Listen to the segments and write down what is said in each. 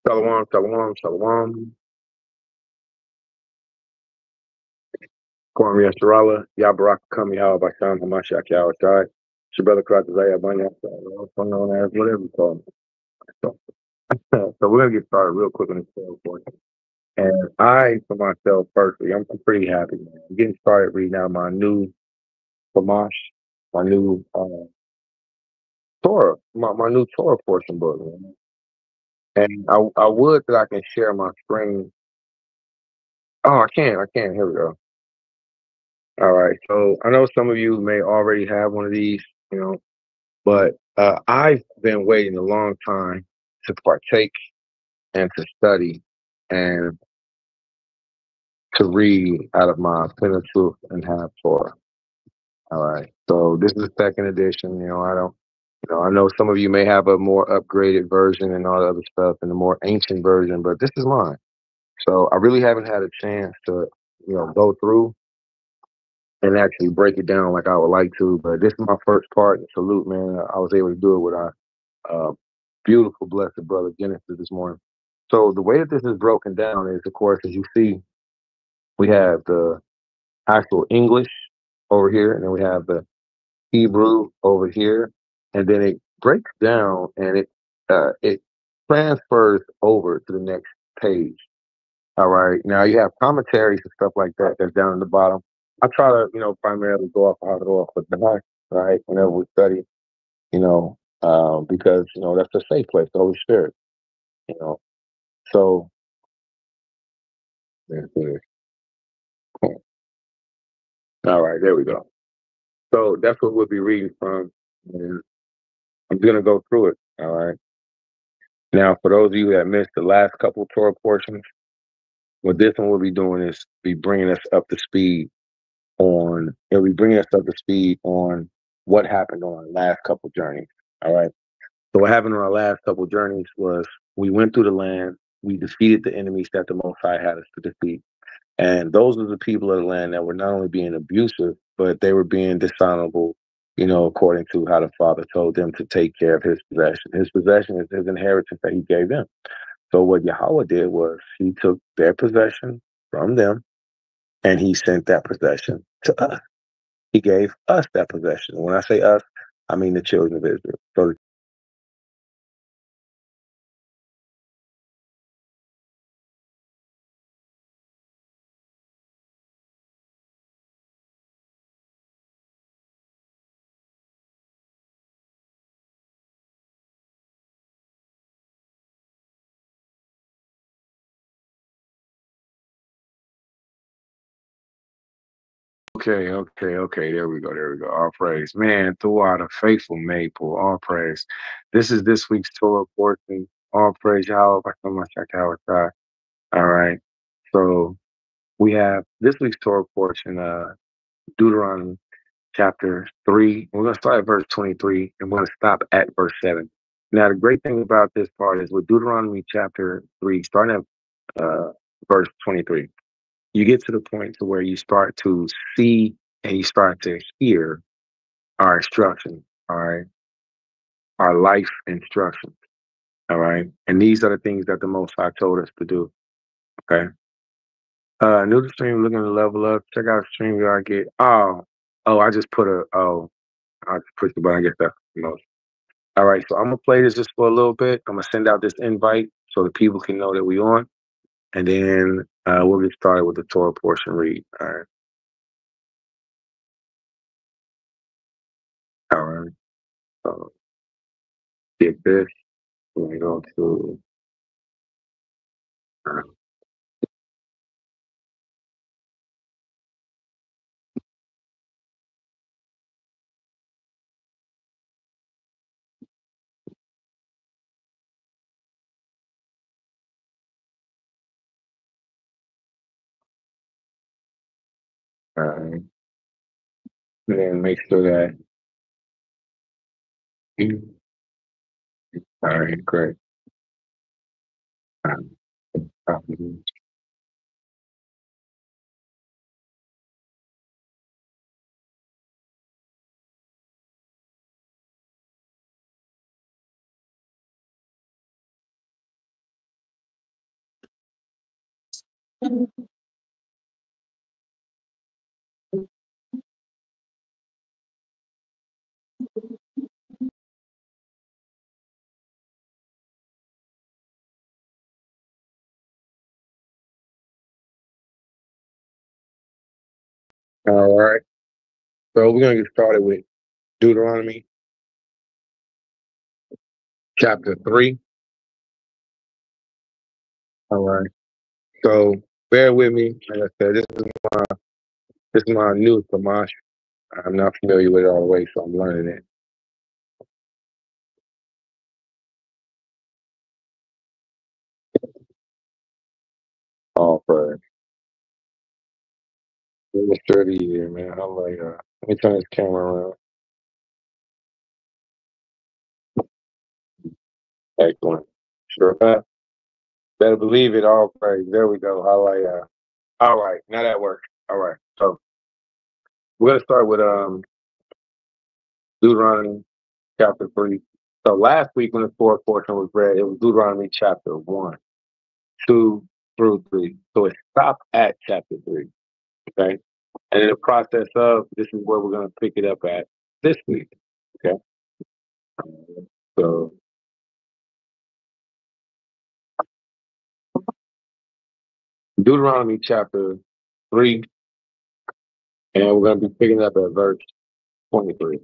Shalom, shalom, shalom. Kwame Yasharala, Yabarak Kami Yahawah Basham Hamashak Yahawah. It's your brother Kratazaya Banya, whatever you call me. So, so we're going to get started real quick on this prayer portion. And I, for myself, personally, I'm pretty happy, man. I'm getting started reading out my new Shamash, my new Torah, my new Torah portion book, man. And I would that I can share my screen. Oh, I can. Here we go. All right. So I know some of you may already have one of these, but I've been waiting a long time to partake and to study and to read out of my Pentateuch and have Torah. All right. So this is the second edition. I know some of you may have a more upgraded version and all the other stuff and a more ancient version, but this is mine. So I really haven't had a chance to, go through and actually break it down like I would like to. But this is my first part. And salute, man. I was able to do it with our beautiful, blessed brother Genesis this morning. So the way that this is broken down is, of course, as you see, we have the actual English over here, and then we have the Hebrew over here, and then it breaks down and it transfers over to the next page. All right. Now you have commentaries and stuff like that that's down in the bottom. I try to, primarily go off how to go off with the heart, right? Whenever we study, because that's a safe place, the Holy Spirit, you know. So let's do this. All right, there we go. So that's what we'll be reading from. And I'm gonna go through it. All right. Now, for those of you that missed the last couple of Torah portions, what this one will be doing is be bringing us up to speed it'll be bringing us up to speed on what happened on our last couple journeys. All right. So what happened on our last couple journeys was we went through the land, we defeated the enemies that the Most High had us to defeat. And those were the people of the land that were not only being abusive, but they were being dishonorable, according to how the Father told them to take care of his possession. His possession is his inheritance that he gave them. So what Yahawah did was he took their possession from them and he sent that possession to us. He gave us that possession. When I say us, I mean the children of Israel. So okay. There we go. All praise. Man, throughout a faithful maple, all praise. This is this week's Torah portion. All praise Yahawah. All right. So we have this week's Torah portion, Deuteronomy chapter 3. We're going to start at verse 23 and we're going to stop at verse 7. Now, the great thing about this part is with Deuteronomy chapter 3, starting at verse 23, you get to the point to where you start to see and you start to hear our instructions, all right, our life instructions, all right, and these are the things that the Most High told us to do, okay. New to stream, looking to level up. Check out StreamYard. Get I just put I just pushed the button. I guess that's the most. All right, so I'm gonna play this just for a little bit. I'm gonna send out this invite so that people can know that we on, and then we'll get started with the Torah portion read. All right. All right. So get this. We're gonna go to uh, and then make sure that you. All right, great. Um, copy. All right. So we're gonna get started with Deuteronomy chapter 3. All right. So bear with me. Like I said, this is my new Samash. I'm not familiar with it all the way, so I'm learning it. All for it's 30 years, man. I'm like, let me turn this camera around. Excellent. Sure. Better believe it. All praise. There we go. All right. Now that works. All right. So we're gonna start with Deuteronomy chapter 3. So last week when the fourth portion was read, it was Deuteronomy chapter 1, 2 through 3. So it stopped at chapter 3. Okay. And in the process of this is where we're gonna pick it up at this week. Okay. So Deuteronomy chapter 3, and we're gonna be picking up at verse 23.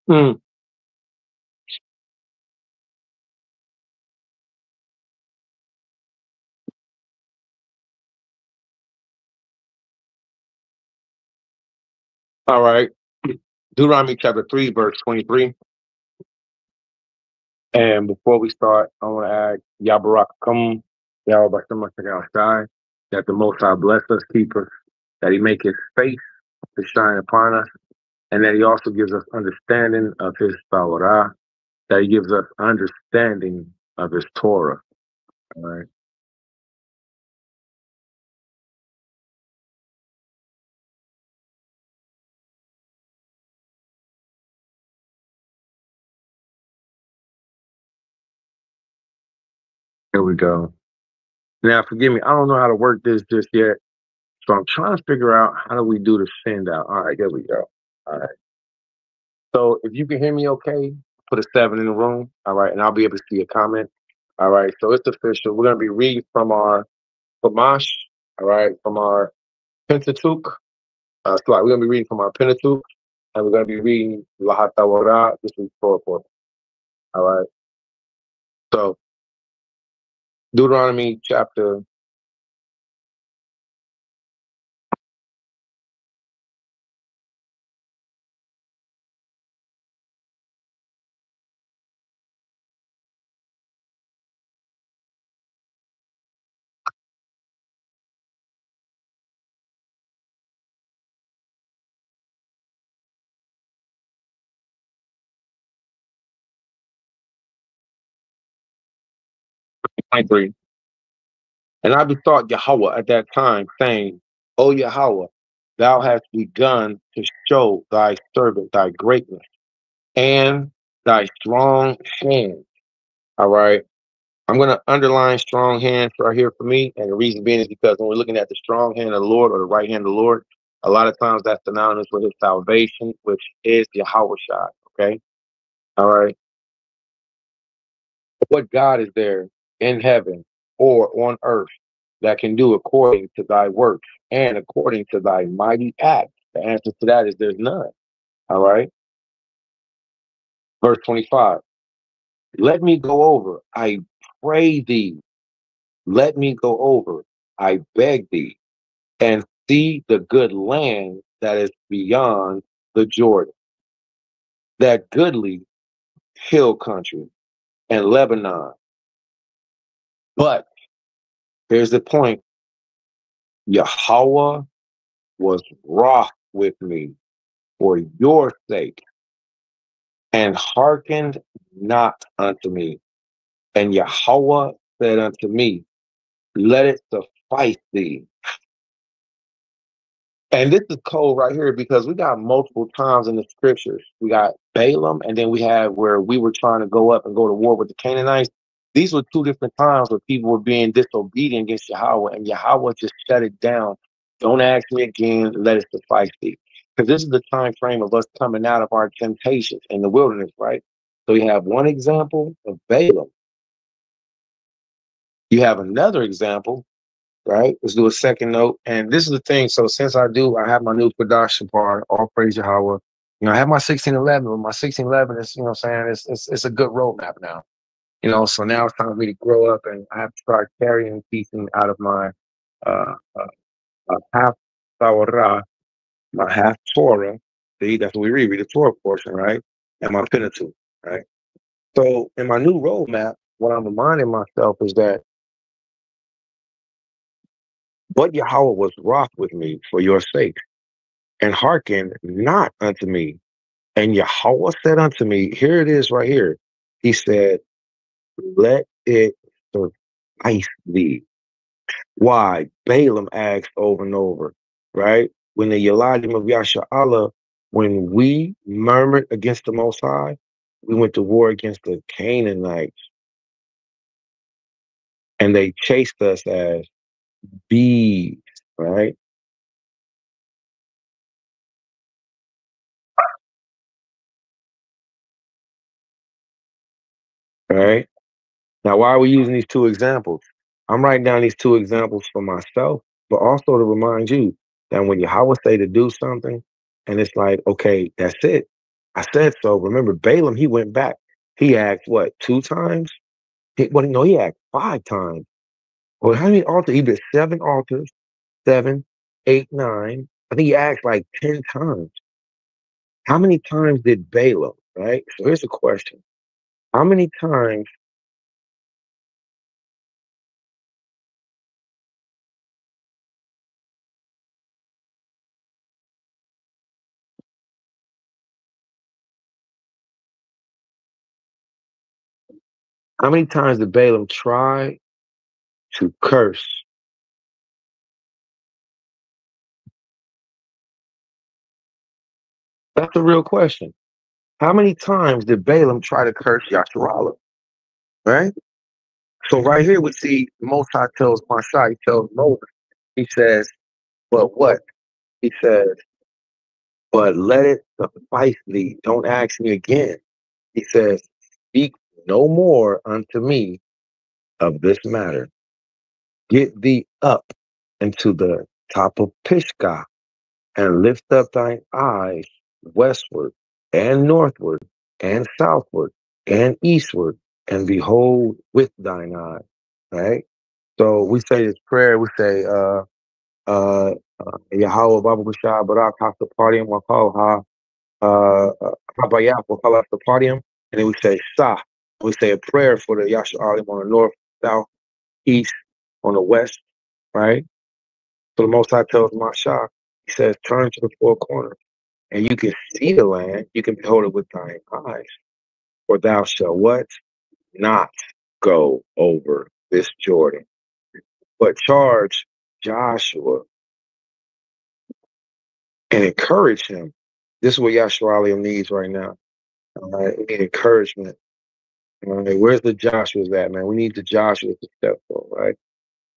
Mm. All right. Deuteronomy chapter 3, verse 23. And before we start, I want to add Yabarak come, Yahawah outside, that the Most High bless us, keep us, that He make His face to shine upon us, and that He also gives us understanding of His Torah, that He gives us understanding of His Torah. All right. Here we go. Now, forgive me, I don't know how to work this just yet, so I'm trying to figure out how do we do the send out. All right, there we go. All right. So if you can hear me okay, put a 7 in the room. All right, and I'll be able to see a comment. All right, so it's official. We're going to be reading from our Chumash, all right, from our Pentateuch. We're going to be reading from our Pentateuch, and we're going to be reading Lahatawara. This is 4. All right, so Deuteronomy chapter 23. And I besought Yahawah at that time, saying, O Yahawah, thou hast begun to show thy servant thy greatness and thy strong hand. All right. I'm going to underline strong hands right here for me. And the reason being is because when we're looking at the strong hand of the Lord or the right hand of the Lord, a lot of times that's synonymous with His salvation, which is Yahawah Shai. Okay. All right. What God is there in heaven or on earth that can do according to thy works and according to thy mighty acts? The answer to that is there's none. All right. Verse 25. Let me go over. I pray thee. Let me go over. I beg thee and see the good land that is beyond the Jordan, that goodly hill country and Lebanon. But here's the point. Yahawah was wroth with me for your sake and hearkened not unto me. And Yahawah said unto me, let it suffice thee. And this is cold right here because we got multiple times in the scriptures. We got Balaam, and then we have where we were trying to go up and go to war with the Canaanites. These were two different times where people were being disobedient against Yahawah, and Yahawah just shut it down. Don't ask me again, let it suffice thee. Because this is the time frame of us coming out of our temptations in the wilderness, right? So you have one example of Balaam. You have another example, right? Let's do a second note. And this is the thing. So since I have my new production part, all praise Yahawah. You know, I have my 1611, but my 1611 is, you know what I'm saying, it's a good roadmap now. You know, so now it's time for me to grow up and I have to start carrying teaching out of my uh, half Torah, my half Torah. See, that's what we read the Torah portion, right? And my Pentateuch, right? So in my new roadmap, what I'm reminding myself is that but Yahawah was wroth with me for your sake, and hearken not unto me. And Yahawah said unto me, here it is right here. He said, let it suffice thee. Why? Balaam asked over and over, right? When the Eladim of Yasharallah, when we murmured against the Most High, we went to war against the Canaanites, and they chased us as bees, right? Right? Now, why are we using these two examples? I'm writing down these two examples for myself, but also to remind you that when Yahawah say to do something, and it's like, okay, that's it. I said so. Remember, Balaam, he went back. He asked what, two times? Well, no, he asked five times. Well, how many altars? He did seven altars, seven, eight, nine. I think he asked like 10 times. How many times did Balaam, right? So here's a question. How many times did Balaam try to curse? That's a real question. How many times did Balaam try to curse Yasharallah? Right? So right here we see the Most High tells Mashai, he tells Moses, he says, but what? He says, but let it suffice thee. Don't ask me again. He says, speak no more unto me of this matter. Get thee up into the top of Pisgah and lift up thine eyes westward and northward and southward and eastward and behold with thine eyes. Right? So we say this prayer, we say, Yahawah Baba Bashar Barak Hasta Partium Wakal Habayah Wakal Hasta Partium. And then we say Sah. We say a prayer for the Yashar Alim on the north, south, east, on the west, right? So the Most High tells Mashah, he says, turn to the four corners, and you can see the land, you can behold it with thine eyes. For thou shalt what? Not go over this Jordan, but charge Joshua and encourage him. This is what Yashua needs right now. All right, we need encouragement. All right, where's the Joshua's at, man? We need the Joshua to step forward, right?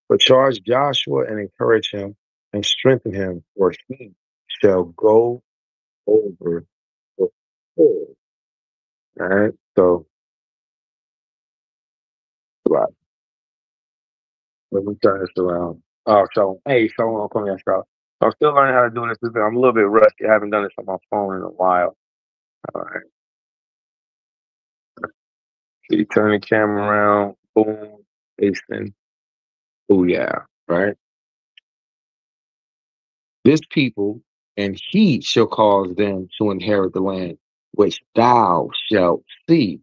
But charge Joshua and encourage him and strengthen him, for he shall go over the full. All right, so right, let me turn this around. Oh, so hey, so I'm coming at y'all. So I'm still learning how to do this. I'm a little bit rusty. I haven't done this on my phone in a while. All right, so you turn the camera around. Boom, pasting. Oh yeah, right. This people, and he shall cause them to inherit the land which thou shalt see.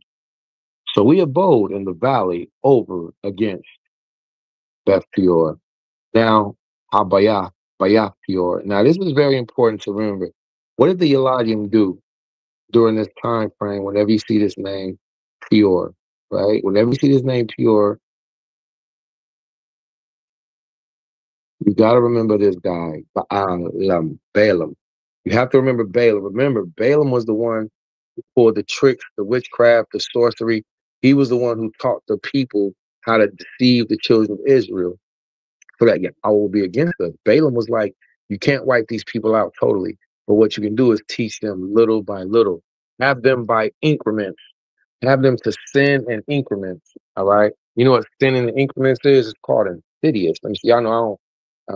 So we abode in the valley over against Beth Peor. Now, Habayah, Bayah Peor. Now, this is very important to remember. What did the Eladim do during this time frame whenever you see this name Peor, right? Whenever you see this name Peor, You got to remember this guy, Balaam. You have to remember Balaam. Remember, Balaam was the one who pulled the tricks, the witchcraft, the sorcery. He was the one who taught the people how to deceive the children of Israel so that I will be against us. Balaam was like, you can't wipe these people out totally, but what you can do is teach them little by little. Have them by increments. Have them to sin in increments. All right. You know what sin in increments is? It's called insidious. Let me see. Y'all know I don't.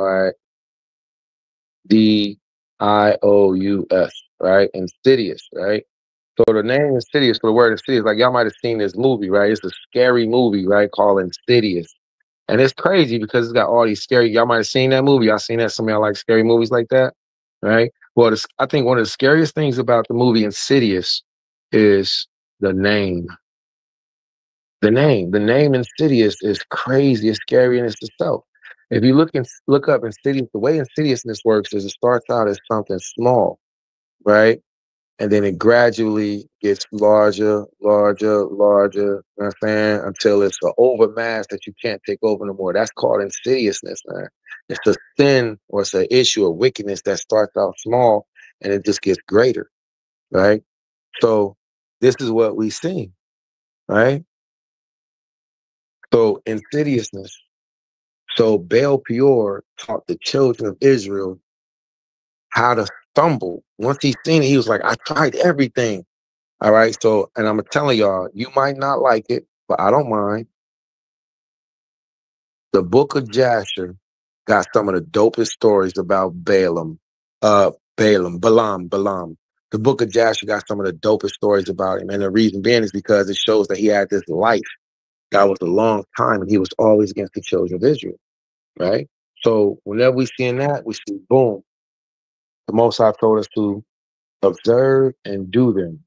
All right. Dious, right? Insidious, right? So the name Insidious, for the word Insidious, like y'all might have seen this movie, right? It's a scary movie, right? Called Insidious. And it's crazy because it's got all these scary, y'all might have seen that movie. Y'all seen that? Some of y'all like scary movies like that, right? Well, I think one of the scariest things about the movie Insidious is the name. The name Insidious is crazy, it's scary in itself. If you look up Insidious, the way insidiousness works is it starts out as something small, right? And then it gradually gets larger, larger, larger, you know what I'm saying? Until it's an overmass that you can't take over no more. That's called insidiousness, man. It's a sin or it's an issue of wickedness that starts out small and it just gets greater, right? So this is what we see, right? So insidiousness. So Baal Peor taught the children of Israel how to stumble. Once he seen it, he was like, I tried everything. All right. So, and I'm telling y'all, you might not like it, but I don't mind. The book of Jasher got some of the dopest stories about Balaam. The book of Jasher got some of the dopest stories about him. And the reason being is because it shows that he had this life that was a long time and he was always against the children of Israel. Right. So whenever we see that, we see, boom, the Most High told us to observe and do them.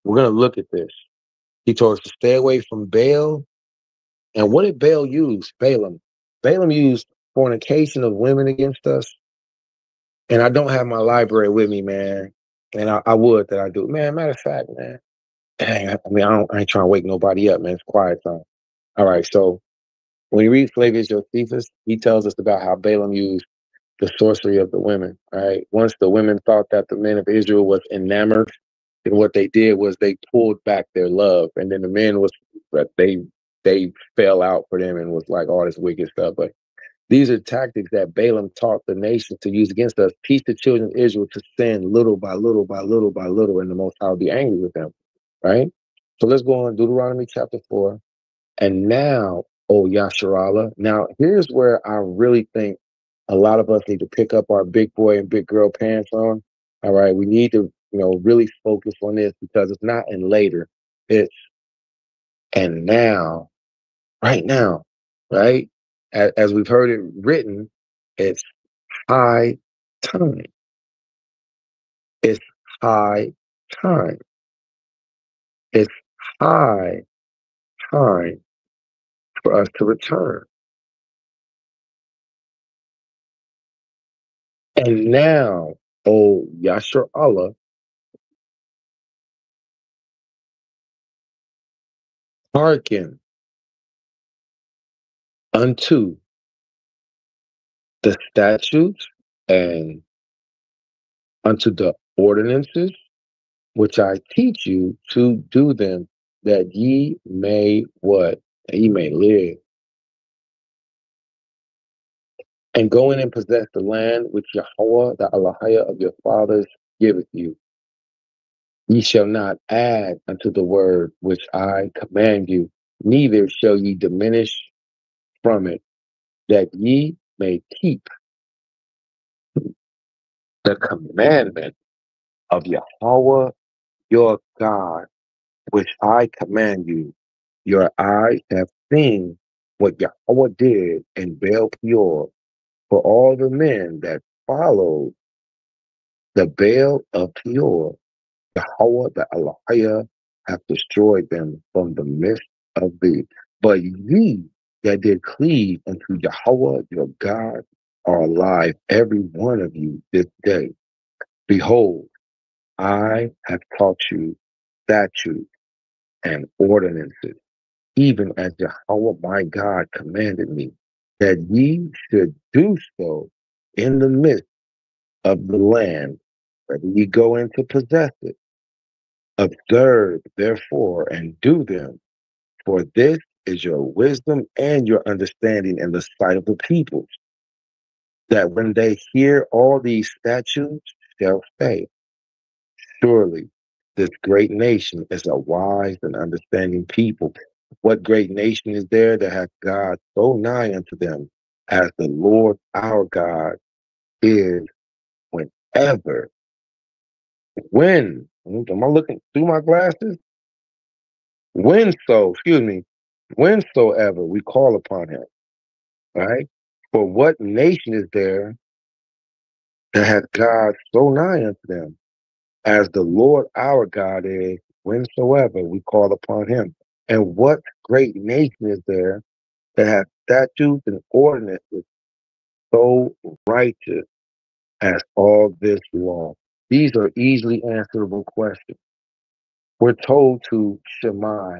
We're going to look at this. He told us to stay away from Baal. And what did Baal use? Balaam. Balaam used fornication of women against us. And I don't have my library with me, man. And I would that I do. Man, matter of fact, man. Dang, I ain't trying to wake nobody up, man. It's quiet time. All right. So when you read Flavius Josephus, he tells us about how Balaam used the sorcery of the women, right? Once the women thought that the men of Israel was enamored, then what they did was they pulled back their love. And then the men was, but they fell out for them and was like all this wicked stuff. But these are tactics that Balaam taught the nation to use against us. Teach the children of Israel to sin little by little by little by little, and the Most High will be angry with them, right? So let's go on Deuteronomy chapter 4. And now, oh Yasharallah, now here's where I really think a lot of us need to pick up our big boy and big girl pants on. All right, we need to, really focus on this because it's not in later. It's and now, right now, right? As we've heard it written, it's high time. It's high time. It's high time for us to return. And now, oh Yasher Allah, hearken unto the statutes and unto the ordinances which I teach you to do them, that ye may what? That ye may live. And go in and possess the land which Yahawah, the Allahiyah of your fathers, giveth you. Ye shall not add unto the word which I command you, neither shall ye diminish from it, that ye may keep the commandment of Yahawah your God, which I command you. Your eyes have seen what Yahawah did in Baal Peor for all the men that followed the Baal of Peor. Yahawah the Elohim hath destroyed them from the midst of thee. But ye that did cleave unto Yahawah your God are alive, every one of you this day. Behold, I have taught you statutes and ordinances, even as Yahawah my God commanded me. that ye should do so in the midst of the land, whether ye go in to possess it. Observe, therefore, and do them, for this is your wisdom and your understanding in the sight of the peoples, that when they hear all these statutes, shall say, surely this great nation is a wise and understanding people. What great nation is there that hath God so nigh unto them, as the Lord our God is whenever, when, am I looking through my glasses? Whensoever we call upon him, right? For what nation is there that hath God so nigh unto them, as the Lord our God is, whensoever we call upon him? And what great nation is there that hath statutes and ordinances so righteous as all this law? These are easily answerable questions. We're told to Shema.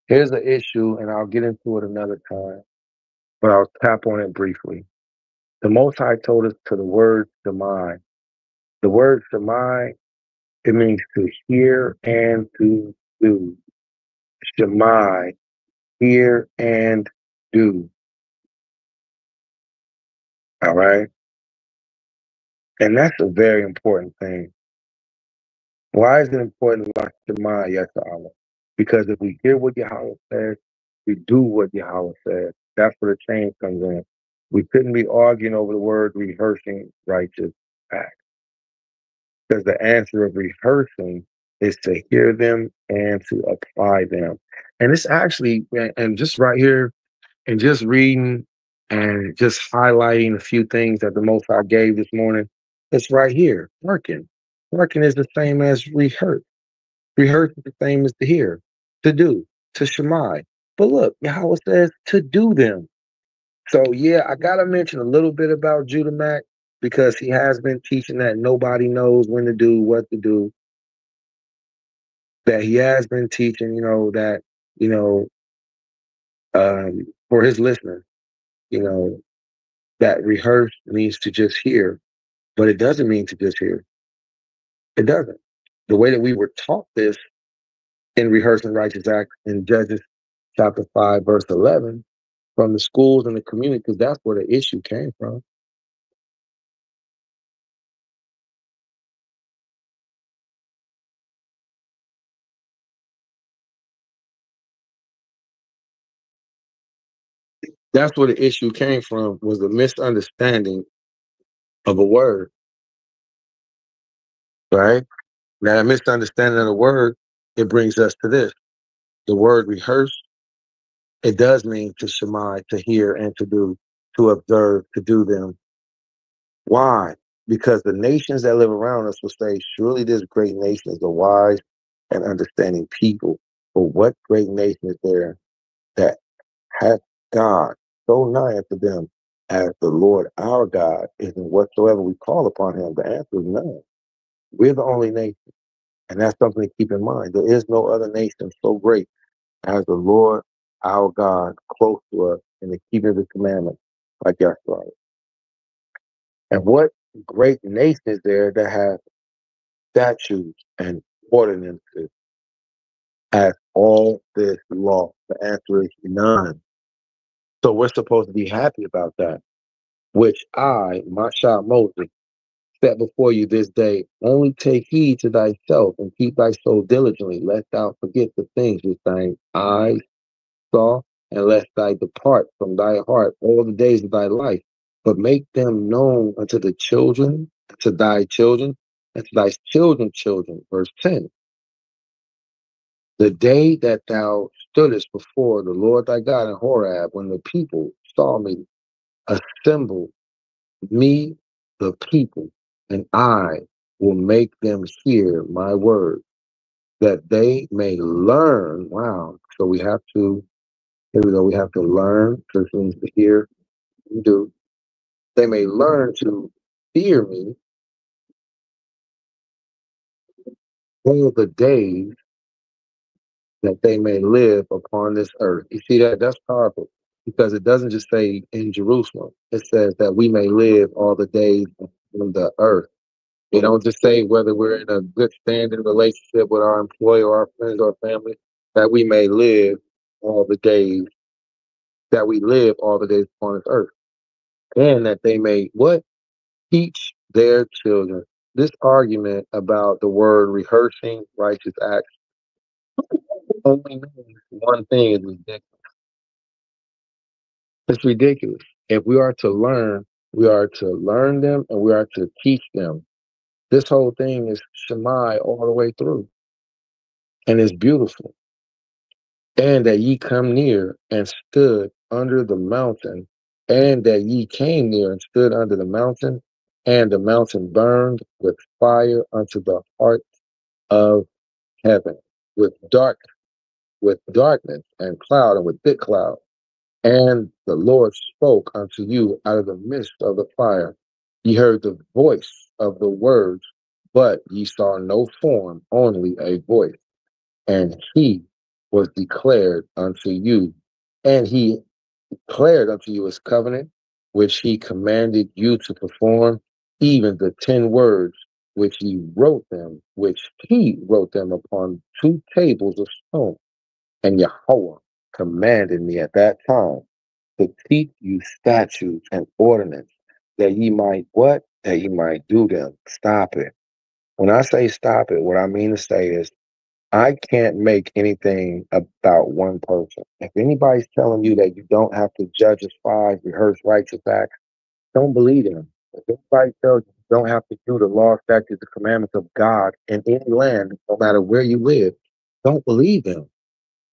Here's the issue, and I'll get into it another time, but I'll tap on it briefly. The Most High told us to the word Shema. The word Shema, it means to hear and to do. Shema, hear and do. All right? And that's a very important thing. Why is it important to Shema, yes, Allah? Because if we hear what Yahawah says, we do what Yahawah says. That's where the change comes in. We couldn't be arguing over the word rehearsing righteous acts. Because the answer of rehearsing is to hear them and to apply them. And it's actually, and just right here, and just reading and just highlighting a few things that the Most High gave this morning, it's right here. Working. Working is the same as rehearse. Rehearse is the same as to hear, to do, to shemai. But look, Yahweh says to do them. So yeah, I gotta mention a little bit about Judah Mac because he has been teaching that nobody knows when to do, what to do. That he has been teaching, that, you know, for his listeners, you know, that rehearse means to just hear, but it doesn't mean to just hear. It doesn't. The way that we were taught this in Rehearsing Righteous Acts in Judges chapter 5, verse 11, from the schools and the community, because that's where the issue came from. That's where the issue came from, was the misunderstanding of a word, right? Now, that misunderstanding of the word, it brings us to this. The word rehearse, it does mean to shemai, to hear and to do, to observe, to do them. Why? Because the nations that live around us will say, surely this great nation is a wise and understanding people. But what great nation is there that hath God so nigh unto them, as the Lord our God is in whatsoever we call upon him? The answer is none. We're the only nation. And that's something to keep in mind. There is no other nation so great as the Lord our God, close to us in the keeping of the commandments, like Yahweh. And what great nation is there that has statutes and ordinances as all this law? The answer is none. So we're supposed to be happy about that, which I, Masha Moses, set before you this day. Only take heed to thyself and keep thy soul diligently, lest thou forget the things which thine eyes saw, and lest thou depart from thy heart all the days of thy life, but make them known unto the children, to thy children, and to thy children's children. Verse 10. The day that thou stoodest before the Lord thy God in Horeb, when the people saw me assemble me, the people, and I will make them hear my word, that they may learn. Wow. So we have to, here we go, we have to learn, so it means to hear and do. They may learn to fear me all the days that they may live upon this earth. You see that? That's powerful. because it doesn't just say in Jerusalem. It says that we may live all the days on the earth. It don't just say whether we're in a good standing relationship with our employer or our friends or family, that we may live all the days, that we live all the days upon this earth. And that they may what? Teach their children. This argument about the word rehearsing righteous acts only means one thing is ridiculous. It's ridiculous. If we are to learn, we are to learn them and we are to teach them. This whole thing is Shema all the way through. And it's beautiful. And that ye come near and stood under the mountain, and that ye came near and stood under the mountain, and the mountain burned with fire unto the heart of heaven, with darkness and cloud and with thick cloud. And the Lord spoke unto you out of the midst of the fire. Ye heard the voice of the words, but ye saw no form, only a voice. And he was declared unto you, and he declared unto you his covenant, which he commanded you to perform, even the 10 words which he wrote them upon 2 tables of stone. And Yahawah commanded me at that time to teach you statutes and ordinance, that ye might what? That ye might do them. Stop it. When I say stop it, what I mean to say is I can't make anything about one person. If anybody's telling you that you don't have to judge as 5, rehearse righteous acts, don't believe them. If anybody tells you you don't have to do the law, statutes, the commandments of God in any land, no matter where you live, don't believe them.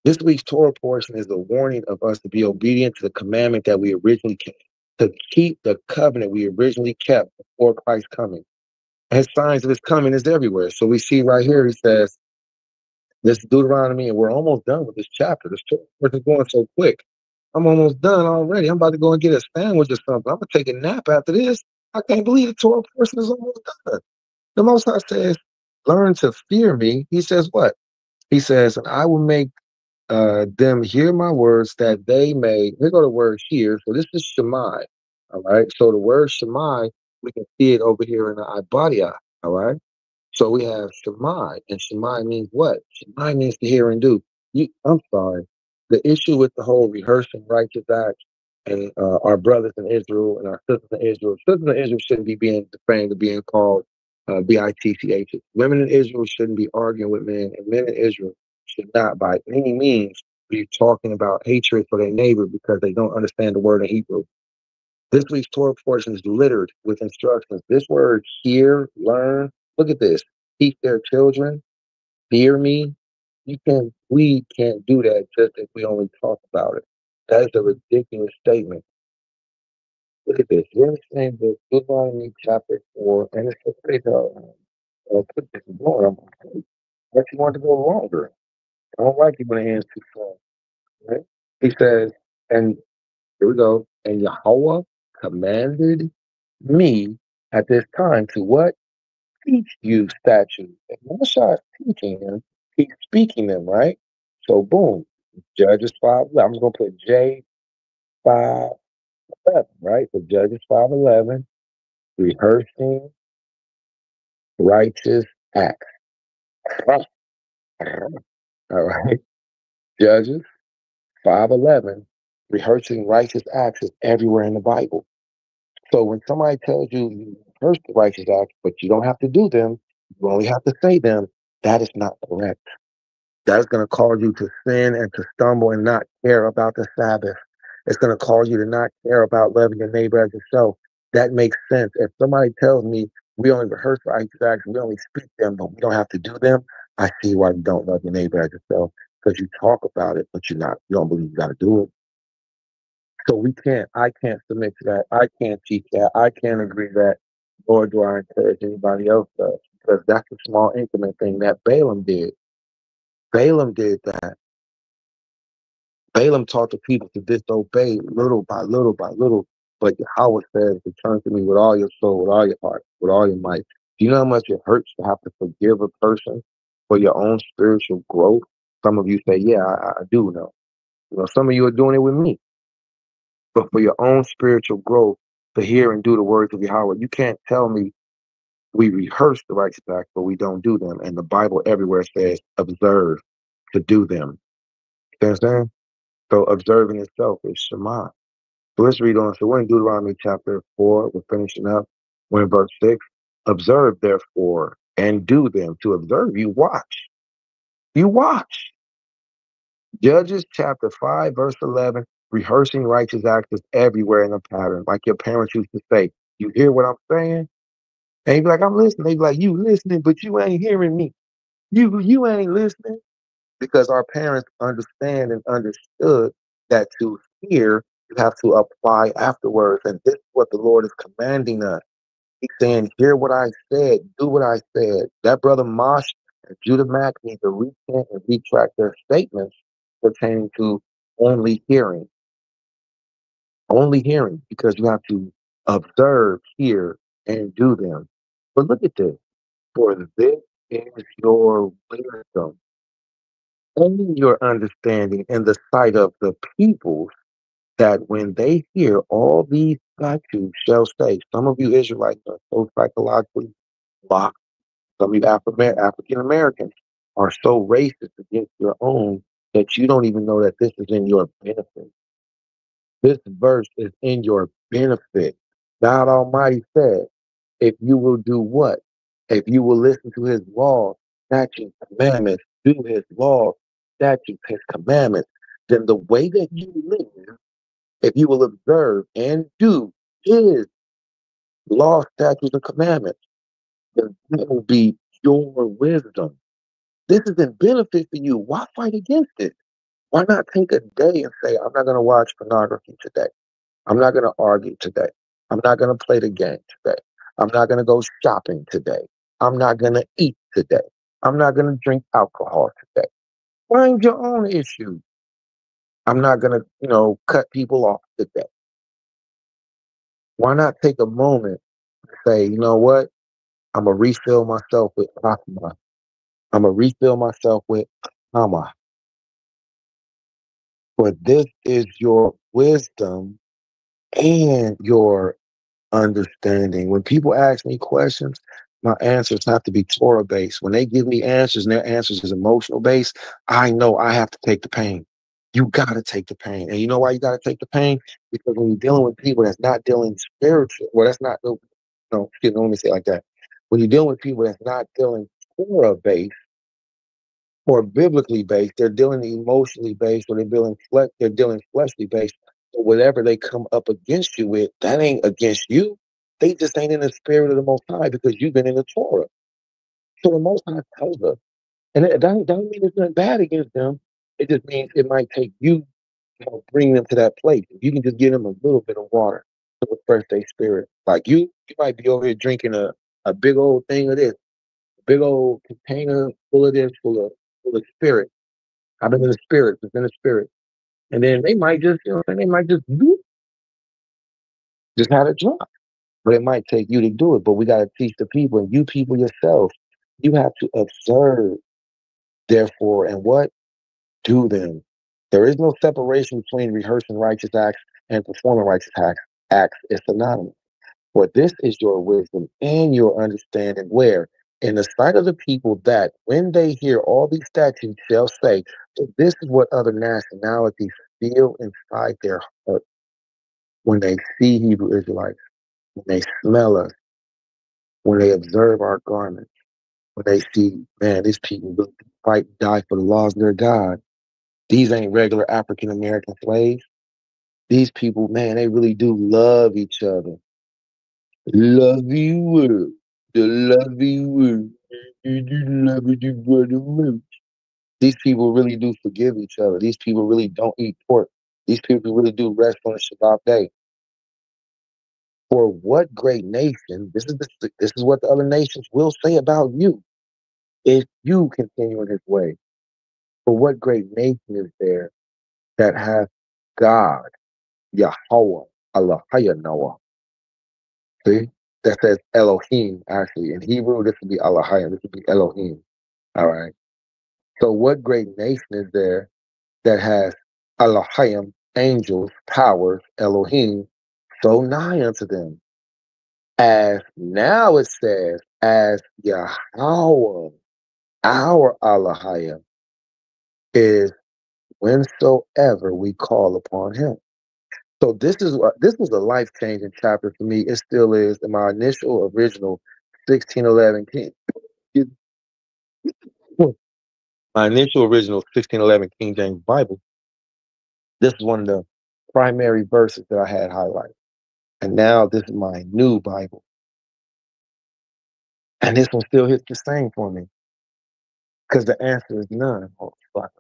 This week's Torah portion is a warning of us to be obedient to the commandment that we originally kept, to keep the covenant we originally kept before Christ's coming. And signs of his coming is everywhere. So we see right here, he says, this Deuteronomy, and we're almost done with this chapter. This Torah portion is going so quick. I'm almost done already. I'm about to go and get a sandwich or something. I'm going to take a nap after this. I can't believe the Torah portion is almost done. The Most High says, learn to fear me. He says what? He says, and I will make them hear my words that they may, here go the word here. So this is Shema. All right. So the word Shema, we can see it over here in the I Besought. All right. So we have Shema, and Shema means what? Shema means to hear and do. I'm sorry. The issue with the whole rehearsing righteous acts and our brothers in Israel and our sisters in Israel shouldn't be being defamed or being called bitch. Women in Israel shouldn't be arguing with men, and men in Israel should not by any means be talking about hatred for their neighbor because they don't understand the word in Hebrew. This week's Torah portion is littered with instructions. This word hear, learn, look at this. Teach their children, fear me. We can't do that just if we only talk about it. That is a ridiculous statement. Look at this. We're in the same book, Deuteronomy chapter 4, and it's a pretty put this going. I actually want to go longer. I don't like it when it ends too short. Right? He says, and here we go. And Yahawah commanded me at this time to what? Teach you statutes. And Moshe is teaching them, he's speaking them, right? So boom, Judges 5:11. I'm just gonna put J 5:11, right? So Judges 5:11, rehearsing righteous acts. All right. Judges 5:11, rehearsing righteous acts is everywhere in the Bible. So when somebody tells you you rehearse the righteous acts, but you don't have to do them, you only have to say them, that is not correct. That's going to cause you to sin and to stumble and not care about the Sabbath. It's going to cause you to not care about loving your neighbor as yourself. That makes sense. If somebody tells me we only rehearse righteous acts, we only speak them, but we don't have to do them, I see why you don't love your neighbor as yourself. Because you talk about it, but you don't believe you got to do it. So I can't submit to that. I can't teach that. I can't agree that, nor do I encourage anybody else does, because that's a small increment thing that Balaam did. Balaam did that. Balaam taught the people to disobey little by little by little. But Yahawah says, return to me with all your soul, with all your heart, with all your might. Do you know how much it hurts to have to forgive a person for your own spiritual growth? Some of you say, yeah, I do know. Some of you are doing it with me. but for your own spiritual growth to hear and do the words of Yahawah. You can't tell me we rehearse the righteous acts, but we don't do them. And the Bible everywhere says observe to do them. You understand? So observing itself is Shema. So let's read on. So we're in Deuteronomy chapter 4. We're finishing up. We're in verse 6. Observe, therefore, and do them. To observe, you watch. You watch. Judges chapter 5, verse 11. Rehearsing righteous acts is everywhere in a pattern. Like your parents used to say, you hear what I'm saying? And you be like, I'm listening. They be like, you listening, but you ain't hearing me. You ain't listening. Because our parents understand and understood that to hear, you have to apply afterwards. And this is what the Lord is commanding us. He's saying, hear what I said, do what I said. That brother Mosh and Judah Mack need to recant and retract their statements pertaining to only hearing. Only hearing, because you have to observe, hear, and do them. But look at this. For this is your wisdom and your understanding in the sight of the peoples, that when they hear all these statutes shall say, some of you Israelites are so psychologically locked, some of you African Americans are so racist against your own that you don't even know that this is in your benefit. This verse is in your benefit. God Almighty said, if you will do what? If you will listen to his laws, statutes, commandments, do his laws, statutes, his commandments, then the way that you live, if you will observe and do his law, statutes, and commandments, then that will be your wisdom. This is in benefit for you. Why fight against it? Why not take a day and say, I'm not going to watch pornography today. I'm not going to argue today. I'm not going to play the game today. I'm not going to go shopping today. I'm not going to eat today. I'm not going to drink alcohol today. Find your own issue. I'm not going to, cut people off today. Why not take a moment and say, you know what? I'm going to refill myself with Rahma. I'm going to refill myself with Hama. For this is your wisdom and your understanding. When people ask me questions, my answers have to be Torah based. When they give me answers and their answers is emotional based, I know I have to take the pain. You got to take the pain. And you know why you got to take the pain? Because when you're dealing with people that's not dealing spiritual, well, that's not, excuse me, let me say it like that. When you're dealing with people that's not dealing Torah based, or biblically based, they're dealing emotionally based, or they're dealing fleshly based. So whatever they come up against you with, that ain't against you. They just ain't in the spirit of the Most High because you've been in the Torah. So the Most High tells us, and it doesn't mean there's nothing bad against them. It just means it might take you to bring them to that place. If you can just give them a little bit of water to refresh their spirit. Like you might be over here drinking a big old thing of this, a big old container full of this, full of spirit. I've been in the spirit, it's in the spirit. And then they might just, they might just have it drop. But it might take you to do it. But we got to teach the people, and you people yourself, you have to observe, therefore, and what? Do them. There is no separation between rehearsing righteous acts and performing righteous acts. It's synonymous. For this is your wisdom and your understanding, where in the sight of the people, that when they hear all these statutes shall say, so this is what other nationalities feel inside their heart when they see Hebrew Israelites, when they smell us, when they observe our garments, when they see, man, these people really fight and die for the laws of their God. These ain't regular African American slaves. These people, man, they really do love each other. Love you world. The love you world. These people really do forgive each other. These people really don't eat pork. These people really do rest on the Shabbat day. For what great nation, this is what the other nations will say about you if you continue in his way. For what great nation is there that has God, Yahawah, Allahaya Noah? See? That says Elohim, actually. In Hebrew, this would be Allahaya, this would be Elohim. All right. So what great nation is there that has Elohim, angels, powers, Elohim, so nigh unto them. As now it says, as Yahawah, our Allahayah, is whensoever we call upon him. So this was a life changing chapter for me. It still is. In my initial original 1611 King, my initial original 1611 King James Bible. This is one of the primary verses that I had highlighted, and now this is my new Bible, and this one still hits the same for me because the answer is none. Oh, fuck.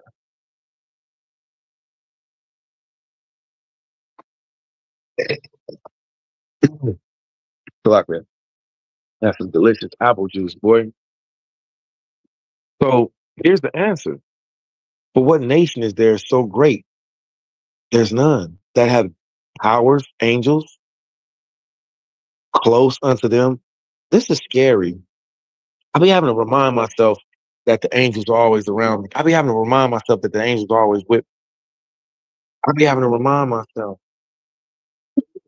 Fuck, man. That's some delicious apple juice, boy. So here's the answer. For what nation is there so great? There's none that have powers, angels, close unto them. This is scary. I be having to remind myself that the angels are always around me. I be having to remind myself that the angels are always with me. I be having to remind myself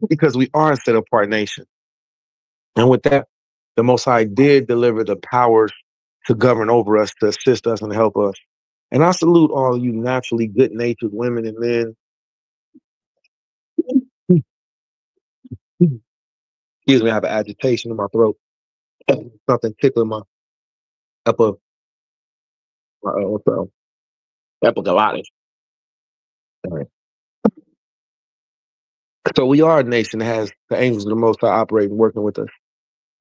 because we are a set apart nation. And with that, the Most High did deliver the powers to govern over us, to assist us and help us. And I salute all you naturally good natured women and men. Excuse me, I have an agitation in my throat. Something tickling my upper, what's that? Epiglottis. All right. So we are a nation that has the angels of the Most High operating, working with us.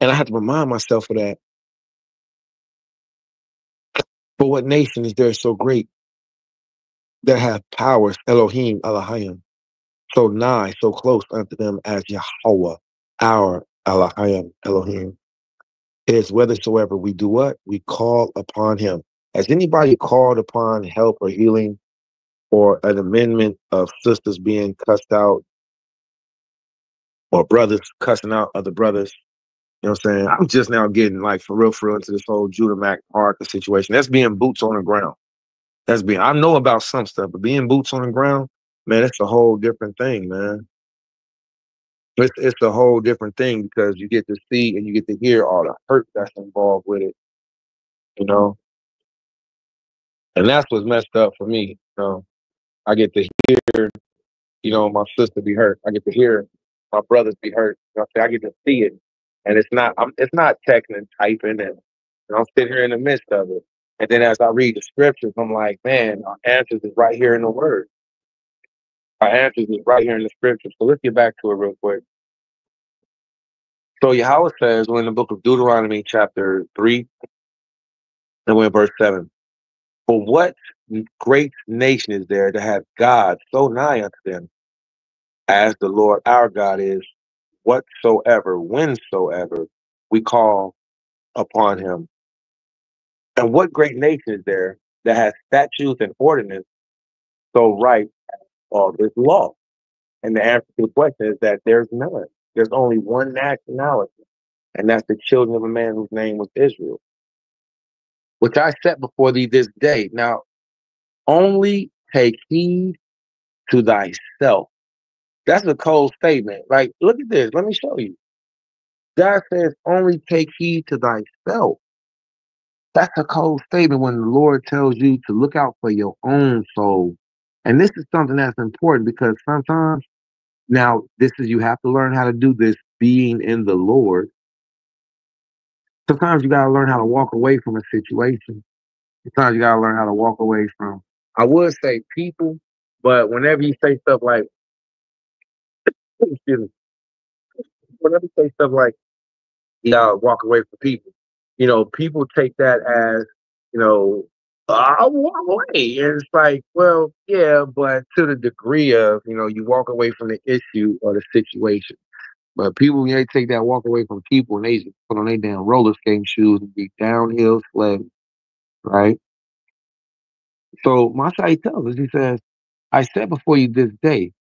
And I have to remind myself of that. For what nation is there so great that have powers, Elohim, Elohim, so nigh, so close unto them as Yahawah, our Elohim, Elohim? It is whithersoever we do what? We call upon him. Has anybody called upon help or healing or an amendment of sisters being cussed out or brothers cussing out other brothers? You know what I'm saying? I'm just now getting like for real into this whole Judah Mac Parker situation. That's being boots on the ground. I know about some stuff, but being boots on the ground, man, it's a whole different thing, man. It's a whole different thing because you get to see and you get to hear all the hurt that's involved with it, you know? And that's what's messed up for me. You know, I get to hear, my sister be hurt. I get to hear my brothers be hurt. You know what I'm saying? I get to see it. And it's not texting and typing and I'm sitting here in the midst of it. And then as I read the scriptures, I'm like, man, our answers is right here in the word. Our answers is right here in the scriptures. So let's get back to it real quick. So Yahawah says, we're in the book of Deuteronomy, chapter 3, and we're in verse 7. For what great nation is there to have God so nigh unto them, as the Lord our God is, whatsoever, whensoever we call upon him? And what great nation is there that has statutes and ordinance so right all this law? And the answer to the question is that there's none. There's only one nationality, and that's the children of a man whose name was Israel, which I set before thee this day. Now, only take heed to thyself. That's a cold statement. Like, look at this. Let me show you. God says, only take heed to thyself. That's a cold statement when the Lord tells you to look out for your own soul. And this is something that's important because sometimes, now, you have to learn how to do this being in the Lord. Sometimes you got to learn how to walk away from a situation. Sometimes you got to learn how to walk away from, I would say people, but whenever you say stuff like, excuse me, whenever you say stuff like, you got to walk away from people, people take that as, I'll walk away. And it's like, well, yeah, but to the degree of, you walk away from the issue or the situation. But people, when they take that walk away from people and they just put on their damn roller skating shoes and be downhill sledding, right? So Masai tells us, he says, I said before you this day,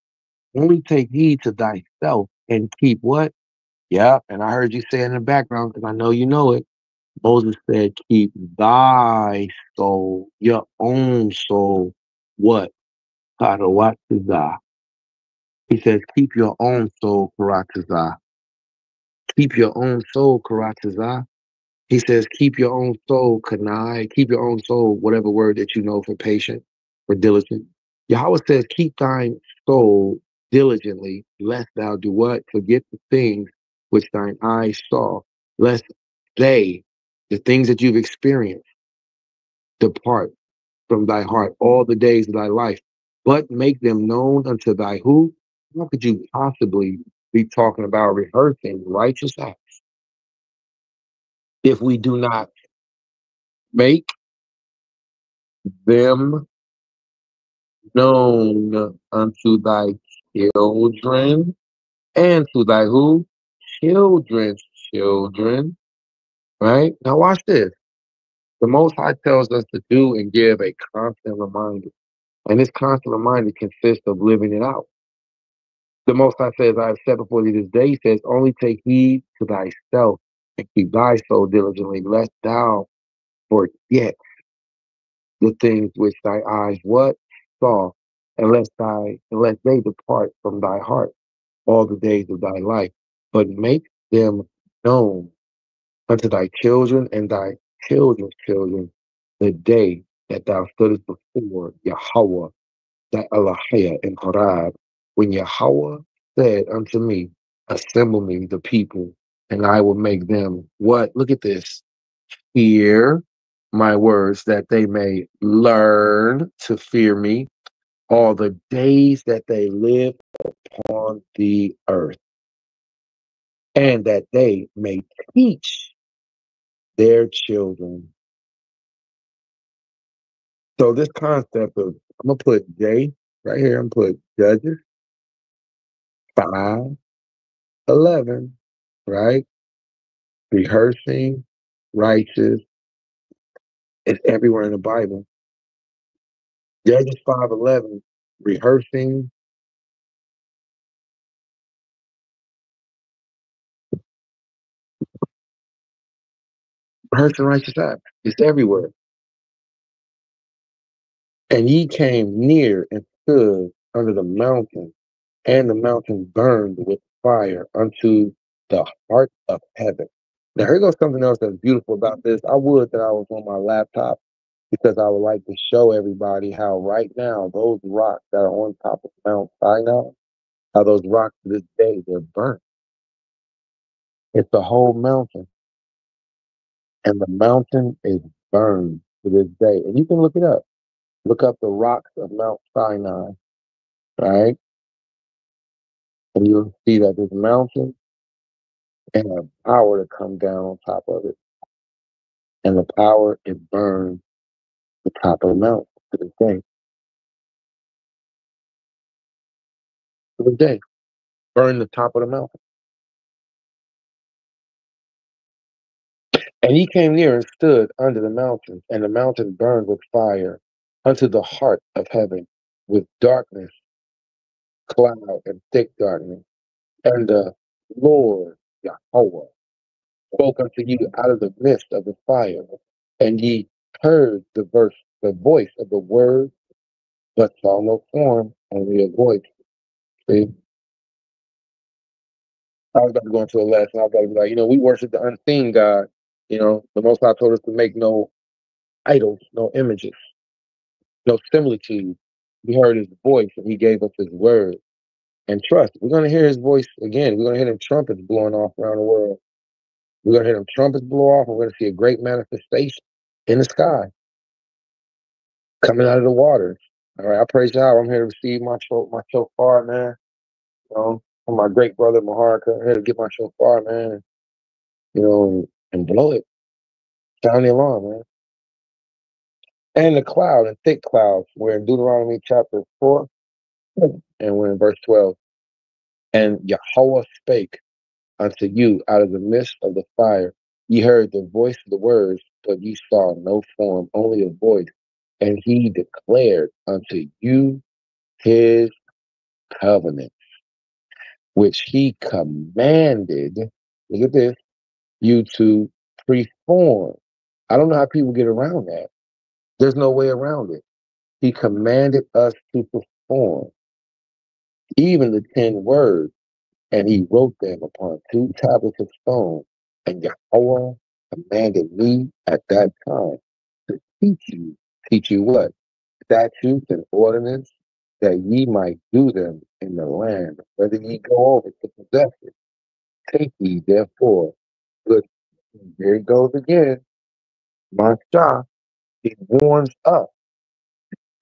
only take heed to thyself and keep what? Yeah, and I heard you say it in the background because I know you know it. Moses said, keep thy soul, your own soul, what? Karawatizah. He says, keep your own soul, Karatazah. Keep your own soul, Karatazah. He says, keep your own soul, Kanai. Keep your own soul, whatever word that you know for patient or diligent. Yahweh says, keep thine soul diligently, lest thou do what? Forget the things which thine eyes saw, lest they, the things that you've experienced, depart from thy heart all the days of thy life, but make them known unto thy who? How could you possibly be talking about rehearsing righteous acts if we do not make them known unto thy children and to thy who? Children's children. Right? Now watch this. The Most High tells us to do and give a constant reminder. And this constant reminder consists of living it out. The Most High says, I have set before thee this day. He says, only take heed to thyself and keep thy soul diligently, lest thou forget the things which thy eyes what? Saw, unless they depart from thy heart all the days of thy life. But make them known unto thy children and thy children's children the day that thou stoodest before Yahawah, thy Elohim in Horeb, when Yahawah said unto me, assemble me the people, and I will make them what? Look at this. Hear my words, that they may learn to fear me all the days that they live upon the earth, and that they may teach their children. So this concept of, I'm gonna put J right here, I'm gonna put Judges 5:11, right? Rehearsing righteous. It's everywhere in the Bible. Judges 5:11, rehearsing righteous acts. It's everywhere. And ye came near and stood under the mountain, and the mountain burned with fire unto the heart of heaven. Now, here goes something else that's beautiful about this. I would that I was on my laptop because I would like to show everybody how right now those rocks that are on top of Mount Sinai, how those rocks to this day, they're burnt. It's the whole mountain, and the mountain is burned to this day. And you can look it up. Look up the rocks of Mount Sinai, right? And you'll see that there's a mountain and a power to come down on top of it. And the power, it burns the top of the mountain to this day. To this day. Burn the top of the mountain. And he came near and stood under the mountain, and the mountain burned with fire unto the heart of heaven, with darkness, cloud, and thick darkness. And the Lord Yahawah spoke unto you out of the midst of the fire, and ye heard the voice of the word, but saw no form, only a voice. See, I was about to go into a lesson. I was about to be like, we worship the unseen God. The Most High told us to make no idols, no images, no similitude. We heard his voice and he gave us his word. And trust, we're going to hear his voice again. We're going to hear them trumpets blowing off around the world. We're going to hear them trumpets blow off, and we're going to see a great manifestation in the sky coming out of the waters. All right, I praise y'all. I'm here to receive my shofar, man. From my great brother Maharka. I'm here to get my shofar, man. And blow it. Sound the alarm, man. And the cloud and thick clouds. We're in Deuteronomy chapter 4, and we're in verse 12. And Yahawah spake unto you out of the midst of the fire. Ye heard the voice of the words, but ye saw no form, only a voice. And he declared unto you his covenant, which he commanded, look at this, you to perform. I don't know how people get around that. There's no way around it. He commanded us to perform. even the 10 words, and he wrote them upon 2 tablets of stone. And Yahawah commanded me at that time to teach you what? Statutes and ordinance, that ye might do them in the land, whether ye go over to possess it. Take ye therefore good. Here it goes again. Masha, he warns us,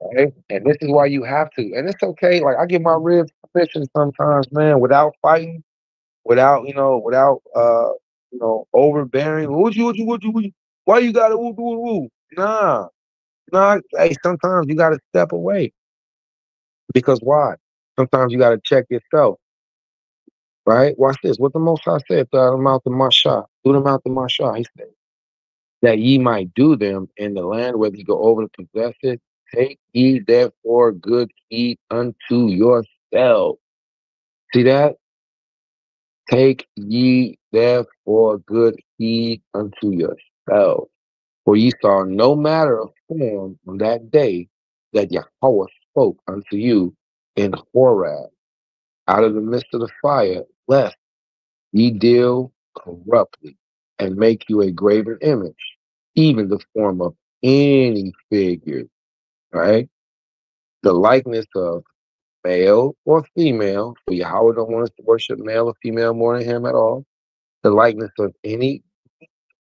right? And this is why you have to. And it's okay. Like I get my ribs permission sometimes, man, without fighting, without, without overbearing. What you, why you gotta woo woo woo? Nah. Nah, hey, sometimes you gotta step away. Because why? Sometimes you gotta check yourself. Right? Watch this. What the Most High said through the mouth of Masha. Through the mouth of Masha, he said, that ye might do them in the land whether you go over to possess it. Take ye therefore good heed unto yourselves. See that? Take ye therefore good heed unto yourselves. For ye saw no matter of form on that day that Yahawah spoke unto you in Horeb out of the midst of the fire, lest ye deal corruptly and make you a graven image, even the form of any figure, right? The likeness of male or female, for Yahweh don't want us to worship male or female more than him at all. The likeness of any,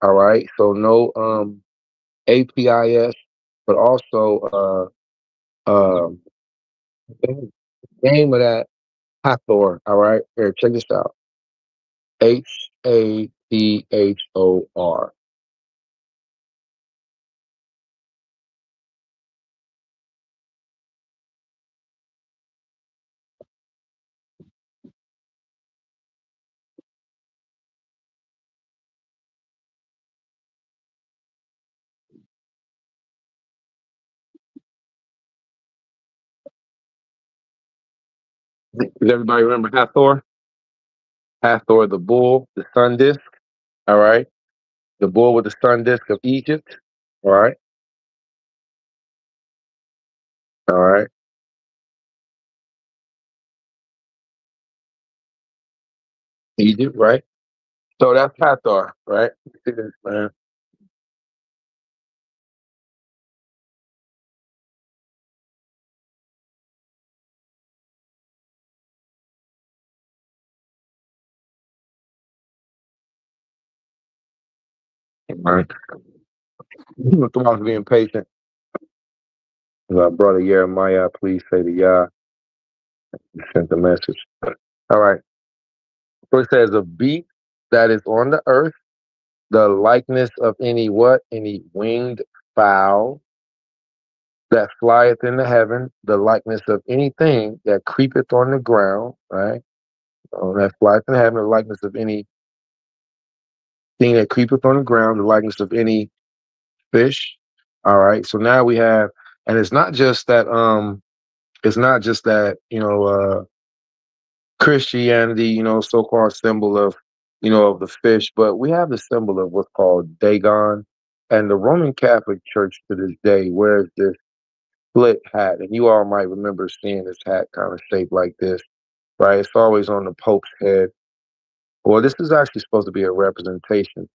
all right? So no APIS, but also name of that Hathor, all right? Here, check this out. Hathor. Does everybody remember Hathor? Hathor, the bull, the sun disk, all right? The bull with the sun disk of Egypt, all right? All right. Egypt, right? So that's Hathor, right? See this, man. All right. Throughout being patient. Brother Jeremiah, please say to Yah, sent the message. All right. So it says, a beast that is on the earth, the likeness of any what? Any winged fowl that flieth in the heaven, the likeness of anything that creepeth on the ground, right? That flieth in heaven, the likeness of anything that creepeth on the ground, the likeness of any fish. All right. So now we have, and it's not just that, Christianity, so-called symbol of, of the fish, but we have the symbol of what's called Dagon. And the Roman Catholic Church to this day wears this split hat. And you all might remember seeing this hat kind of shaped like this, right? It's always on the Pope's head. Well, this is actually supposed to be a representation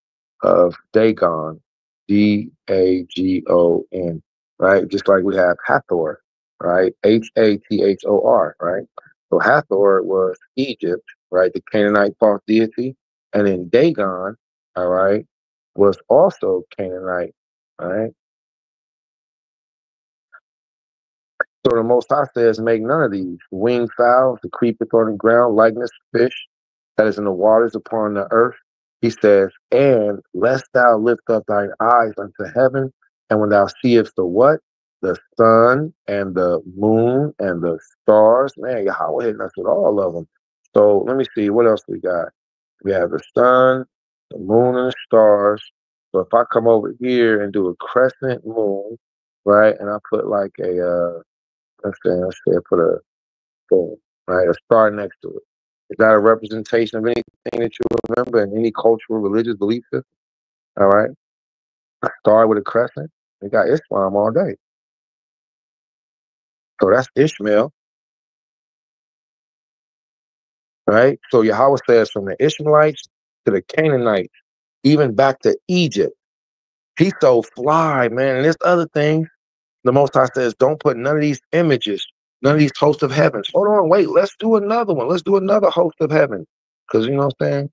of Dagon, Dagon, right? Just like we have Hathor, right? Hathor, right? So Hathor was Egypt, right? The Canaanite false deity. And then Dagon, all right, was also Canaanite, all right? So the Most High says, make none of these winged fowls, the creepeth on the ground, likeness fish that is in the waters upon the earth. He says, and lest thou lift up thine eyes unto heaven, and when thou seest the what? The sun and the moon and the stars. Man, Yahweh hitting us with all of them. So let me see, what else we got? We have the sun, the moon, and the stars. So if I come over here and do a crescent moon, right, and I put like let's say I put a boom, right, a star next to it. Is that a representation of anything that you remember in any cultural, religious belief system? All right. A star with a crescent. We got Islam all day. So that's Ishmael. right? So Yahawah says from the Ishmaelites to the Canaanites, even back to Egypt. He's so fly, man. And there's other things. The Most High says, don't put none of these images, none of these hosts of heavens. Hold on, wait, let's do another one. Let's do another host of heaven. Because you know what I'm saying?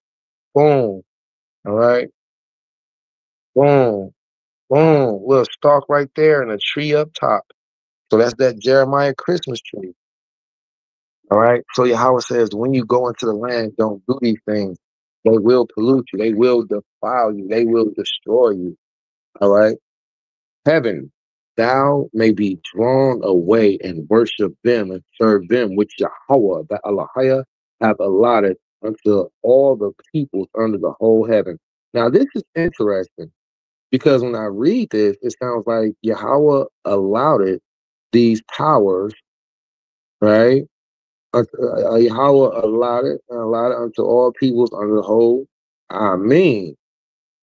Boom. All right. Boom. Boom. Little stalk right there and a tree up top. So that's that Jeremiah Christmas tree. All right. So Yahawah says, when you go into the land, don't do these things. They will pollute you. They will defile you. They will destroy you. All right. Heaven, thou may be drawn away and worship them and serve them, which Yahawah, the Allahiyah, have allotted unto all the peoples under the whole heaven. Now, this is interesting because when I read this, it sounds like Yahawah allowed it, these powers, right? Yahawah allowed it unto all peoples under the whole. I mean,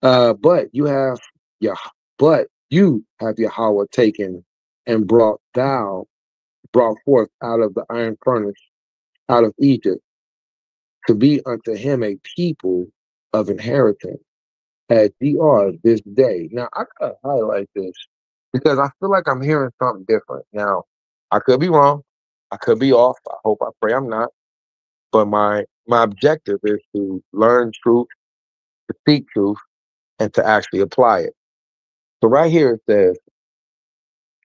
but you have Yah, but you have Yahawah taken and brought forth out of the iron furnace, out of Egypt, to be unto him a people of inheritance, as ye are this day. Now I gotta highlight this because I feel like I'm hearing something different. Now, I could be wrong, I could be off. I hope I pray I'm not. But my objective is to learn truth, to seek truth, and to actually apply it. So right here it says,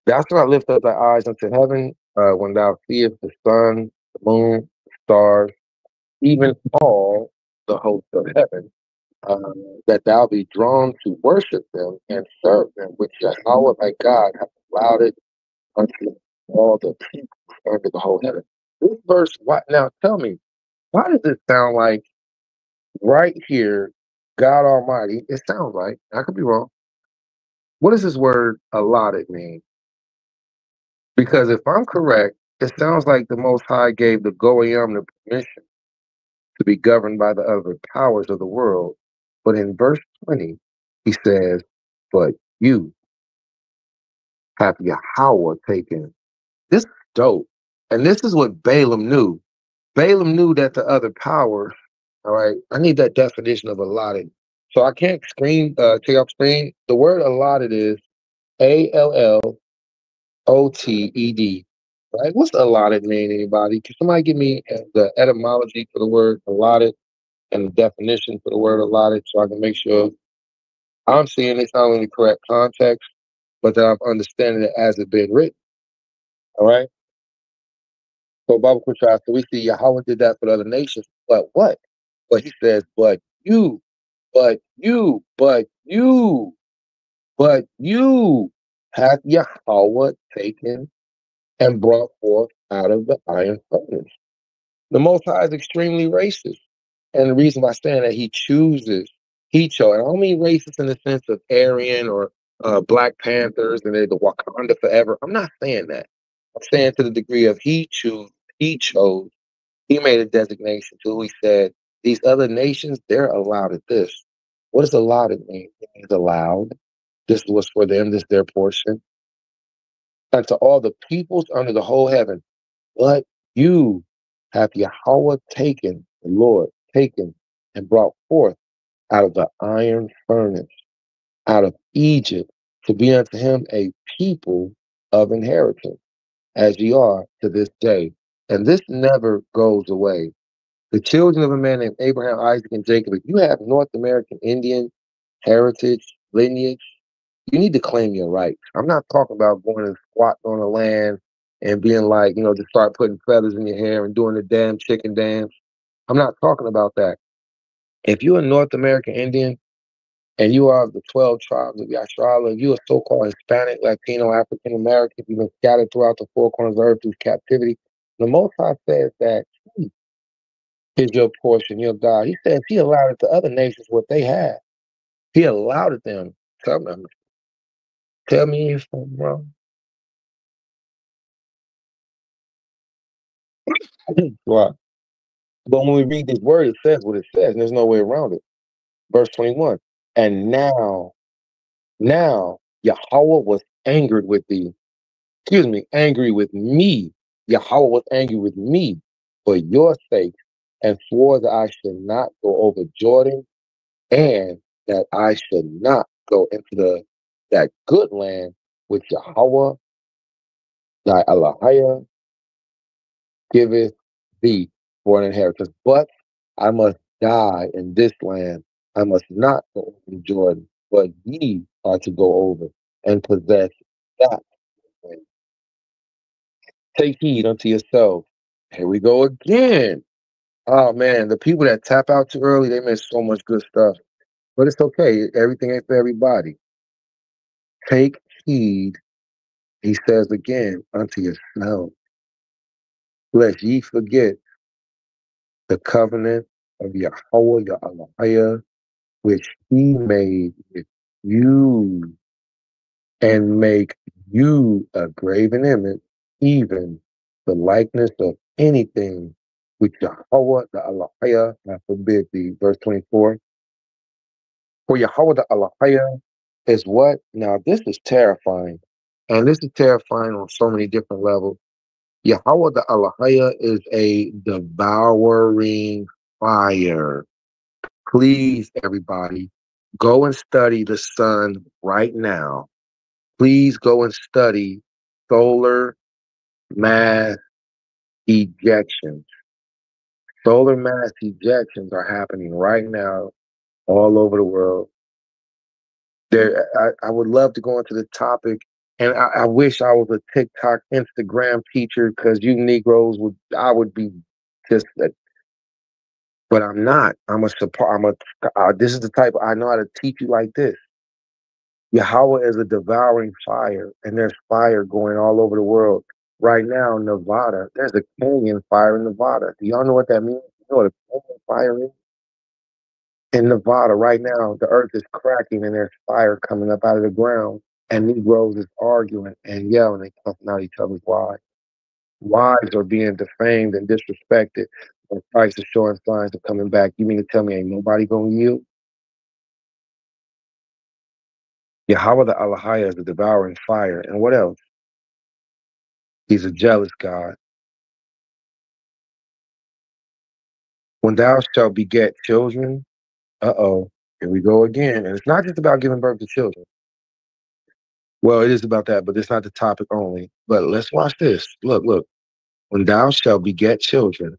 thou shalt not lift up thy eyes unto heaven when thou seest the sun, the moon, the stars, even all the hosts of heaven, uh, that thou be drawn to worship them and serve them, which Yahawah thy God hath allowed it unto all the people under the whole heaven. This verse, what now? Tell me, why does it sound like right here, God Almighty? It sounds like, I could be wrong. What does this word allotted mean? Because if I'm correct, it sounds like the Most High gave the Goyim the permission to be governed by the other powers of the world. But in verse 20, he says, but you have Yahawah taken. This is dope. And this is what Balaam knew. Balaam knew that the other powers, all right, I need that definition of allotted. So I can't take off screen. The word allotted is ALLOTED. Right? What's allotted mean, anybody? Can somebody give me the etymology for the word allotted and the definition for the word allotted so I can make sure I'm seeing it not only in the correct context, but that I'm understanding it as it's been written. All right? So Bible contrast, so we see Yahawah did that for the other nations, but what? But he says, but you, but you, but you hath Yahawah taken and brought forth out of the iron furnace. The Most High is extremely racist. And the reason by saying that he chose, and I don't mean racist in the sense of Aryan or Black Panthers and they're the Wakanda forever. I'm not saying that. I'm saying to the degree of he chose, he made a designation to who he said, these other nations, they're allowed at this. What does allowed mean? It means allowed. This was for them, this is their portion. And to all the peoples under the whole heaven, but you have Yahawah taken, the Lord taken and brought forth out of the iron furnace, out of Egypt, to be unto him a people of inheritance, as ye are to this day. And this never goes away. The children of a man named Abraham, Isaac, and Jacob, if you have North American Indian heritage, lineage, you need to claim your rights. I'm not talking about going and squatting on the land and being like, just start putting feathers in your hair and doing the damn chicken dance. I'm not talking about that. If you're a North American Indian and you are of the 12 tribes of Yasharala, if you're a so-called Hispanic, Latino, African American, you've been scattered throughout the four corners of the earth through captivity, the Most High says that he is your portion, your God. He says he allowed it to other nations what they had. He allowed it them. Tell me if I'm wrong. Right. But when we read this word, it says what it says, and there's no way around it. Verse 21. And now Yahawah was angered with thee. Excuse me, angry with me. Yahawah was angry with me for your sake, and swore that I should not go over Jordan, and that I should not go into that good land which Yahawah thy Elohim giveth thee for an inheritance. But I must die in this land. I must not go over Jordan, but ye are to go over and possess that land. Take heed unto yourself. Here we go again. Oh man, the people that tap out too early, they miss so much good stuff. But it's okay. Everything ain't for everybody. Take heed, he says again, unto yourself, lest ye forget the covenant of Yahawah, your Elohim, which he made with you, and make you a graven image, even the likeness of anything which Yahawah, the Elohim, I forbid thee. Verse 24. For Yahawah, the Elohim, is what? Now, this is terrifying. And this is terrifying on so many different levels. Yahawah, the Elohim, is a devouring fire. Please, everybody, go and study the sun right now. Please go and study solar mass ejections. Solar mass ejections are happening right now all over the world. I would love to go into the topic, and I wish I was a TikTok, Instagram teacher, because you Negroes I would be just, but I'm not. This is the type, I know how to teach you like this. Yahawah is a devouring fire, and there's fire going all over the world. Right now, Nevada, there's a canyon fire in Nevada. Do y'all know what that means? You know what a canyon fire is? In Nevada, right now, the earth is cracking and there's fire coming up out of the ground. And Negroes is arguing and yelling and cussing out each other's wives. Wives are being defamed and disrespected. And Christ is showing signs of coming back. You mean to tell me ain't nobody gonna yield? Yahawah the Elohim is the devouring fire. And what else? He's a jealous God. When thou shalt beget children, here we go again. And it's not just about giving birth to children. Well, it is about that, but it's not the topic only. But let's watch this. Look. When thou shalt beget children,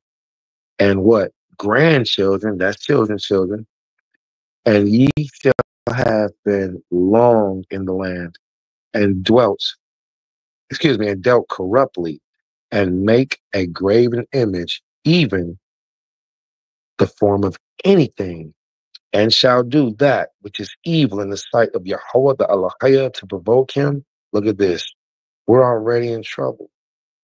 and what? Grandchildren, that's children's children, and ye shall have been long in the land, and dealt corruptly, and make a graven image, even the form of anything, and shall do that which is evil in the sight of Yahawah the Elohim to provoke him. Look at this. We're already in trouble.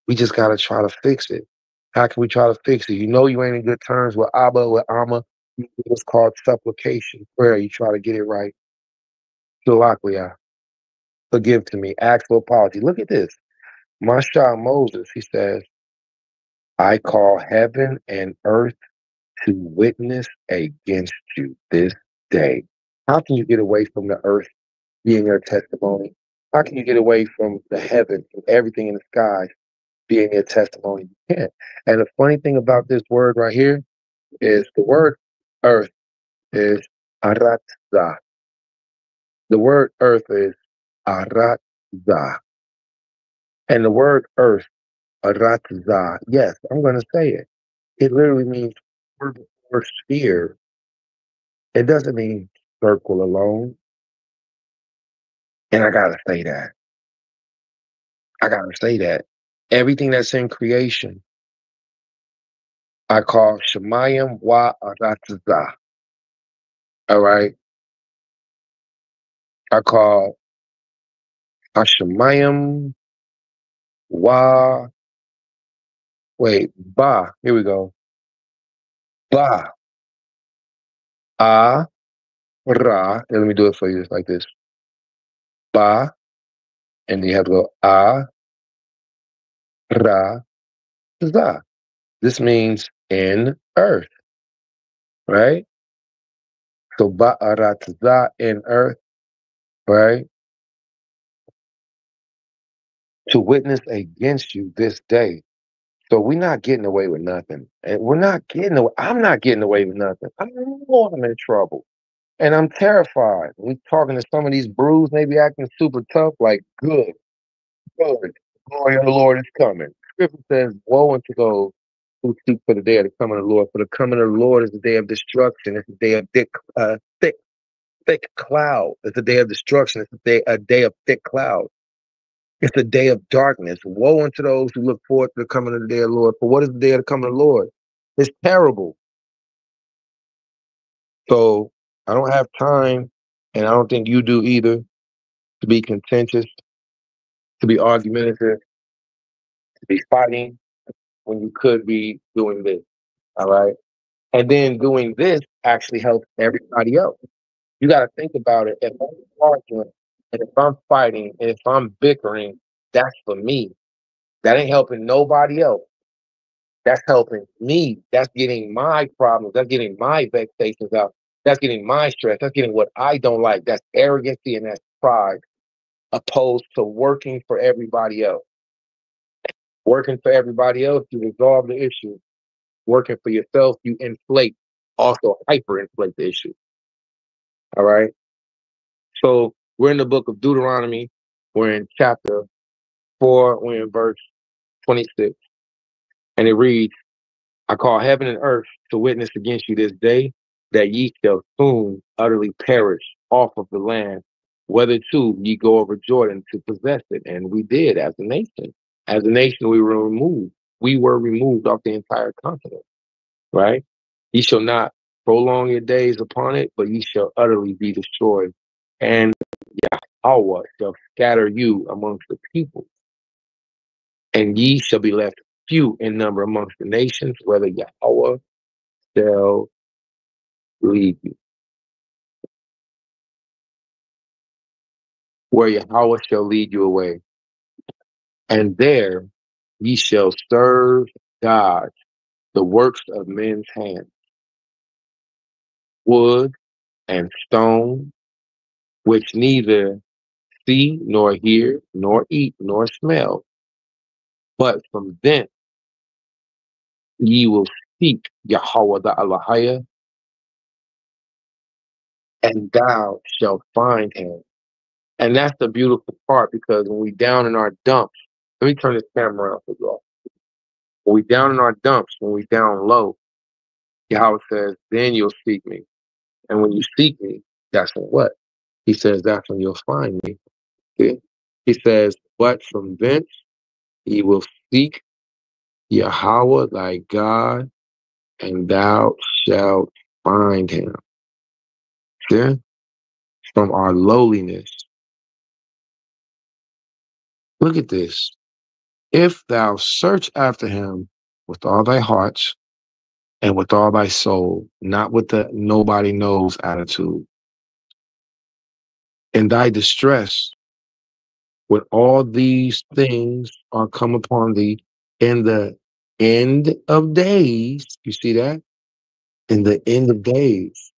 We just got to try to fix it. How can we try to fix it? You know you ain't in good terms with Abba, with Amma. It's called supplication, prayer. You try to get it right. Shalakia, forgive to me. Ask for apology. Look at this. Masha Moses, he says, I call heaven and earth to witness against you this day. How can you get away from the earth being your testimony? How can you get away from the heaven, from everything in the sky being your testimony? You can't. And the funny thing about this word right here is the word earth is aratza. The word earth is aratza. And the word earth, aratza, yes, I'm going to say it. It literally means or sphere. It doesn't mean circle alone. And I got to say that. I got to say that. Everything that's in creation, I call Shemayim wa aratza. All right. I call Hashemayim wa, ba. Here we go. Ba. A. Ra. And let me do it for you. It's like this. Ba. And then you have to go A. Ra. Za. This means in earth. Right? So ba ra za, in earth. Right? To witness against you this day. So we're not getting away with nothing. And we're not getting away. I'm not getting away with nothing. I know I'm in trouble. And I'm terrified. We talking to some of these brews, maybe acting super tough, like good, good. Glory of the Lord is coming. Scripture says, woe unto those who seek for the day of the coming of the Lord. For the coming of the Lord is the day of destruction. It's the day of thick cloud. It's the day of destruction. It's a day of thick cloud. It's a day of darkness. Woe unto those who look forward to the coming of the day of the Lord. For what is the day of the coming of the Lord? It's terrible. So I don't have time, and I don't think you do either, to be contentious, to be argumentative, to be fighting when you could be doing this. All right. And then doing this actually helps everybody else. You got to think about it. If I'm arguing, and if I'm fighting, and if I'm bickering, that's for me. That ain't helping nobody else. That's helping me. That's getting my problems. That's getting my vexations out. That's getting my stress. That's getting what I don't like. That's arrogancy and that's pride, opposed to working for everybody else. Working for everybody else, you resolve the issue. Working for yourself, you inflate, also hyperinflate the issue. All right. So we're in the book of Deuteronomy. We're in chapter 4. We're in verse 26. And it reads, I call heaven and earth to witness against you this day, that ye shall soon utterly perish off of the land, whether too ye go over Jordan to possess it. And we did as a nation. As a nation, we were removed. We were removed off the entire continent, right? Ye shall not prolong your days upon it, but ye shall utterly be destroyed. And Yahawah shall scatter you amongst the people, and ye shall be left few in number amongst the nations, whether Yahawah shall lead you. Where Yahawah shall lead you away. And there ye shall serve God, the works of men's hands, wood and stone, which neither see, nor hear, nor eat, nor smell. But from thence ye will seek Yahawah the Allahiyah, and thou shalt find him. And that's the beautiful part, because when we down in our dumps, let me turn this camera around for you all. When we down in our dumps, when we down low, Yahweh says, then you'll seek me. And when you seek me, that's when what? He says, that's when you'll find me. See? He says, but from thence he will seek Yahawah thy God, and thou shalt find him. See? From our lowliness. Look at this. If thou search after him with all thy hearts and with all thy soul, not with the nobody knows attitude, in thy distress, when all these things are come upon thee in the end of days, you see that? In the end of days,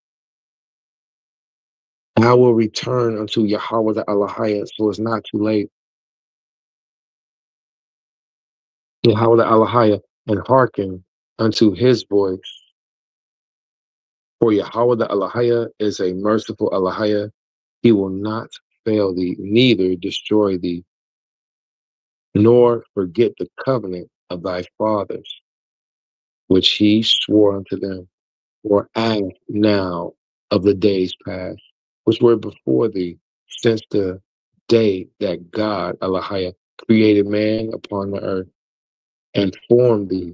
I will return unto Yahawah the Allahiyah, so it's not too late. Yahawah the Allahiyah, and hearken unto his voice. For Yahawah the Allahiyah is a merciful Allahiyah. He will not fail thee, neither destroy thee, nor forget the covenant of thy fathers, which he swore unto them, or ask now of the days past, which were before thee, since the day that God, Allahiyah, created man upon the earth, and formed thee,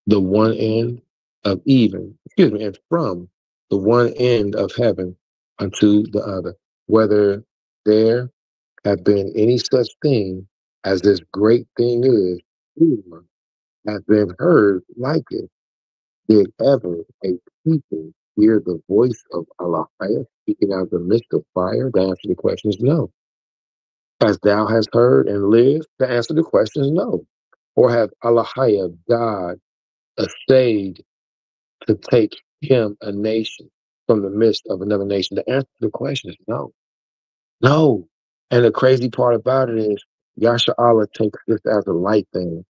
the one end of and from the one end of heaven unto the other, whether there have been any such thing as this great thing is, or have been heard like it. Did ever a people hear the voice of Allah speaking out of the midst of fire? The answer to the question is no. As thou hast heard and lived, the answer to the question is no. Or have Allah, God, essayed to take him, a nation, from the midst of another nation? The answer to the question is no. No. And the crazy part about it is Yahawah takes this as a light thing.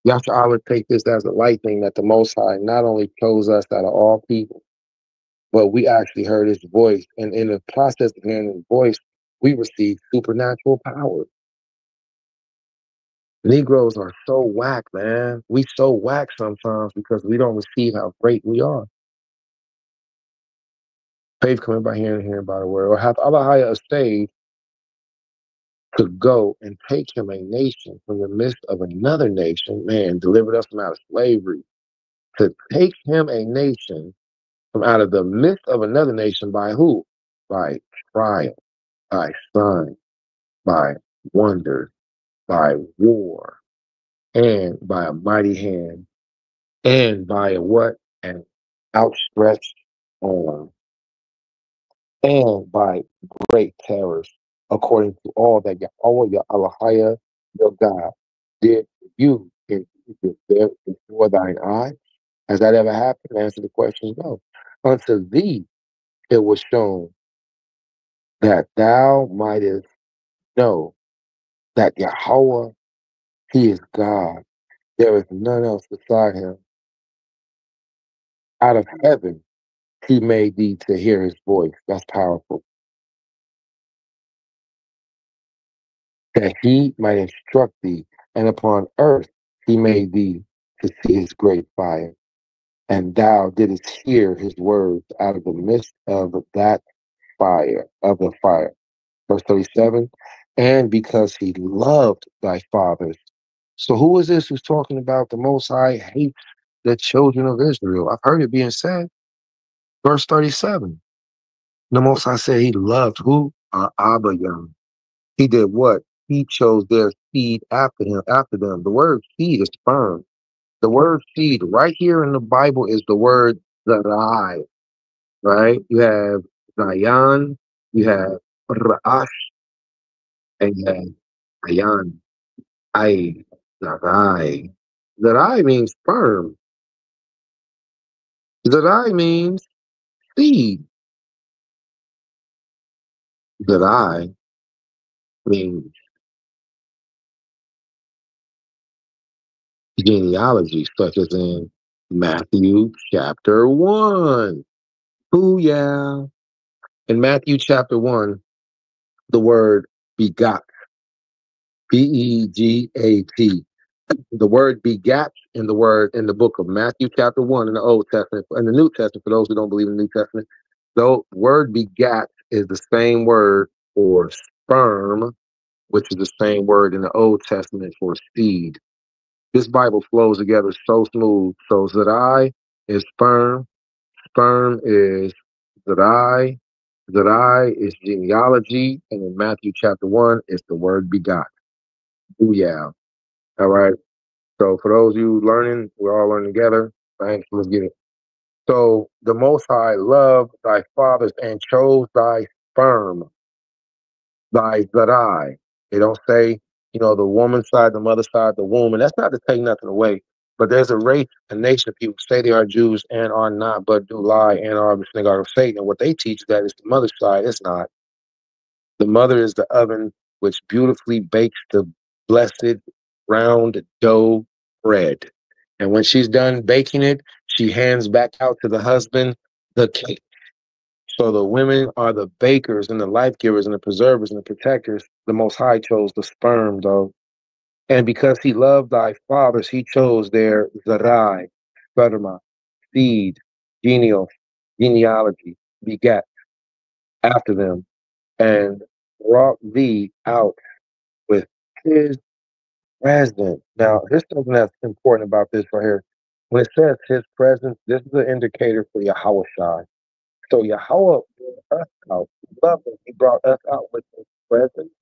Yahawah takes this as a light thing that the Most High not only chose us out of all people, but we actually heard his voice. And in the process of hearing his voice, we received supernatural power. Negroes are so whack, man. We so whack sometimes because we don't receive how great we are. Faith coming by hearing and hearing by the word. Or have Abahaya a stage to go and take him a nation from the midst of another nation, man, delivered us from out of slavery. To take him a nation from out of the midst of another nation by who? By trial, by sign, by wonder, by war, and by a mighty hand, and by a what? An outstretched arm, and by great terrors, according to all that Yahawah, your Elohim, your God, did for you in Egypt there before thine eyes. Has that ever happened? Answer the question, no. Unto thee it was shown that thou mightest know that Yahawah, he is God. There is none else beside him. Out of heaven, he made thee to hear his voice. That's powerful. That he might instruct thee, and upon earth he made thee to see his great fire. And thou didst hear his words out of the midst of that fire, of the fire. Verse 37, and because he loved thy fathers. So who is this who's talking about the Most High hates the children of Israel? I've heard it being said. Verse 37, the Most High said he loved who? Our Abba Yam. He did what? He chose their seed after him, after them. The word seed is sperm. The word seed right here in the Bible is the word Zarai, right? You have Zion, you have Ra'ash, and you have Ayan. I, Zarai. Zarai means sperm. Zarai means seed. Zarai means genealogy, such as in Matthew chapter 1. Booyah. In Matthew chapter 1, the word begot, Begat. The word begat in the word in the book of Matthew chapter 1 in the Old Testament, and the New Testament, for those who don't believe in the New Testament, the word begat is the same word for sperm, which is the same word in the Old Testament for seed. This Bible flows together so smooth. So Zerai is sperm, sperm is Zerai, Zerai is genealogy, and in Matthew chapter 1, it's the word begot. Booyah. All right. So for those of you learning, we're all learning together. Right? So let's get it. So the Most High loved thy fathers and chose thy sperm, thy Zerai. They don't say, the woman's side, the mother's side, the womb. And that's not to take nothing away. But there's a race, a nation of people say they are Jews and are not, but do lie and are of the synagogue of Satan. And what they teach that is the mother's side. It's not. The mother is the oven which beautifully bakes the blessed round dough bread. And when she's done baking it, she hands back out to the husband the cake. So the women are the bakers and the life givers and the preservers and the protectors. The Most High chose the sperm, though. And because he loved thy fathers, he chose their Zarai, sperma, seed, genealogy, begat after them, and brought thee out with his presence. Now, here's something that's important about this right here. When it says his presence, this is an indicator for Yahawah Shai. So Yahawah brought us out. He loved us. He brought us out with his presence.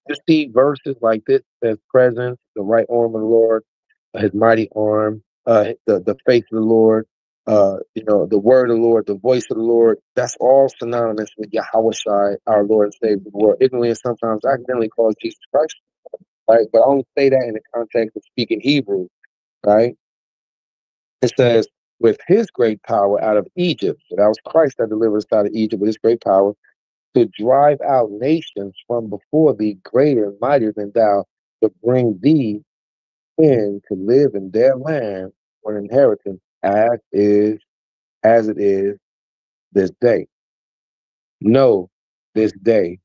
You see verses like this, says presence, the right arm of the Lord, his mighty arm, the face of the Lord, the word of the Lord, the voice of the Lord. That's all synonymous with Yahawah Shai, our Lord and Savior. The world ignorantly and sometimes accidentally calls Jesus Christ, right? But I only say that in the context of speaking Hebrew, right? It says, with his great power out of Egypt. So that was Christ that delivered us out of Egypt with his great power. to drive out nations from before thee, greater and mightier than thou, to bring thee in to live in their land for an inheritance, as it is this day. Know this day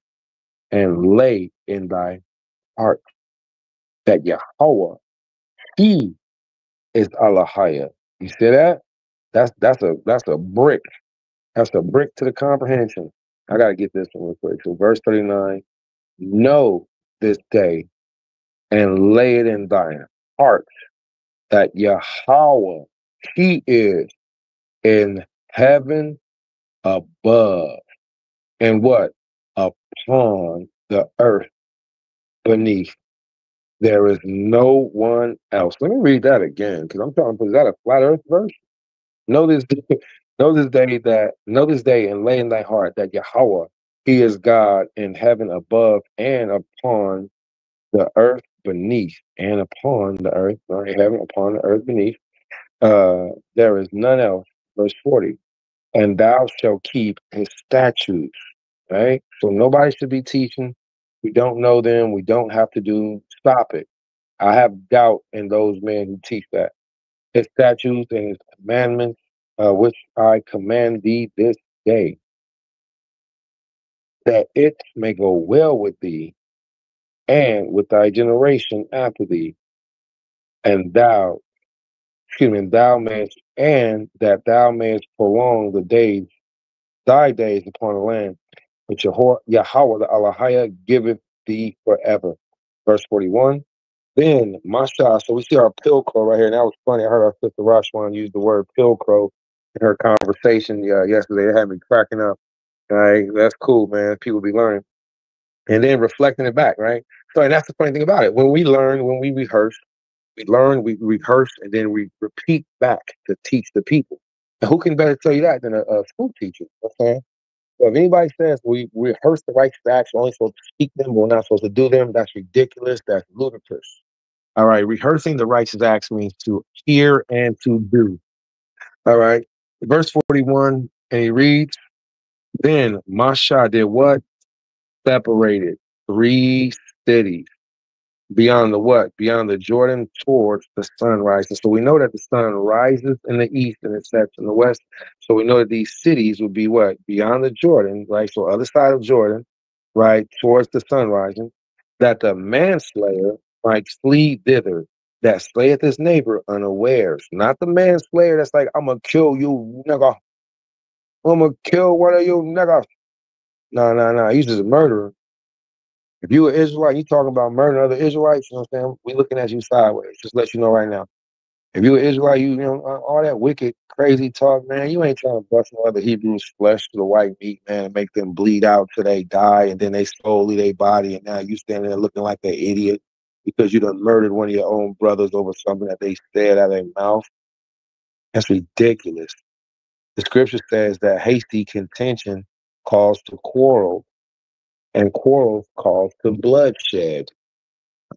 and lay in thy heart that Yahawah, He is Allahaya. You see that? That's a brick. That's a brick to the comprehension. I gotta get this one real quick. So verse 39, know this day and lay it in thine heart that Yahawah, He is in heaven above, and what? Upon the earth beneath. There is no one else. Let me read that again, because I'm trying to put, is that a flat earth verse? Know this, know this day and lay in thy heart that Yahawah, He is God in heaven above and upon the earth beneath, and upon the earth, right, heaven upon the earth beneath. There is none else. Verse 40. And thou shalt keep His statutes, right? So nobody should be teaching. We don't know them. We don't have to do. Stop it. I have doubt in those men who teach that. His statutes and His commandments, which I command thee this day, that it may go well with thee and with thy generation after thee, and and that thou mayest prolong thy days upon the land, which Yahawah the Allahaya giveth thee forever. Verse 41. Then Masha, so we see our pilcrow right here. And that was funny. I heard our sister Rashwan use the word pilcrow in her conversation yesterday. It had me cracking up. All right, that's cool, man. People be learning. And then reflecting it back, right? So, and that's the funny thing about it. When we learn, when we rehearse, we learn, we rehearse, and then we repeat back to teach the people. And who can better tell you that than a school teacher? You know what I'm saying? So if anybody says we rehearse the righteous acts, we're only supposed to speak them, but we're not supposed to do them, that's ridiculous. That's ludicrous. All right, rehearsing the righteous acts means to hear and to do. All right, verse 41, and he reads, then Masha did what? Separated 3 cities beyond the what? Beyond the Jordan towards the sunrise. And so we know that the sun rises in the east and it sets in the west. So we know that these cities would be what? Beyond the Jordan, right? So other side of Jordan, right? Towards the sun rising, that the manslayer might flee thither, that slayeth his neighbor unawares. Not the manslayer that's like, I'm going to kill you, nigga. I'm going to kill one of you, nigga. No. He's just a murderer. If you an Israelite, you talking about murdering other Israelites, you know what I'm saying? We looking at you sideways. Just let you know right now. If you an Israelite, you know, all that wicked, crazy talk, man, you ain't trying to bust no other Hebrews' flesh to the white meat, man, and make them bleed out till they die, and then they slowly their body, and now you standing there looking like an idiot because you done murdered one of your own brothers over something that they said out of their mouth. That's ridiculous. The scripture says that hasty contention calls to quarrel, and quarrels calls to bloodshed.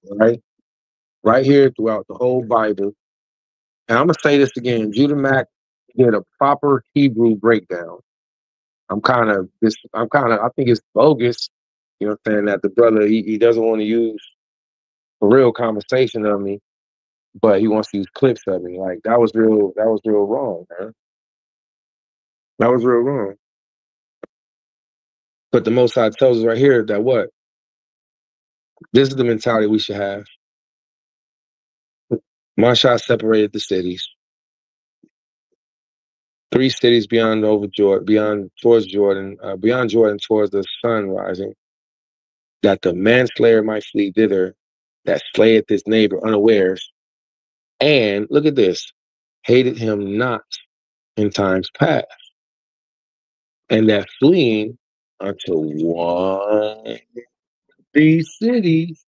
Right? Right here throughout the whole Bible. And I'm gonna say this again. Judah Mack did a proper Hebrew breakdown. I think it's bogus, you know what I'm saying, that the brother he doesn't want to use a real conversation of me, but he wants to use clips of me. Like that was real wrong, man. That was real wrong. But the Most High tells us right here that what? This is the mentality we should have. Masha separated the cities. 3 cities beyond Jordan, beyond Jordan towards the sun rising, that the manslayer might flee thither, that slayeth his neighbor unawares, and look at this, hated him not in times past, and that fleeing unto one of these cities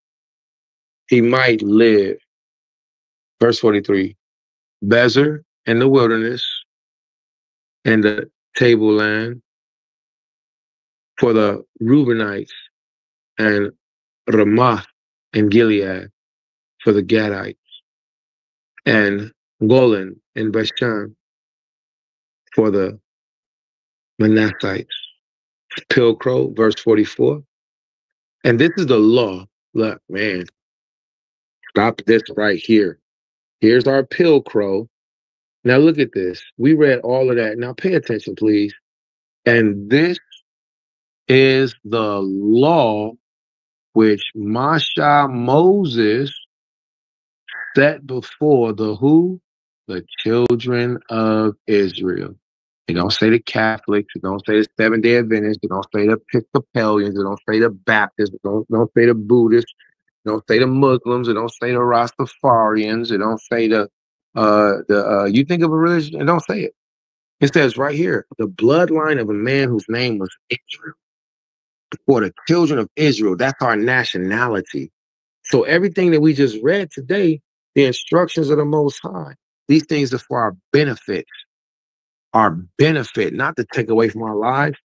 he might live. Verse 43, Bezer in the wilderness, and the tableland for the Reubenites, and Ramoth and Gilead for the Gadites, and Golan and Bashan for the Manassites, Pilcrow, verse 44. And this is the law. Look, man, stop this right here. Here's our Pilcrow. Now look at this. We read all of that. Now pay attention, please. And this is the law which Moses set before the who? The children of Israel. It don't say the Catholics. It don't say the Seventh-day Adventists. It don't say the Episcopalians. It don't say the Baptists. It don't say the Buddhists. It don't say the Muslims. It don't say the Rastafarians. It don't say you think of a religion, it don't say it. It says right here, the bloodline of a man whose name was Israel. For the children of Israel, that's our nationality. So everything that we just read today, the instructions of the Most High, these things are for our benefit, not to take away from our lives.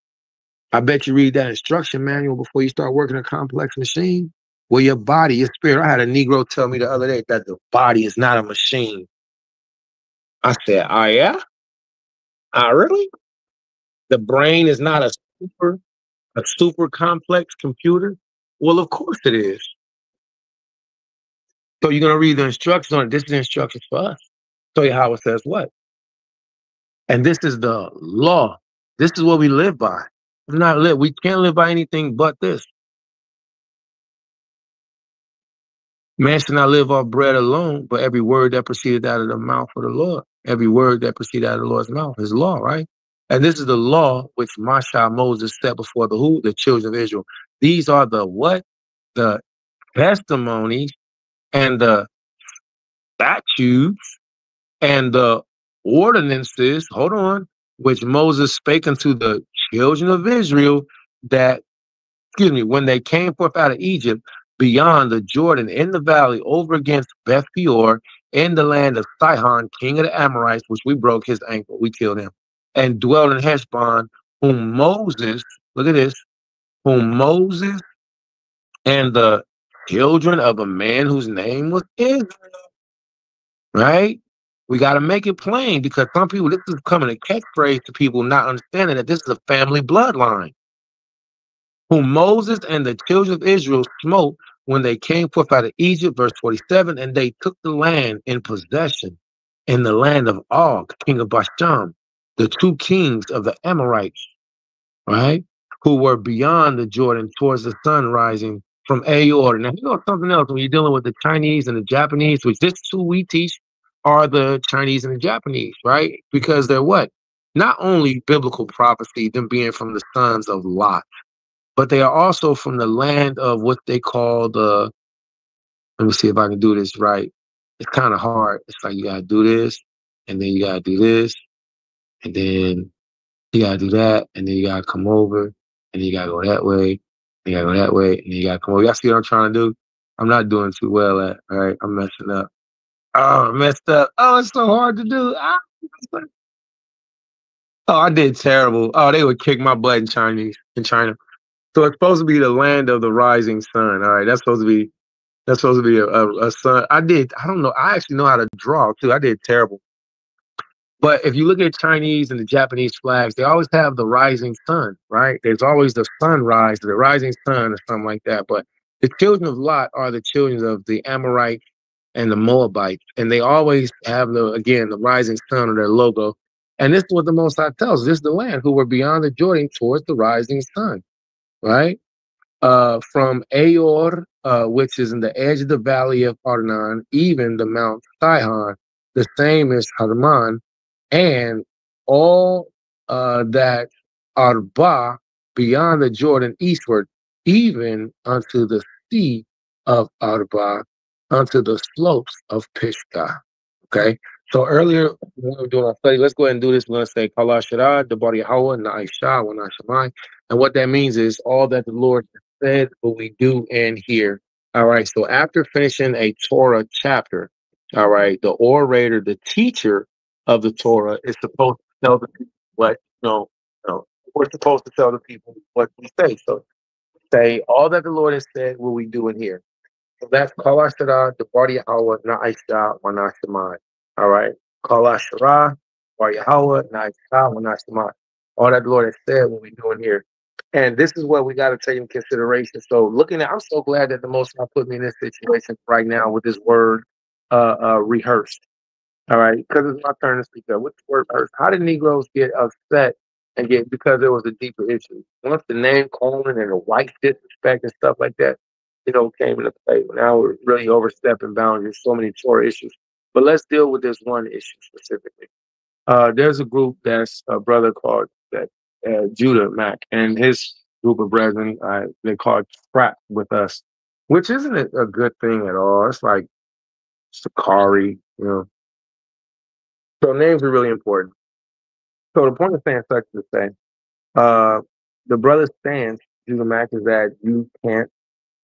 I bet you read that instruction manual before you start working a complex machine. Well, your body, your spirit. I had a Negro tell me the other day that the body is not a machine. I said, oh yeah? Oh, really? The brain is not a super complex computer? Well, of course it is. So you're going to read the instructions on it. This is the instructions for us. Show you how it says what. And this is the law. This is what we live by. We can't live by anything but this. Man should not live off bread alone, but every word that proceeded out of the mouth of the Lord. Every word that proceeded out of the Lord's mouth is law, right? And this is the law which Moses set before the who? The children of Israel. These are the what? The testimonies and the statutes and the ordinances, hold on, which Moses spake unto the children of Israel that, when they came forth out of Egypt, beyond the Jordan, in the valley, over against Beth Peor, in the land of Sihon, king of the Amorites, which we broke his ankle, we killed him, and dwelt in Heshbon, whom Moses, look at this, whom Moses and the children of a man whose name was Israel, right? We got to make it plain, because some people, this is becoming a catchphrase to people not understanding that this is a family bloodline. Whom Moses and the children of Israel smote when they came forth out of Egypt, verse 47, and they took the land in possession in the land of Og, king of Bashan, the two kings of the Amorites, right, who were beyond the Jordan towards the sun rising from Aor. Now, you know something else, when you're dealing with the Chinese and the Japanese, which this is who we teach, are the Chinese and the Japanese, right? Because they're what? Not only biblical prophecy, them being from the sons of Lot, but they are also from the land of what they call the, let me see if I can do this right. It's kind of hard. It's like you got to do this, and then you got to do this, and then you got to do that, and then you got to come over, and then you got to go that way, and you got to go that way, and then you got to come over. Y'all see what I'm trying to do? I'm not doing too well at, all right? I'm messing up. Oh, I messed up. Oh, it's so hard to do. Oh, I did terrible. Oh, they would kick my butt in China. So it's supposed to be the land of the rising sun. All right, that's supposed to be a sun. I don't know. I actually know how to draw too. I did terrible. But if you look at Chinese and the Japanese flags, they always have the rising sun, right? There's always the sunrise, the rising sun, or something like that. But the children of Lot are the children of the Amorites and the Moabites, and they always have the rising sun on their logo. And this is what the Most High tells us. This is the land who were beyond the Jordan towards the rising sun, right? From Aor, which is in the edge of the valley of Arnon, even the Mount Sihon, the same as Hermon, and all that Arba beyond the Jordan eastward, even unto the sea of Arba, unto the slopes of Pisgah. Okay. So earlier when we were doing our study, let's go ahead and do this. We're going to say Kala Shara, Debar Yahawah, Na'isha, wa Na'shemai. And what that means is all that the Lord said, what we do and hear. All right. So after finishing a Torah chapter, all right, the orator, the teacher of the Torah is supposed to tell the people what, we're supposed to tell the people what we say. So say all that the Lord has said, what we do and hear. So that's Kal Ashara, Debar Yahawah, Na'isha, wa Na'shemai. All right. Kal Ashara, Debar Yahawah, Na'isha, wa Na'shemai. All that the Lord has said, what we do and hear. And this is what we got to take into consideration. So looking at, I'm so glad that the Most High put me in this situation right now with this word rehearsed. All right, because it's my turn to speak up. What's the word rehearsed? How did Negroes get upset and get because there was a deeper issue? Once the name calling and the white disrespect and stuff like that, came into play. Now we're really overstepping boundaries. So many Torah issues. But let's deal with this one issue specifically. There's a group that's a brother called that Judah Mac and his group of brethren. They call it Trap with us, which isn't a good thing at all. It's like Sakari. So names are really important. So the point of saying such is to say, the brother's stance, Judah Mac, is that you can't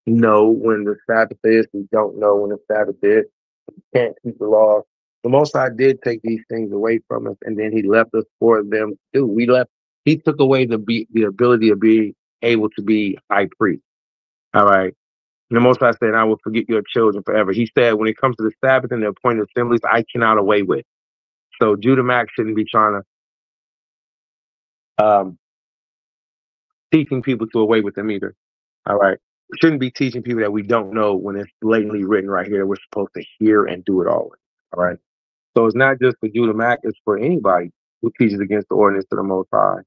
know when the Sabbath is. You don't know when the Sabbath is. You can't keep the law. The Most High did take these things away from us, and then He left us for them to do. He took away the ability to be able to be high priest. All right. And the Most High said, "I will forget your children forever." He said, when it comes to the Sabbath and the appointed assemblies, I cannot away with. So Judah Mac shouldn't be trying to teaching people to away with them either. All right. We shouldn't be teaching people that we don't know when it's blatantly written right here that we're supposed to hear and do it always. All right. So it's not just for Judah Mac, it's for anybody who teaches against the ordinance of the Most High.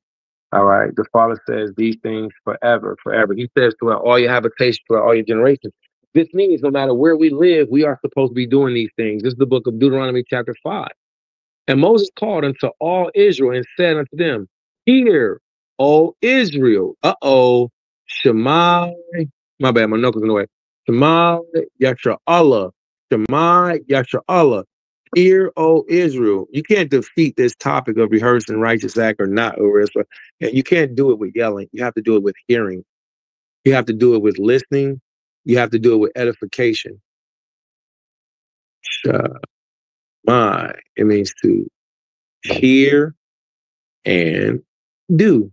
All right. The Father says these things forever, forever. He says throughout all your habitation, throughout all your generations. This means no matter where we live, we are supposed to be doing these things. This is the book of Deuteronomy chapter 5. And Moses called unto all Israel and said unto them, Hear, O Israel. Shema. My bad, my knuckles in the way. Shema Yasharallah. Shema Yasharallah. Hear, O Israel. You can't defeat this topic of rehearsing righteous act or not over Israel. And you can't do it with yelling. You have to do it with hearing. You have to do it with listening. You have to do it with edification. Shema. It means to hear and do.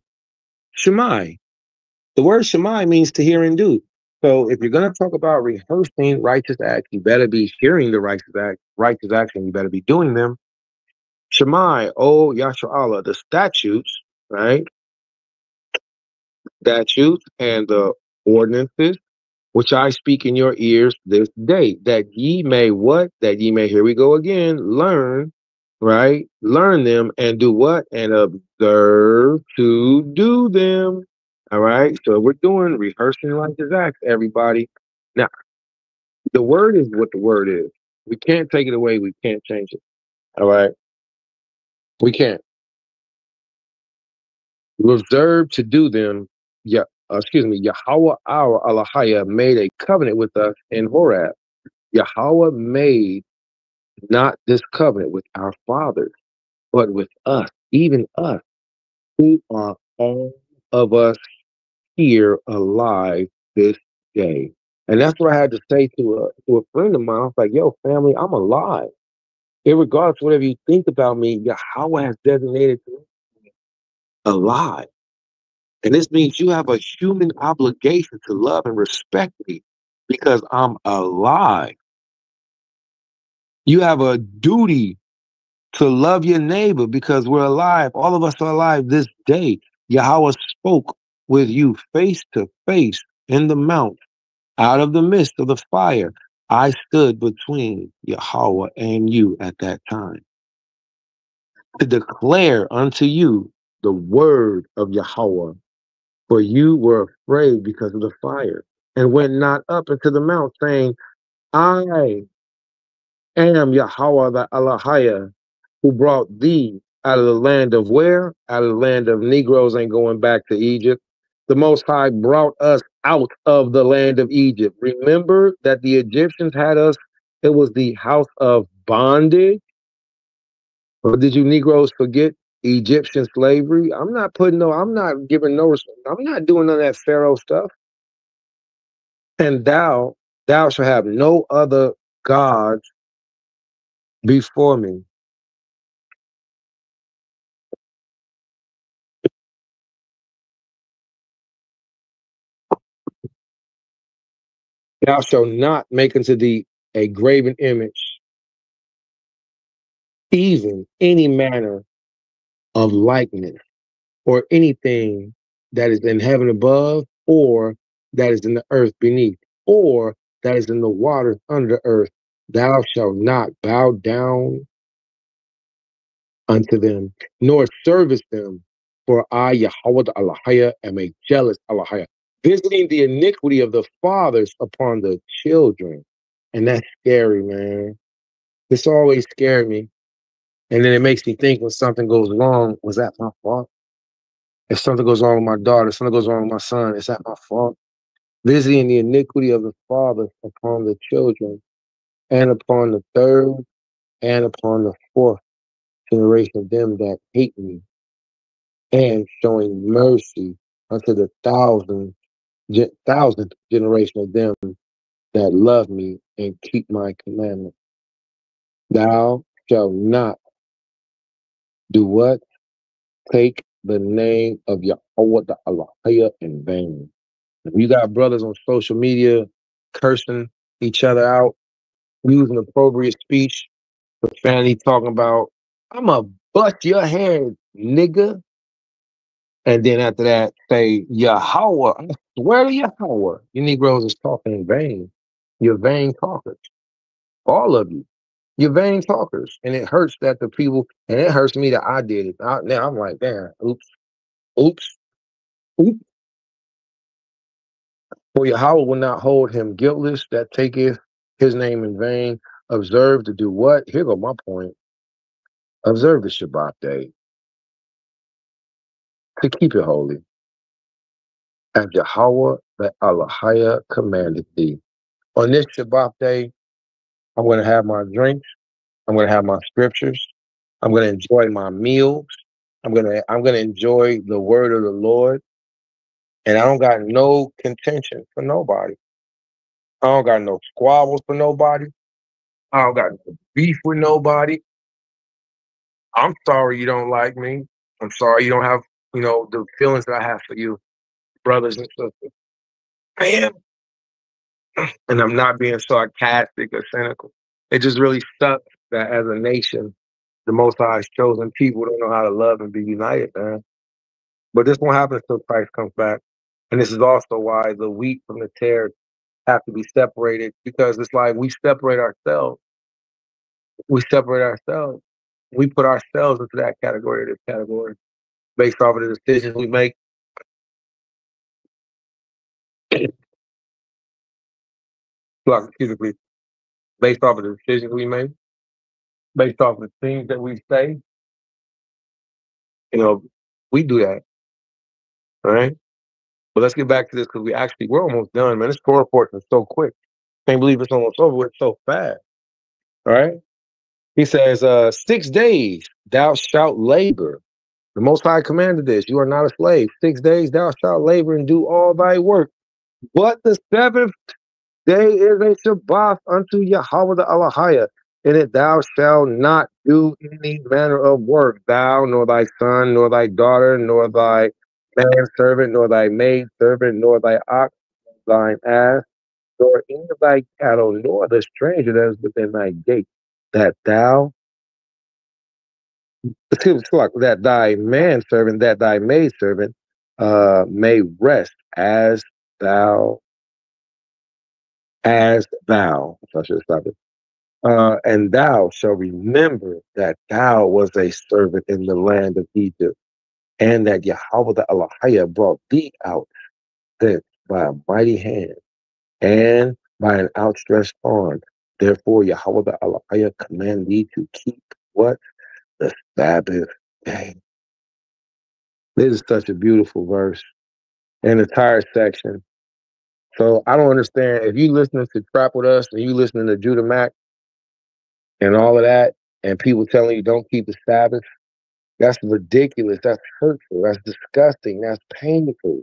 Shemai. The word Shemai means to hear and do. So if you're going to talk about rehearsing righteous acts, you better be hearing the righteous acts, and you better be doing them. Shemai, O Yasharallah, the statutes, right? Statutes and the ordinances, which I speak in your ears this day, that ye may what? That ye may, here we go again, learn, right? Learn them and do what? And observe to do them. All right. So we're doing rehearsing righteous acts, everybody. Now, the word is what the word is. We can't take it away. We can't change it. All right. We can't. Reserve to do them. Yeah. Yahawah our Alahaya made a covenant with us in Horeb. Yahawah made not this covenant with our fathers, but with us, even us, who are all of us here alive this day. And that's what I had to say to a friend of mine. I was like, yo, family, I'm alive. Irregardless of whatever you think about me, Yahawah has designated me alive. And this means you have a human obligation to love and respect me because I'm alive. You have a duty to love your neighbor because we're alive. All of us are alive this day. Yahawah spoke with you face to face in the mount, out of the midst of the fire. I stood between Yahawah and you at that time to declare unto you the word of Yahawah, for you were afraid because of the fire and went not up into the mount, saying, I am Yahawah the Alahaya, who brought thee out of the land of where? Out of the land of Negroes ain't going back to Egypt. The Most High brought us out of the land of Egypt. Remember that the Egyptians had us, it was the house of bondage. Or did you Negroes forget Egyptian slavery? I'm not doing none of that Pharaoh stuff. And thou shalt have no other gods before me. Thou shalt not make unto thee a graven image, even any manner of likeness or anything that is in heaven above, or that is in the earth beneath, or that is in the waters under the earth. Thou shalt not bow down unto them, nor service them. For I, Yahawah the Alahaya, am a jealous Alahaya, visiting the iniquity of the fathers upon the children. And that's scary, man. This always scared me. And then it makes me think when something goes wrong, was that my fault? If something goes wrong with my daughter, if something goes wrong with my son, is that my fault? Visiting the iniquity of the fathers upon the children, and upon the third, and upon the fourth generation of them that hate me, and showing mercy unto the thousandth generation of them that love me and keep my commandments. Thou shalt not do what? Take the name of Yahawah the Alahaya in vain. If you got brothers on social media cursing each other out, using appropriate speech, profanity, talking about, I'm going to bust your head, nigga. And then after that, say, Yahawah, I swear to Yahawah. You Negroes is talking in vain. You're vain talkers. All of you. You're vain talkers. And it hurts that the people, and it hurts me that I did it. Now I'm like, damn, oops, oops, oops. For Yahawah will not hold him guiltless that taketh his name in vain. Observe to do what? Here go my point. Observe the Shabbat day to keep it holy, as Yahawah the Alahaya commanded thee. On this Shabbat day, I'm going to have my drinks. I'm going to have my scriptures. I'm going to enjoy my meals. I'm going to enjoy the word of the Lord. And I don't got no contention for nobody. I don't got no squabbles for nobody. I don't got no beef with nobody. I'm sorry you don't like me. I'm sorry you don't have, the feelings that I have for you, brothers and sisters. I am. And I'm not being sarcastic or cynical. It just really sucks that as a nation, the Most High's chosen people don't know how to love and be united, man. But this won't happen until Christ comes back. And this is also why the wheat from the tare have to be separated, because it's like we separate ourselves. We separate ourselves. We put ourselves into that category or this category based off of the decisions we make. Like, excuse me, based off of the decisions we make, based off of the things that we say. We do that. All right. But let's get back to this, because we're almost done, man. This Torah portion is so quick. Can't believe it's almost over with so fast. All right. He says, 6 days thou shalt labor. The Most High commanded this. You are not a slave. 6 days thou shalt labor and do all thy work. But the seventh day is a Shabbat unto Yahawah the Alahaya. In it thou shalt not do any manner of work, thou, nor thy son, nor thy daughter, nor thy manservant, nor thy maid servant, nor thy ox, thine ass, nor any of thy cattle, nor the stranger that is within thy gate, that thou, that thy manservant, that thy maidservant may rest thou, as thou. So I should stop it. And thou shalt remember that thou was a servant in the land of Egypt, and that Yahawah the Alahaya brought thee out thence by a mighty hand and by an outstretched arm. Therefore, Yahawah the Alahaya command thee to keep what? The Sabbath day. This is such a beautiful verse, an entire section. So I don't understand, if you listening to Trap With Us and you listening to Judah Mack and all of that, and people telling you don't keep the Sabbath, that's ridiculous. That's hurtful. That's disgusting. That's painful.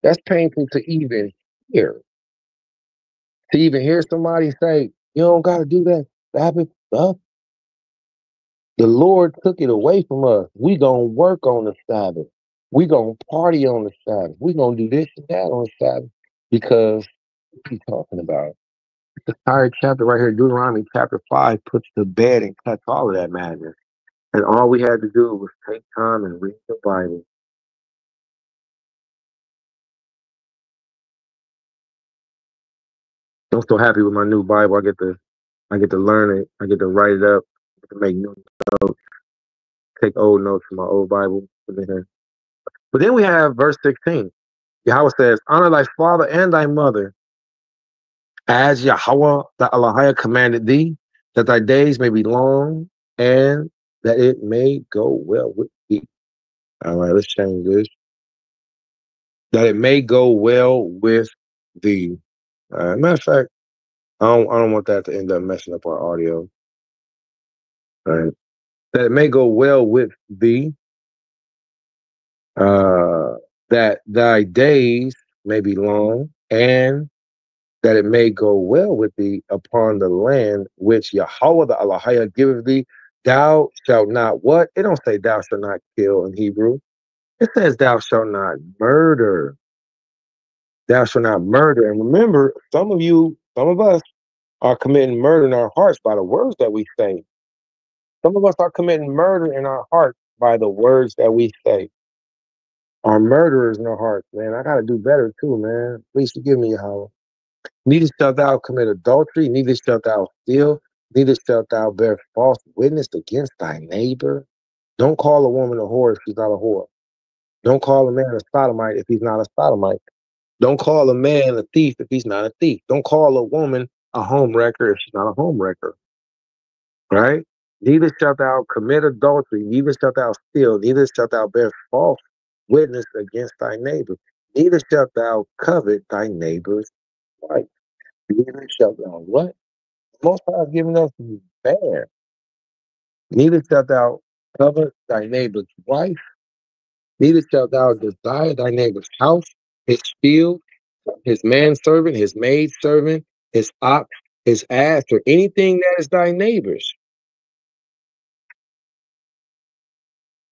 That's painful to even hear. To even hear somebody say, you don't got to do that Sabbath stuff. The Lord took it away from us. We gonna work on the Sabbath. We gonna party on the Sabbath. We gonna do this and that on the Sabbath, because what are you talking about? The entire chapter right here, Deuteronomy chapter 5, puts to bed and cuts all of that madness. And all we had to do was take time and read the Bible. I'm so happy with my new Bible. I get to learn it. I get to write it up. I get to make new notes, take old notes from my old Bible. Put it in. But then we have verse 16. Yahweh says, honor thy father and thy mother, as Yahawah the Elohim commanded thee, that thy days may be long and that it may go well with thee. All right, let's change this. That it may go well with thee. Matter of fact, I don't want that to end up messing up our audio. All right. That it may go well with thee, uh, that thy days may be long, and that it may go well with thee upon the land which Yahawah the Elohim giveth thee. Thou shalt not what? It don't say thou shalt not kill in Hebrew. It says thou shalt not murder. Thou shalt not murder. And remember, some of us are committing murder in our hearts by the words that we say. Some of us are committing murder in our hearts by the words that we say. Our murderers in our hearts, man. I gotta do better too, man. Please forgive me, Yahweh. Neither shalt thou commit adultery, neither shalt thou steal, neither shalt thou bear false witness against thy neighbor. Don't call a woman a whore if she's not a whore. Don't call a man a sodomite if he's not a sodomite. Don't call a man a thief if he's not a thief. Don't call a woman a home wrecker if she's not a home wrecker. Right? Neither shalt thou commit adultery, neither shalt thou steal, neither shalt thou bear false witness against thy neighbor. Neither shalt thou covet thy neighbor's wife. Neither shalt thou what? Most High has given us bad. Neither shalt thou covet thy neighbor's wife, neither shalt thou desire thy neighbor's house, his field, his manservant, his maidservant, his ox, his ass, or anything that is thy neighbor's.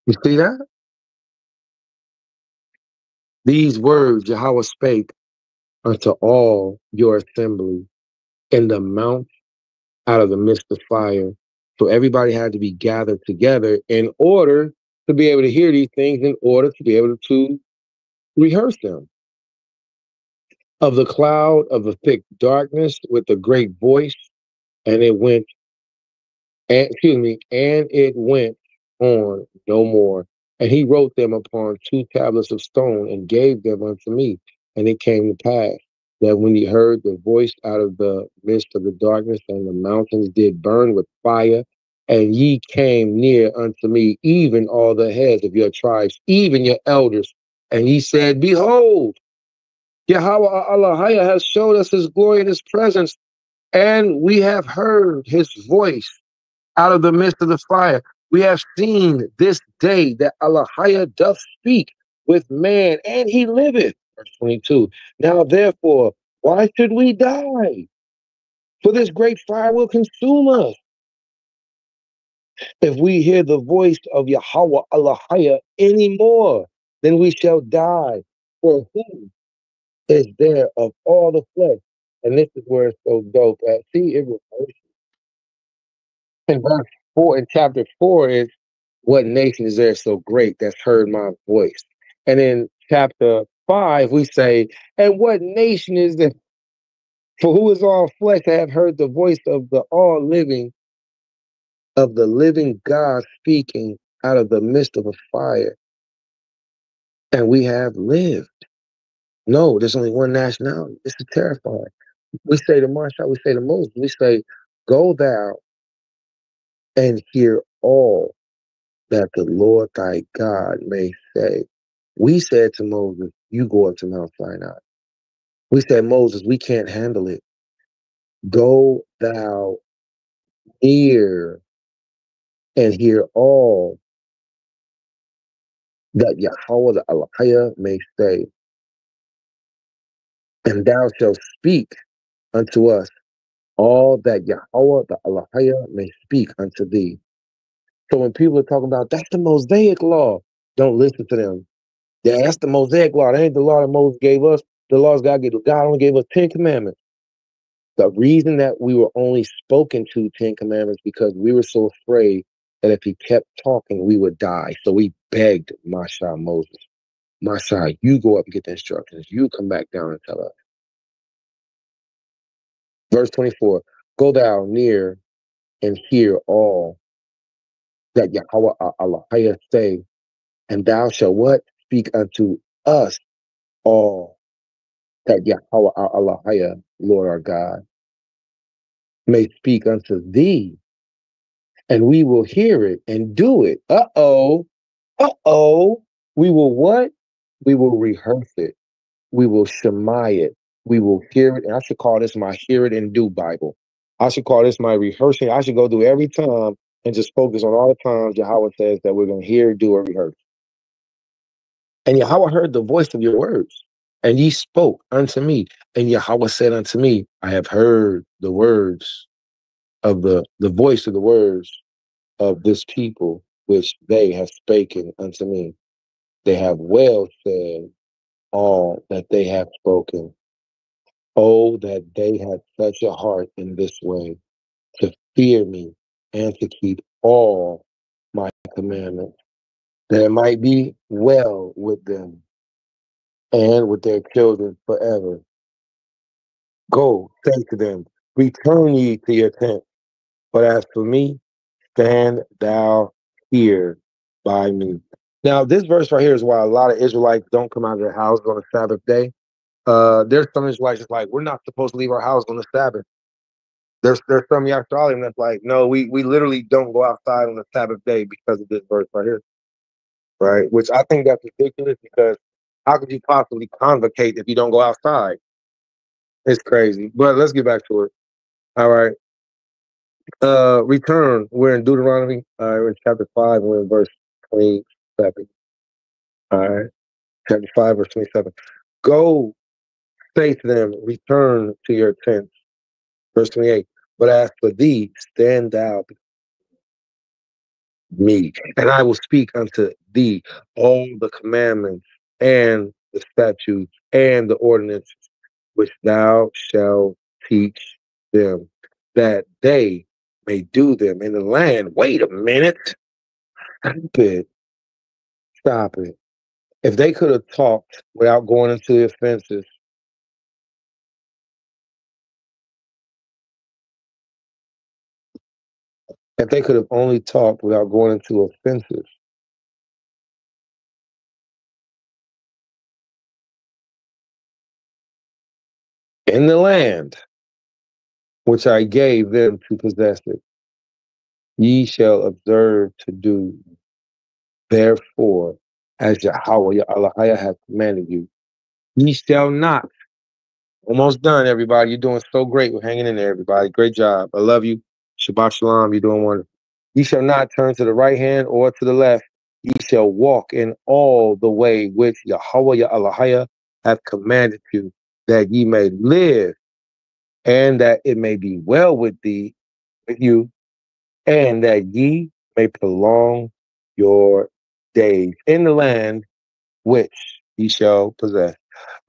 You see that? These words Yahweh spake unto all your assembly in the mount out of the midst of fire. So everybody had to be gathered together in order to be able to hear these things, in order to be able to rehearse them. Of the cloud of the thick darkness with a great voice, and it went, and, excuse me, and it went on no more. And he wrote them upon 2 tablets of stone and gave them unto me. And it came to pass that when he heard the voice out of the midst of the darkness, and the mountains did burn with fire, and ye came near unto me, even all the heads of your tribes, even your elders. And he said, behold, Yahawah Allah has showed us his glory and his presence, and we have heard his voice out of the midst of the fire. We have seen this day that Allah doth speak with man, and he liveth. Verse 22. Now, therefore, why should we die? For this great fire will consume us. If we hear the voice of Yahawah Allah any more, then we shall die. For who is there of all the flesh? And this is where it's so dope at. See, it reverses. In verse 4, in chapter 4, is what nation is there so great that's heard my voice? And in chapter 5, we say, and what nation is there? For who is all flesh that have heard the voice of the all living, of the living God speaking out of the midst of a fire? And we have lived. No, there's only one nationality. This is terrifying. We say to Marshall, we say to Moses, we say, go thou and hear all that the Lord thy God may say. We said to Moses, you go up to Mount Sinai. We said, Moses, we can't handle it. Go thou near and hear all that Yahawah the Elohim may say, and thou shalt speak unto us all that Yahawah the Elohim may speak unto thee. So when people are talking about that's the Mosaic law, don't listen to them. Yeah, that's the Mosaic law. That ain't the law that Moses gave us. The laws God gave. God only gave us 10 commandments. The reason that we were only spoken to 10 commandments because we were so afraid that if he kept talking, we would die. So we begged Moses, Masha, you go up and get the instructions. You come back down and tell us. Verse 24, go thou near and hear all that Yahawah Allahayah say, and thou shalt what? Speak unto us all that Yahawah Allahayah, Lord our God, may speak unto thee, and we will hear it and do it. We will what? We will rehearse it. We will Shema it. We will hear it. And I should call this my hear it and do Bible. I should call this my rehearsing. I should go through every time and just focus on all the times Yahawah says that we're going to hear, do, or rehearse. And Yahawah heard the voice of your words, and ye spoke unto me. And Yahawah said unto me, I have heard the words of the voice of the words of this people, which they have spoken unto me. They have well said all that they have spoken. Oh, that they had such a heart in this way to fear me and to keep all my commandments, that it might be well with them and with their children forever. Go, say to them, return ye to your tent. But as for me, stand thou here by me. Now, this verse right here is why a lot of Israelites don't come out of their house on the Sabbath day. There's some Israelites that's like, we're not supposed to leave our house on the Sabbath. There's some Yashralim that's like, no, we literally don't go outside on the Sabbath day because of this verse right here, right? Which I think that's ridiculous, because how could you possibly convocate if you don't go outside? It's crazy. But let's get back to it. All right. Return. We're in Deuteronomy. We're in chapter 5. We're in verse 27. All right. Chapter 5, verse 27. Go, say to them, return to your tents. Verse 28. But as for thee, stand thou me, and I will speak unto thee all the commandments and the statutes and the ordinances which thou shalt teach them, that they may do them in the land. Wait a minute. Stop it. Stop it. If they could have talked without going into the offenses, if they could have only talked without going into offenses, in the land which I gave them to possess it, ye shall observe to do therefore as Yahawah Yahawah has commanded you. Ye shall not. Almost done, everybody. You're doing so great. We're hanging in there, everybody. Great job. I love you. Shabbat shalom. You're doing wonderful. Ye shall not turn to the right hand or to the left. Ye shall walk in all the way which Yahawah Yahawah hath commanded you, that ye may live, and that it may be well with thee, with you, and that ye may prolong your days in the land which ye shall possess.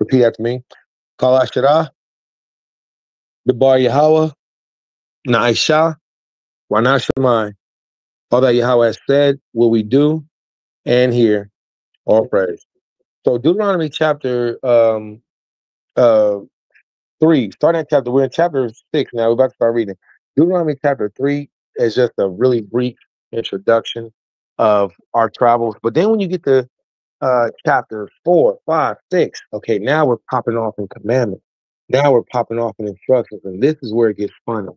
Repeat after me. Kal Asherah, the Bar Yahawah, Na'isha, Wana Shemai. All that Yahweh has said, will we do and hear, all praise. So Deuteronomy chapter uh 3, starting at chapter, we're in chapter 6 now. We're about to start reading. Deuteronomy chapter 3 is just a really brief introduction of our travels. But then when you get to chapter 4, 5, 6, okay, now we're popping off in commandments. Now we're popping off in instructions. And this is where it gets funny.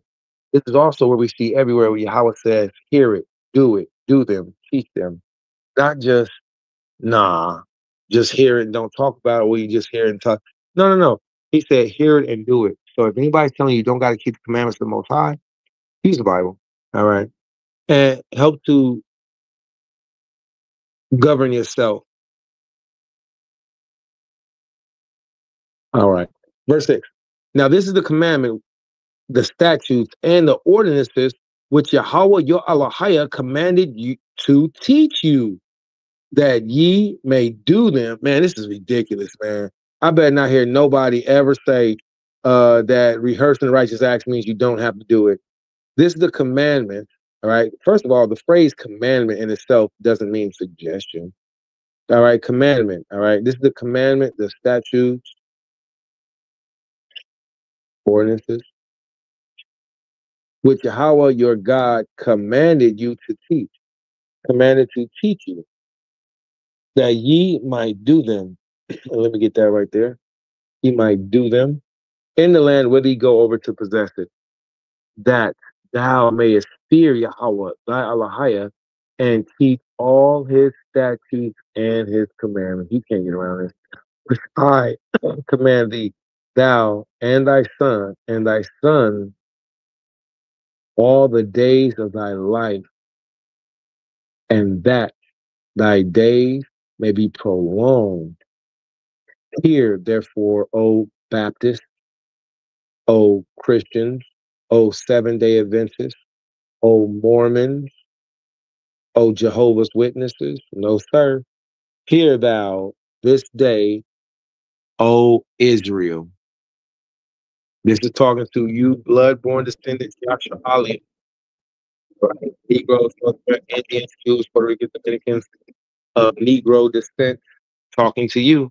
This is also where we see everywhere where Yahweh says, hear it, do them, teach them. Not just, just hear it and don't talk about it, or you just hear it and talk. No. He said, hear it and do it. So if anybody's telling you don't got to keep the commandments of the Most High, use the Bible. All right. And help to govern yourself. All right. Verse 6. Now, this is the commandment, the statutes, and the ordinances which Yahawah your Elohim commanded you to teach you, that ye may do them. Man, this is ridiculous, man. I better not hear nobody ever say that rehearsing the righteous acts means you don't have to do it. This is the commandment, all right? First of all, the phrase commandment in itself doesn't mean suggestion. All right, commandment, all right? This is the commandment, the statutes, ordinances. which Yahawah your God commanded you to teach, commanded to teach you, that ye might do them. Let me get that right there. Ye might do them in the land whither ye go over to possess it, that thou mayest fear Yahawah thy Elohim and keep all his statutes and his commandments. You can't get around this. Which I command thee, thou and thy son, all the days of thy life, and that thy days may be prolonged. Hear, therefore, O Baptists, O Christians, O Seventh-day Adventists, O Mormons, O Jehovah's Witnesses. No, sir. Hear thou this day, O Israel. This is talking to you, blood-born descendants, Yasha Ali, Negroes, Indians, Jews, Puerto Rican, Dominicans, of Negro descent, talking to you.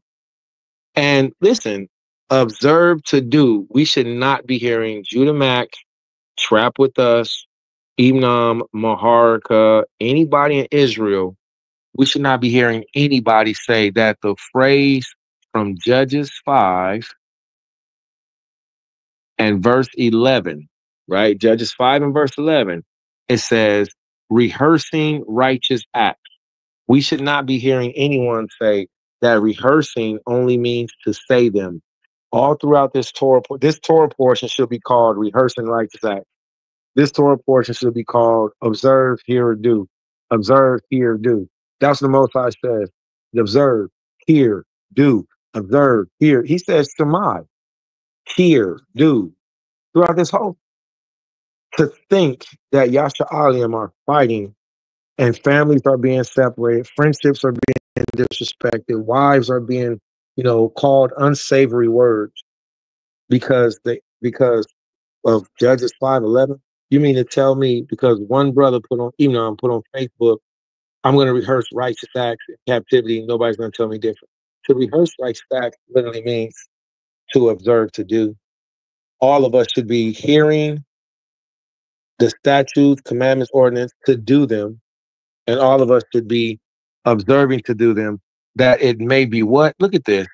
And listen, observe to do. We should not be hearing Judah Mack, Trap with Us, Imam, Maharka, anybody in Israel. We should not be hearing anybody say that the phrase from Judges 5 and verse 11, right? Judges 5 and verse 11, it says, rehearsing righteous acts. We should not be hearing anyone say that rehearsing only means to say them. All throughout this Torah portion should be called rehearsing righteous acts. This Torah portion should be called observe, hear, or do. Observe, hear, do. That's what the Most High says. Observe, hear, do. Observe, hear. He says Shema, hear, do. Throughout this whole, to think that Yasha Alim are fighting and families are being separated, friendships are being disrespected, wives are being, called unsavory words because of Judges 5:11. You mean to tell me because one brother put on Facebook, I'm going to rehearse righteous acts in captivity, nobody's going to tell me different. To rehearse righteous acts literally means to observe, to do. All of us should be hearing the statutes, commandments, ordinance to do them, and all of us should be observing to do them, that it may be what? Look at this.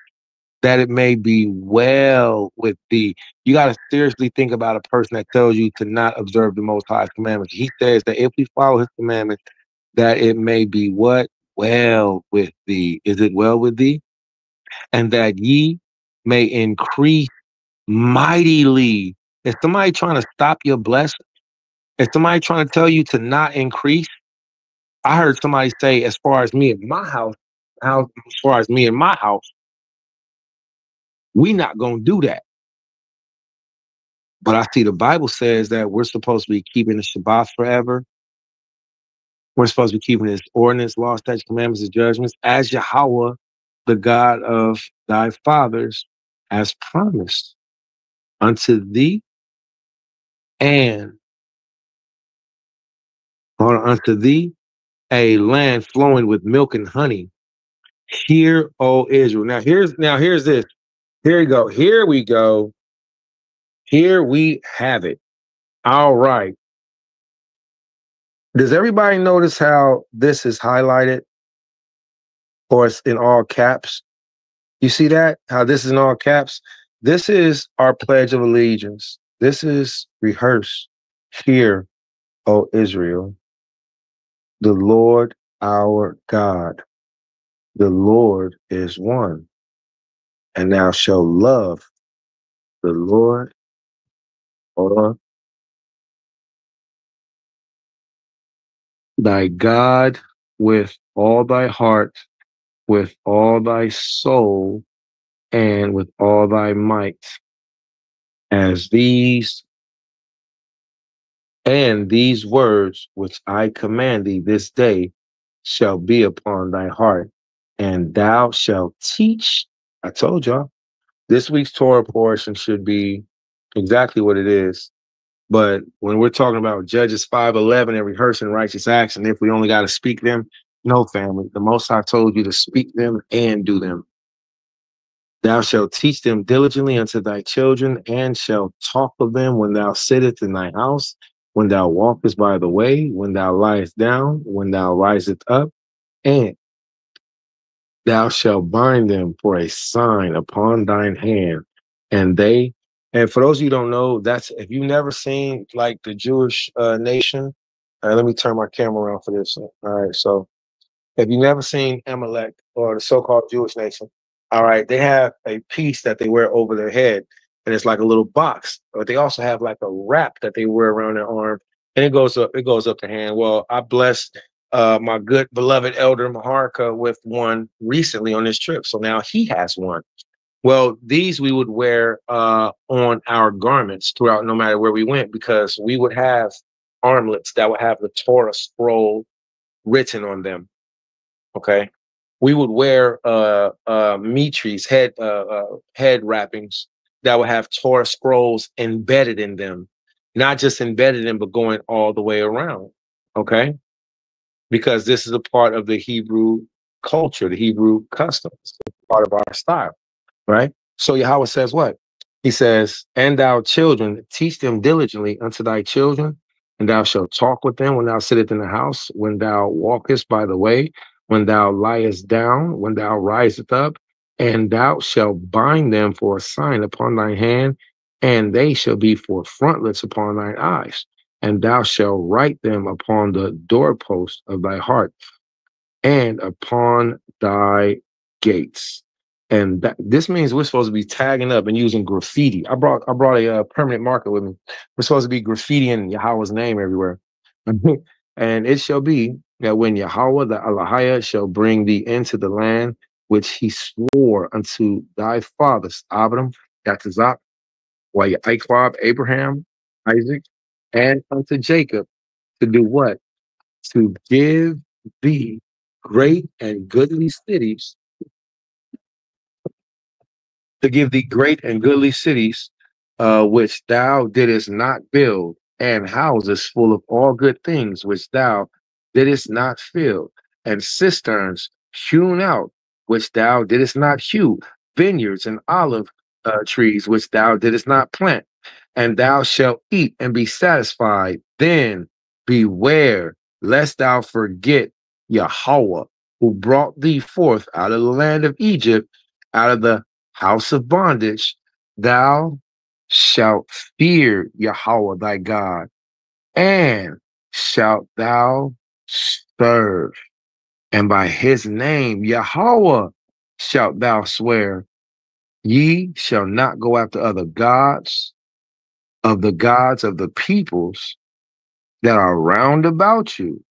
That it may be well with thee. You got to seriously think about a person that tells you to not observe the Most High's commandments. He says that if we follow his commandments, that it may be what? Well with thee. Is it well with thee? And that ye may increase mightily. Is somebody trying to stop your blessing? Is somebody trying to tell you to not increase? I heard somebody say, as far as me and my house, we not going to do that. But I see the Bible says that we're supposed to be keeping the Shabbat forever. We're supposed to be keeping his ordinance, laws, statutes, commandments, and judgments as Yahawah, the God of thy fathers, has promised unto thee and unto thee a land flowing with milk and honey. Hear, O Israel. Now here's this. Here we go. Here we go. Here we have it. All right. Does everybody notice how this is highlighted or it's in all caps? You see that? How this is in all caps? This is our Pledge of Allegiance. This is rehearse. Hear, O Israel, the Lord our God, the Lord is one, and thou shalt love the Lord or thy God with all thy heart, with all thy soul, and with all thy might, as these words which I command thee this day shall be upon thy heart, and thou shalt teach. I told y'all, this week's Torah portion should be exactly what it is. But when we're talking about Judges 5:11 and rehearsing righteous acts, and if we only got to speak them, no, family. The Most High told you to speak them and do them. Thou shalt teach them diligently unto thy children, and shalt talk of them when thou sittest in thy house, when thou walkest by the way, when thou liest down, when thou risest up, and thou shalt bind them for a sign upon thine hand. And for those of you who don't know, that's if you've never seen like the Jewish nation. Let me turn my camera around for this. All right, so if you've never seen Amalek or the so-called Jewish nation, all right, they have a piece that they wear over their head, and it's like a little box. But they also have like a wrap that they wear around their arm, and it goes up. It goes up the hand. Well, I blessed my good beloved elder Maharka with one recently on this trip, so now he has one. Well, these we would wear on our garments throughout, no matter where we went, because we would have armlets that would have the Torah scroll written on them. Okay, we would wear mitris, head wrappings that would have Torah scrolls embedded in them, not just embedded in, but going all the way around. Okay, because this is a part of the Hebrew culture, the Hebrew customs, part of our style, right? So Yahawah says what? He says, and thou children, teach them diligently unto thy children, and thou shalt talk with them when thou sittest in the house, when thou walkest by the way, when thou liest down, when thou risest up, and thou shalt bind them for a sign upon thine hand, and they shall be for frontlets upon thine eyes, and thou shalt write them upon the doorpost of thy heart and upon thy gates. And this means we're supposed to be tagging up and using graffiti. I brought a permanent marker with me. We're supposed to be graffitiing Yahawah's name everywhere. And it shall be that when Yahawah the Elohim shall bring thee into the land which he swore unto thy fathers, Abraham, Yatzak, Abraham, Isaac, and unto Jacob, to do what? To give thee great and goodly cities, which thou didst not build, and houses full of all good things, which thou didst not fill, and cisterns hewn out, which thou didst not hew, vineyards and olive trees, which thou didst not plant, and thou shalt eat and be satisfied. Then beware lest thou forget Yahawah, who brought thee forth out of the land of Egypt, out of the house of bondage. Thou shalt fear Yahawah thy God, and shalt thou serve. And by his name, Yahawah, shalt thou swear. Ye shall not go after other gods of the peoples that are round about you,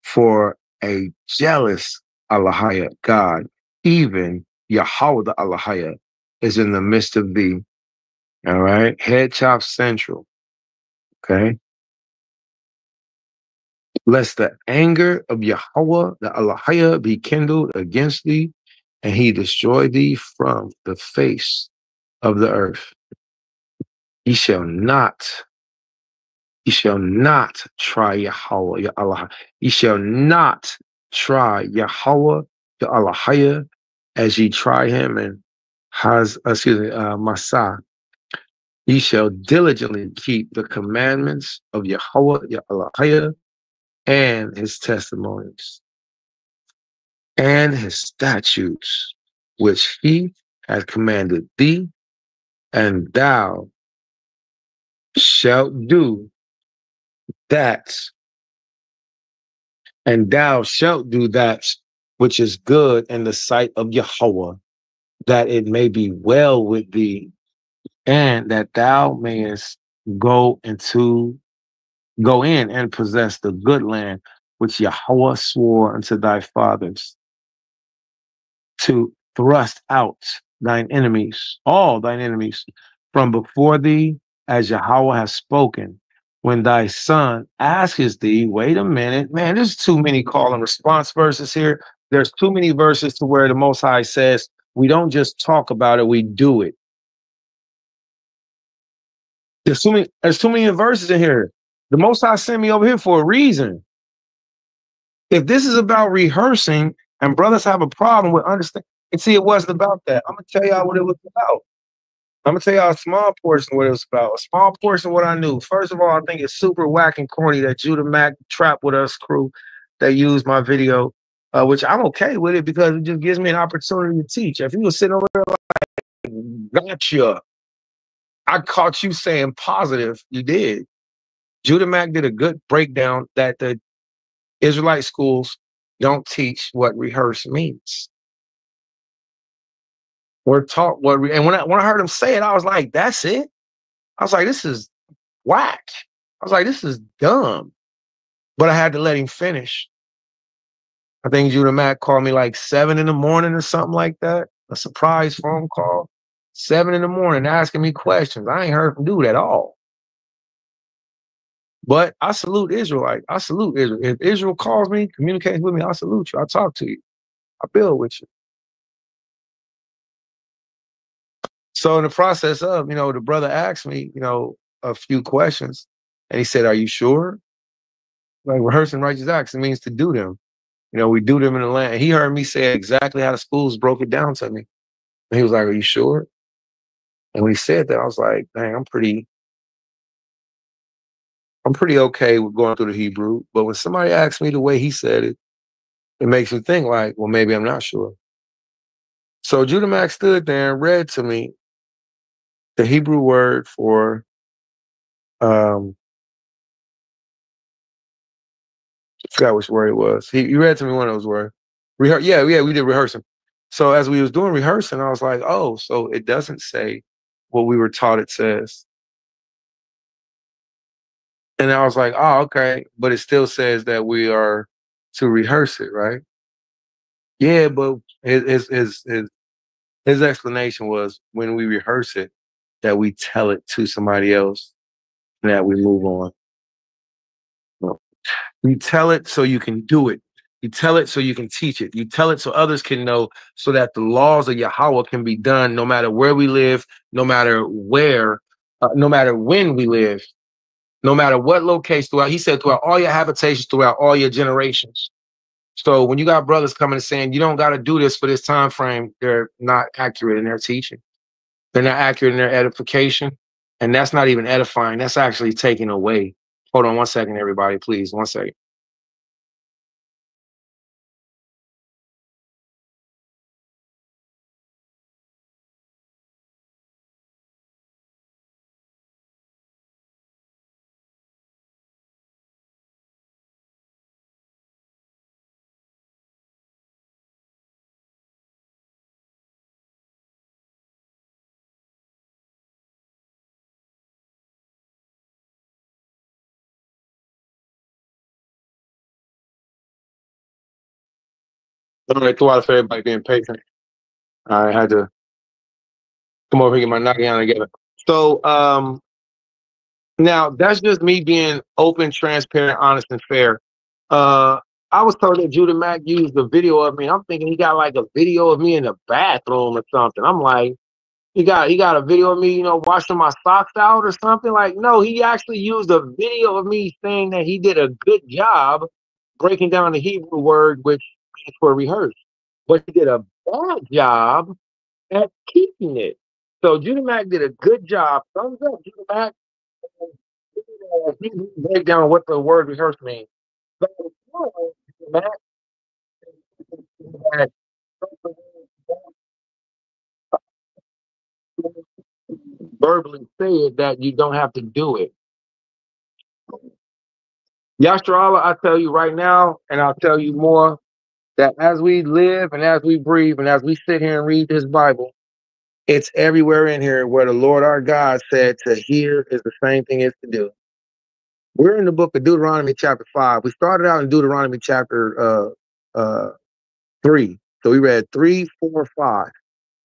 for a jealous Elohim God, even Yahawah the Elohim, is in the midst of thee. All right, Head Chop Central. Okay, lest the anger of Yahawah the Elohim be kindled against thee, and he destroy thee from the face of the earth. Ye shall not try Yahawah your Allah. Ye shall not try Yahawah your Elohim as ye try him in Massa. Ye shall diligently keep the commandments of Yahawah your Elohim and his testimonies and his statutes, which he hath commanded thee, and thou shalt do that, which is good in the sight of Yahawah, that it may be well with thee, and that thou mayest go in and possess the good land which Yahawah swore unto thy fathers, to thrust out thine enemies, all thine enemies, from before thee, as Yahawah has spoken. When thy son asketh thee, wait a minute, man, there's too many call and response verses here. There's too many verses to where the Most High says, we don't just talk about it, we do it. There's too many verses in here. The Most High sent me over here for a reason. If this is about rehearsing and brothers have a problem with understanding, and see, it wasn't about that. I'm going to tell y'all what it was about. I'm gonna tell y'all a small portion of what it was about. A small portion of what I knew. First of all, I think it's super whack and corny that Judah Mack Trap with Us crew that used my video, which I'm okay with it because it just gives me an opportunity to teach. If you were sitting over there like, gotcha, I caught you saying positive. You did. Judah Mack did a good breakdown that the Israelite schools don't teach what rehearse means. We're taught what, and when I heard him say it, I was like, that's it. I was like, this is whack. I was like, this is dumb. But I had to let him finish. I think Judah Mack called me like 7 in the morning or something like that. A surprise phone call. 7 in the morning asking me questions. I ain't heard from dude at all. But I salute Israelite. I salute Israel. If Israel calls me, communicates with me, I salute you. I talk to you. I build with you. So in the process of, the brother asked me, a few questions. And he said, are you sure? Like rehearsing righteous acts, it means to do them. We do them in the land. He heard me say exactly how the schools broke it down to me. And he was like, are you sure? And when he said that, I was like, dang, I'm pretty okay with going through the Hebrew. But when somebody asks me the way he said it, it makes me think like, well, maybe I'm not sure. So Judah Mack stood there and read to me the Hebrew word for I forgot which word it was. He read to me one of those words. Yeah, we did rehearsing. So as we was doing rehearsing, I was like, oh, so it doesn't say what we were taught it says. And I was like, oh, okay. But it still says that we are to rehearse it, right? Yeah, but his explanation was when we rehearse it, that we tell it to somebody else and that we move on. You tell it so you can do it. You tell it so you can teach it. You tell it so others can know, so that the laws of Yahawah can be done no matter where we live, no matter where, no matter when we live, no matter what location throughout. He said throughout all your habitations, throughout all your generations. So when you got brothers coming and saying you don't got to do this for this time frame, they're not accurate in their teaching. They're not accurate in their edification. And that's not even edifying. That's actually taking away. Hold on one second, everybody, please. 1 second. All right, throughout for everybody being patient. I had to come over here and get my knocking together. So now that's just me being open, transparent, honest, and fair. I was told that Judah Mack used a video of me. I'm thinking he got like a video of me in the bathroom or something. I'm like, he got a video of me, washing my socks out or something. Like, no, he actually used a video of me saying that he did a good job breaking down the Hebrew word, which means for rehearse. But he did a bad job at keeping it. So Judah Mack did a good job. Thumbs up, Judah Mack. He break down what the word rehearse means. But Judah Mack had verbally said that you don't have to do it. Yashar, I tell you right now, and I'll tell you more, that as we live and as we breathe and as we sit here and read this Bible, it's everywhere in here where the Lord our God said to hear is the same thing as to do. We're in the book of Deuteronomy chapter 5. We started out in Deuteronomy chapter 3. So we read 3, 4, 5.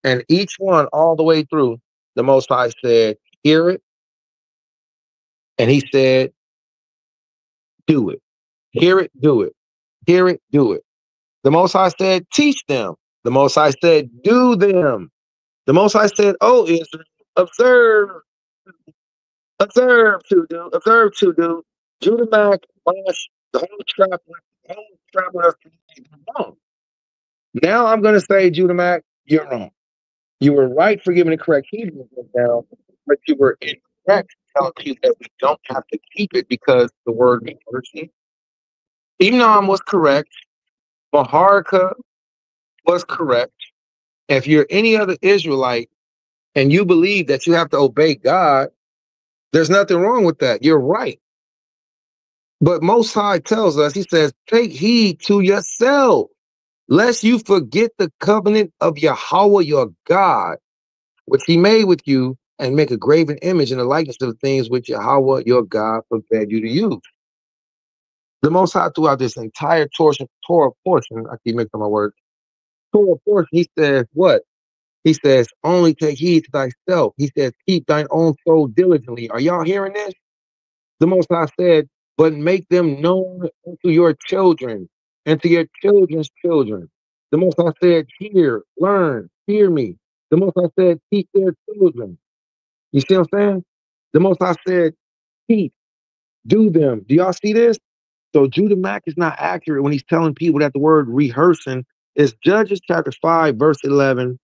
And each one all the way through, the Most High said, hear it. And he said, do it. Hear it, do it. Hear it, do it. The Most High said, teach them. The Most High said, do them. The Most High said, oh, Israel, observe, observe to do. Judah Mack, the whole trap with us. Now I'm going to say, Judah Mack, you're wrong. You were right for giving the correct Hebrew now, but you were incorrect telling people that we don't have to keep it because the word rehearsing. Imam was correct. Maharka was correct. If you're any other Israelite and you believe that you have to obey God, there's nothing wrong with that. You're right. But Most High tells us, he says, take heed to yourself, lest you forget the covenant of Yahawah your God, which he made with you, and make a graven image in the likeness of the things which Yahawah your God forbade you to use. The Most High throughout this entire Torah portion, I keep mixing my words, Torah portion, he says what? He says, only take heed to thyself. He says, keep thine own soul diligently. Are y'all hearing this? The Most High said, but make them known unto your children and to your children's children. The Most High said, hear, learn, hear me. The Most High said, teach their children. You see what I'm saying? The Most High said, teach, do them. Do y'all see this? So Judah Mack is not accurate when he's telling people that the word rehearsing is Judges chapter 5, verse 11,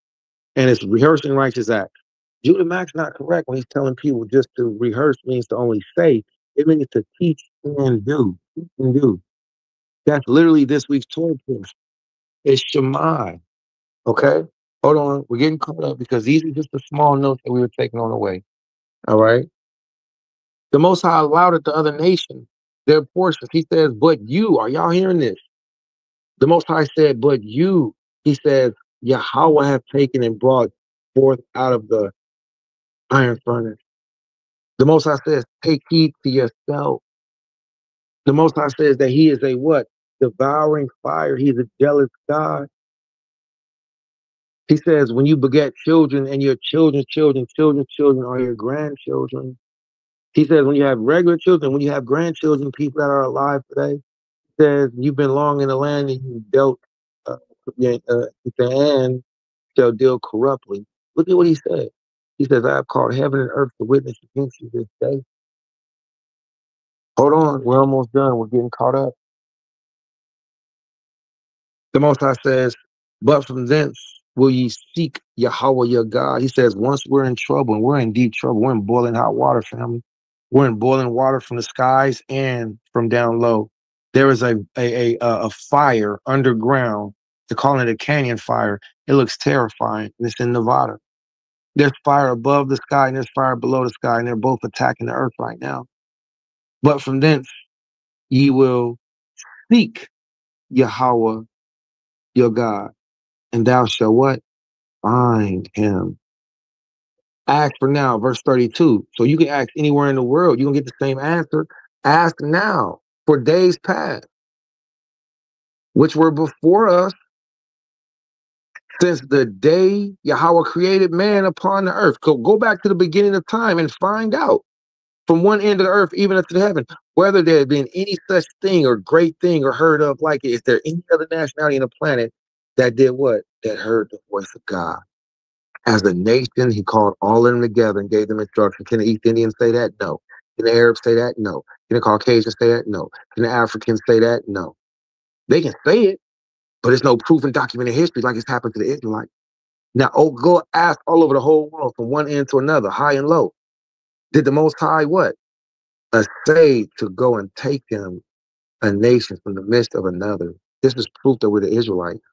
and it's rehearsing righteous acts. Judah Mack's not correct when he's telling people just to rehearse means to only say. It means to teach and do. Teach and do. That's literally this week's Torah portion. It's Shema. Okay? Hold on. We're getting caught up because these are just the small notes that we were taking on the way. All right? The Most High allowed it to other nations, their portions. He says, but you, are y'all hearing this? The Most High said, but you, he says, Yahawah have taken and brought forth out of the iron furnace. The Most High says, take heed to yourself. The Most High says that he is a what? Devouring fire. He's a jealous God. He says, when you beget children and your children's children are your grandchildren. He says, when you have regular children, when you have grandchildren, people that are alive today, he says, you've been long in the land and you dealt, and shall deal corruptly. Look at what he said. He says, I have called heaven and earth to witness against you this day. Hold on, we're almost done. We're getting caught up. The Most High says, but from thence will ye seek Yahawah your God. He says, once we're in trouble, and we're in deep trouble, we're in boiling hot water, family. We're in boiling water from the skies and from down low. There is a fire underground. They're calling it a canyon fire. It looks terrifying, and it's in Nevada. There's fire above the sky and there's fire below the sky, and they're both attacking the earth right now. But from thence ye will seek Yahawah your God, and thou shalt what? Find him. Ask for now, verse 32. So you can ask anywhere in the world. You're going to get the same answer. Ask now for days past, which were before us, since the day Yahawah created man upon the earth. Go back to the beginning of time and find out from one end of the earth even up to the heaven, whether there had been any such thing or great thing or heard of like it. Is there any other nationality on the planet that did what? That heard the voice of God? As a nation, he called all of them together and gave them instruction. Can the East Indians say that? No. Can the Arabs say that? No. Can the Caucasians say that? No. Can the Africans say that? No. They can say it, but there's no proof in documented history like it's happened to the Israelites. Now, go ask all over the whole world from one end to another, high and low. Did the Most High what? Essay to go and take them, a nation, from the midst of another. This is proof that we're the Israelites.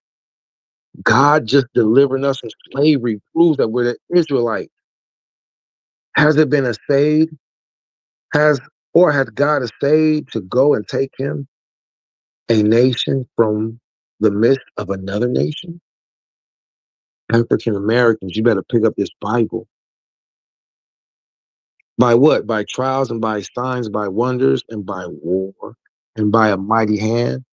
God just delivering us from slavery proves that we're the Israelites. Has it been essayed? Has God essayed to go and take him, a nation, from the midst of another nation? African Americans, you better pick up this Bible. By what? By trials and by signs, by wonders and by war and by a mighty hand.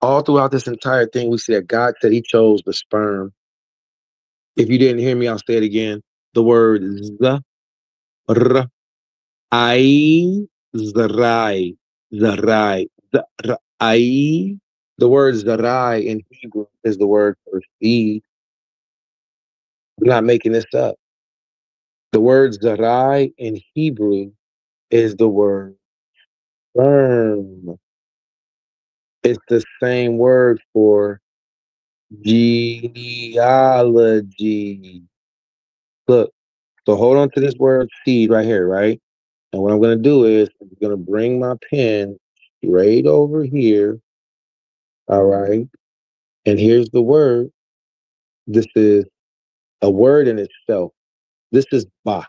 All throughout this entire thing, we see that God said he chose the sperm. If you didn't hear me, I'll say it again. The word I, zarai, zarai, zarai. The word zarai in Hebrew is the word for seed. I'm not making this up. The word zarai in Hebrew is the word sperm. It's the same word for genealogy. Look, so hold on to this word seed right here, right? And what I'm going to do is I'm going to bring my pen straight over here. All right. And here's the word. This is a word in itself. This is ba.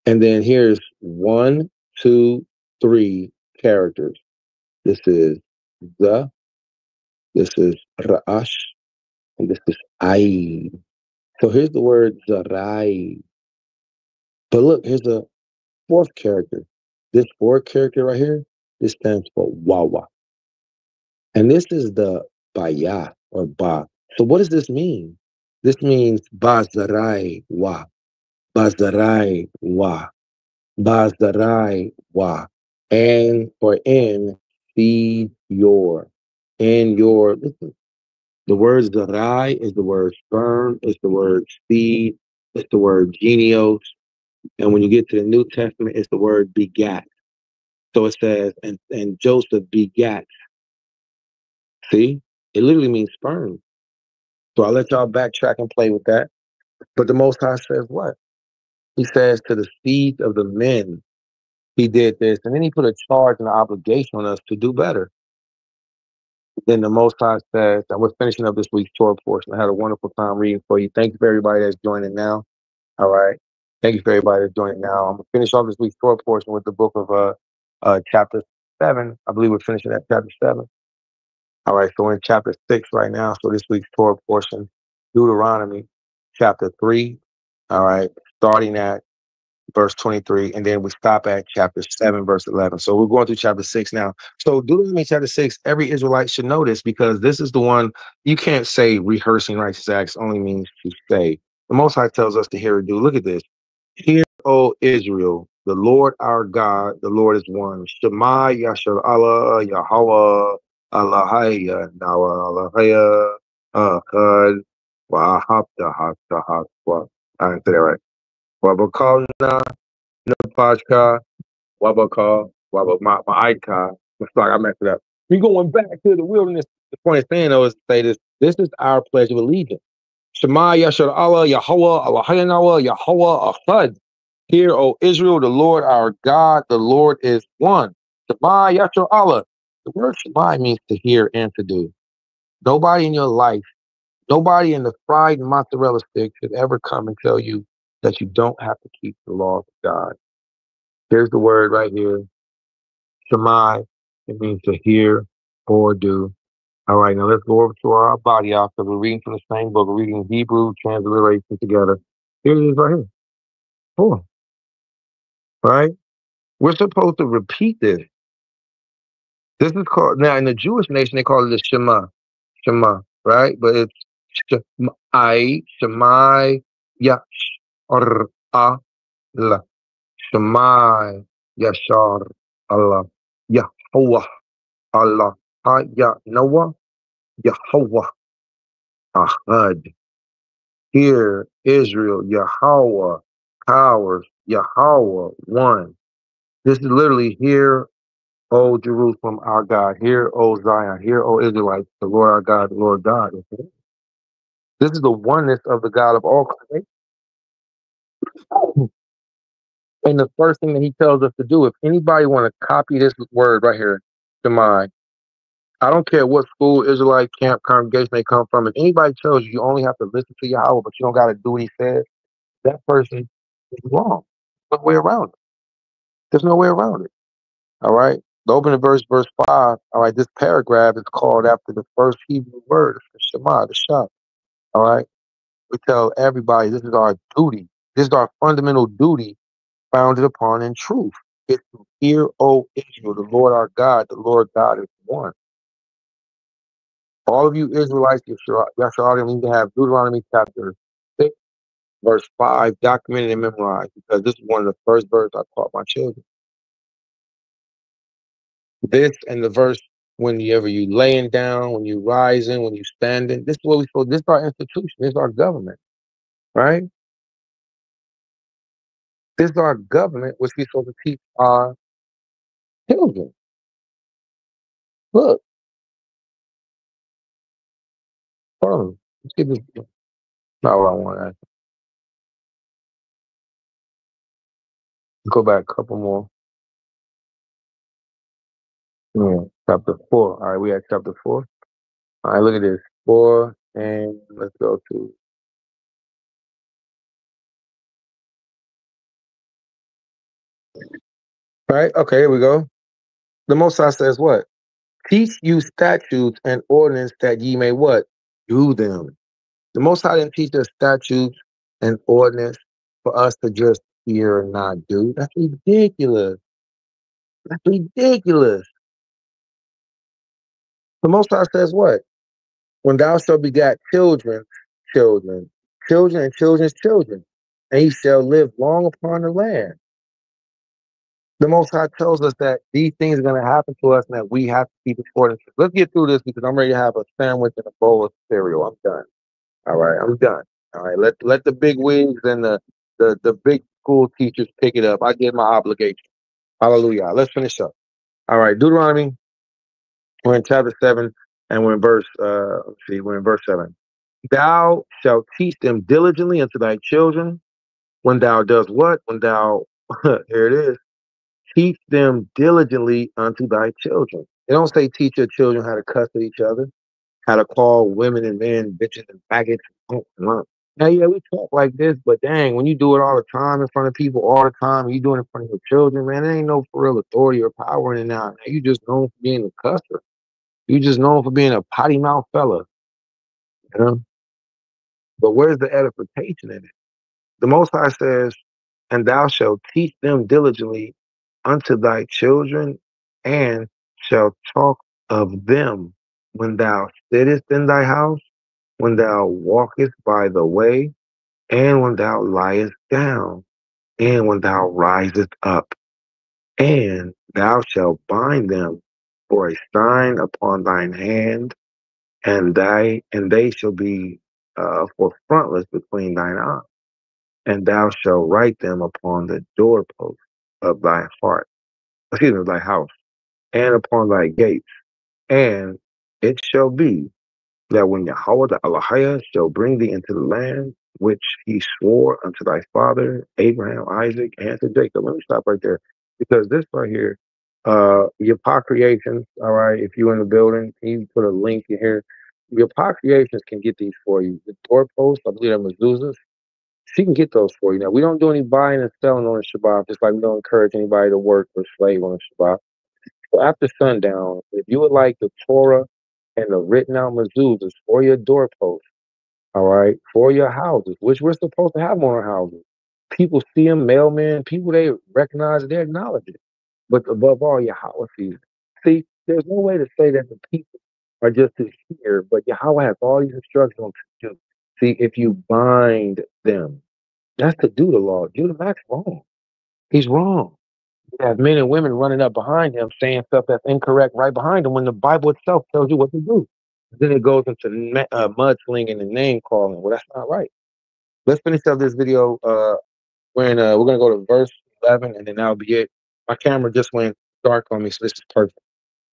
And then here's 1, 2, 3 characters. This is the, this is ra'ash, and this is I. So here's the word zarai. But look, here's the fourth character. This fourth character right here, this stands for wawa. And this is the baya or ba. So what does this mean? This means bazarai wa, bazarai wa, bazarai wa. And or in, feed your. In your, listen, the word zarai is the word sperm, it's the word seed, it's the word genios. And when you get to the New Testament, it's the word begat. So it says, and Joseph begat. See, it literally means sperm. So I'll let y'all backtrack and play with that. But the Most High says what? He says to the seed of the men, he did this. And then he put a charge and an obligation on us to do better. Then the Most High says, and we're finishing up this week's Torah portion. I had a wonderful time reading for you. Thank you for everybody that's joining now. All right. Thank you for everybody that's joining now. I'm going to finish off this week's Torah portion with the book of chapter 7. I believe we're finishing at chapter 7. All right, so we're in chapter 6 right now. So this week's Torah portion, Deuteronomy chapter 3. All right, starting at verse 23, and then we stop at chapter 7, verse 11. So we're going through chapter 6 now. So Deuteronomy chapter 6, every Israelite should know this because this is the one you can't say rehearsing righteous acts only means to say. The Most High tells us to hear and do. Look at this. Hear, O Israel, the Lord our God, the Lord is one. Shema Yashar Allah, Yahawah, Allahaya, Nawa, Allahaya, Ahad, Wahabda, Hafta, Hafta. I didn't say that right. Wabakalna, Napashka, Wabakal, Wabamaika. It's like I messed it up. We going back to the wilderness. The point of saying though is to say this. This is our pledge of allegiance. Shema Yashar Allah, Yahawah, Allahaya, Nawa, Yahawah, Ahad. Hear, O Israel, the Lord our God, the Lord is one. Shema Yashar Allah. The word Shema means to hear and to do. Nobody in your life, nobody in the fried mozzarella stick should ever come and tell you that you don't have to keep the laws of God. Here's the word right here. Shema. It means to hear or do. All right, now let's go over to our body after we're reading from the same book. We're reading Hebrew transliteration together. Here it is right here. Four. Right? We're supposed to repeat this. This is called, now in the Jewish nation, they call it the Shema. Shema, right? But it's Shemai, Yash, or Allah. Shemai, Yashar, Allah. Yahawah, Allah. Ya Noah, Yahawah, Ahad. Hear, Israel, Yahawah, powers, Yahawah, one. This is literally here, O Jerusalem, our God. Hear, O Zion. Hear, O Israelites, the Lord our God, the Lord God. This is the oneness of the God of all creation. And the first thing that he tells us to do, if anybody want to copy this word right here to mine, I don't care what school, Israelite camp, congregation they come from. If anybody tells you you only have to listen to Yahawah, but you don't got to do what he says, that person is wrong. There's no way around it. There's no way around it. All right. The opening verse 5. All right. This paragraph is called after the first Hebrew word, the Shema, the Shah. All right. We tell everybody this is our duty. This is our fundamental duty founded upon in truth. It's to hear, O Israel, the Lord our God, the Lord God is one. All of you Israelites, Yashar, need to have Deuteronomy chapter 6, verse 5 documented and memorized because this is one of the first verses I taught my children. This and the verse whenever you laying down, when you rising, when you standing, this is what we supposed. This is our institution. This is our government, right? This is our government, which we're supposed to teach our children. Look, hold on. Let's get this. Not what I want to ask. Go back a couple more. Yeah, chapter 4. All right, we at chapter 4. All right, look at this. 4, and let's go to. All right, okay, here we go. The Most High says what? Teach you statutes and ordinance that ye may what? Do them. The Most High didn't teach us statutes and ordinance for us to just hear and not do. That's ridiculous. That's ridiculous. The Most High says what? When thou shalt begat children, children, children and children's children, and ye shall live long upon the land. The Most High tells us that these things are going to happen to us and that we have to keep it according to. Let's get through this because I'm ready to have a sandwich and a bowl of cereal. I'm done. All right, I'm done. All right, let the big wigs and the big school teachers pick it up. I did my obligation. Hallelujah. Let's finish up. All right, Deuteronomy. We're in chapter 7, and we're in verse. Let's see, we're in verse 7. Thou shalt teach them diligently unto thy children. When thou does what? When thou here it is. Teach them diligently unto thy children. They don't say teach your children how to cuss at each other, how to call women and men bitches and faggots. Now, yeah, we talk like this, but dang, when you do it all the time in front of people, all the time, and you do it in front of your children, man, there ain't no for real authority or power in it now. You just known for being a cusser. You just known for being a potty mouth fella. You know? But where's the edification in it? The Most High says, and thou shalt teach them diligently unto thy children, and shalt talk of them when thou sittest in thy house, when thou walkest by the way, and when thou liest down, and when thou risest up, and thou shalt bind them for a sign upon thine hand, and they shall be for frontlets between thine eyes, and thou shalt write them upon the doorpost of thy heart, excuse me, thy house, and upon thy gates. And it shall be that when Yahawah the Elohim shall bring thee into the land which he swore unto thy father Abraham, Isaac, and to Jacob. Let me stop right there because this right here, your creations. All right, if you're in the building, can you put a link in here? Your creations can get these for you. The doorposts, I believe, are mezuzahs. She can get those for you. Now we don't do any buying and selling on the Shabbat, just like we don't encourage anybody to work or slave on the Shabbat. So after sundown, if you would like the Torah and the written out mezuzahs for your doorposts, all right, for your houses, which we're supposed to have on our houses. People see them, mailmen, people they recognize it, they acknowledge it. But above all, Yahawah sees it. See, there's no way to say that the people are just to hear, but Yahawah has all these instructions to do. See, if you bind them, that's to do the law. Judah Mac's wrong. He's wrong. You have men and women running up behind him saying stuff that's incorrect right behind him when the Bible itself tells you what to do. Then it goes into mudslinging and name calling. Well, that's not right. Let's finish up this video. We're gonna go to verse 11, and then that'll be it. My camera just went dark on me, so this is perfect.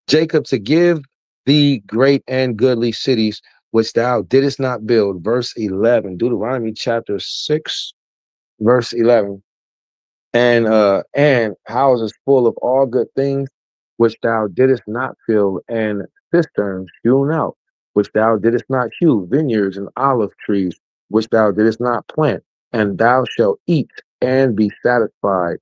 Jacob, to give thee great and goodly cities which thou didst not build. Verse 11, Deuteronomy chapter 6, verse 11. And houses full of all good things which thou didst not fill, and cisterns hewn out, which thou didst not hew, vineyards and olive trees, which thou didst not plant, and thou shalt eat and be satisfied.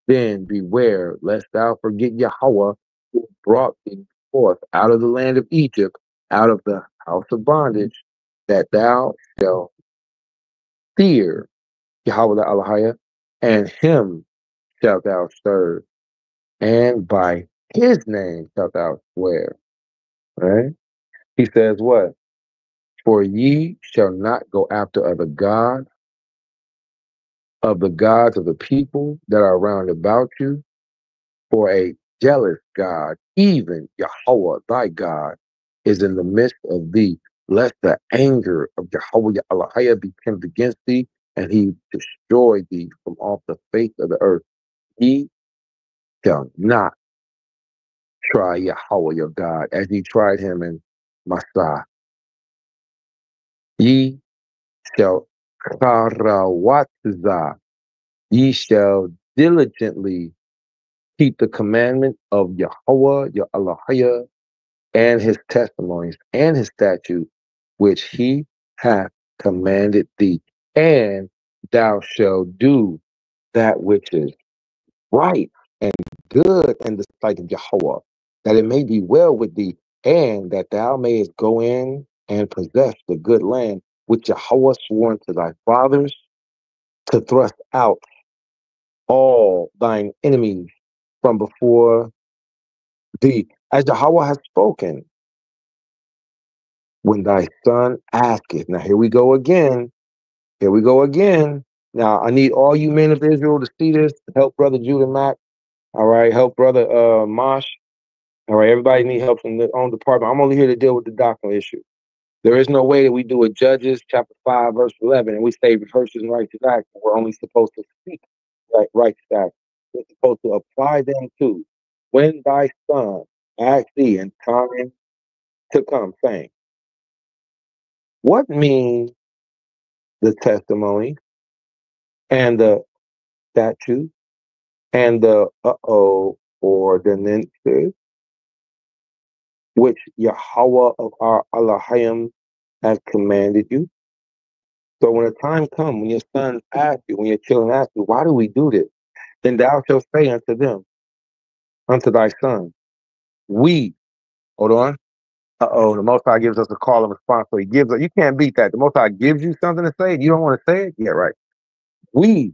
Then beware lest thou forget Yahawah, who brought thee forth out of the land of Egypt, out of the house of bondage, that thou shalt fear Yahawah the Elohim, and him shalt thou serve, and by his name shalt thou swear. Right? He says what? For ye shall not go after other gods, of the gods of the people that are round about you, for a jealous God, even Yahawah thy God, is in the midst of thee, lest the anger of Yahawah Elohim be kindled against thee, and he destroy thee from off the face of the earth. Ye shall not try Yahawah your God, as ye tried him in Massah. Ye shall karawatza, ye shall diligently keep the commandment of Yahawah, your Elohim, and his testimonies and his statutes, which he hath commanded thee, and thou shalt do that which is right and good in the sight of Yahawah, that it may be well with thee, and that thou mayest go in and possess the good land which Yahawah sworn to thy fathers, to thrust out all thine enemies from before thee, as Yahawah has spoken, when thy son asketh. Now here we go again. Here we go again. Now I need all you men of Israel to see this. Help brother Judah Mack. All right. Help brother Mosh. All right. Everybody need help from their own department. I'm only here to deal with the doctrinal issue. There is no way that we do a Judges chapter 5 verse 11 and we say rehearses and righteous acts. We're only supposed to speak righteous acts. We're supposed to apply them to when thy son asked thee in time to come, saying, what mean the testimony and the statute and the ordinances which Yahawah of our Elohim has commanded you? So when the time comes, when your sons ask you, when your children ask you, why do we do this? Then thou shalt say unto them, unto thy son, we, hold on. The Most High gives us a call and response. So he gives us, you can't beat that. The Most High gives you something to say. You don't want to say it? Yeah, right. We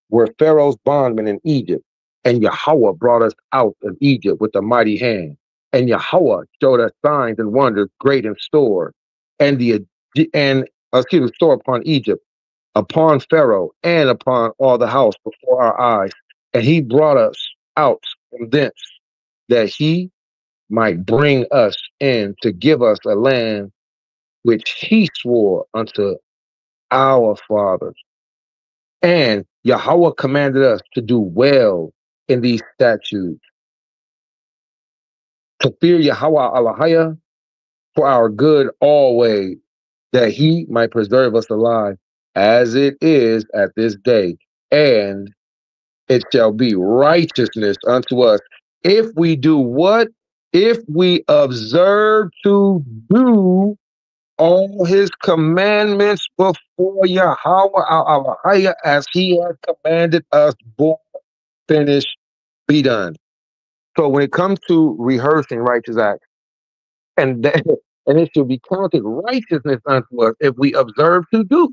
were Pharaoh's bondmen in Egypt, and Yahawah brought us out of Egypt with a mighty hand. And Yahawah showed us signs and wonders great in store, store upon Egypt, upon Pharaoh, and upon all the house before our eyes. And he brought us out from thence, that he might bring us in to give us a land which he swore unto our fathers. And Yahawah commanded us to do well in these statutes, to fear Yahawah Elohim for our good always, that he might preserve us alive, as it is at this day. And it shall be righteousness unto us if we do what? If we observe to do all his commandments before Yahawah Elohim, as he has commanded us, finish, be done. So when it comes to rehearsing righteous acts, and it should be counted righteousness unto us if we observe to do.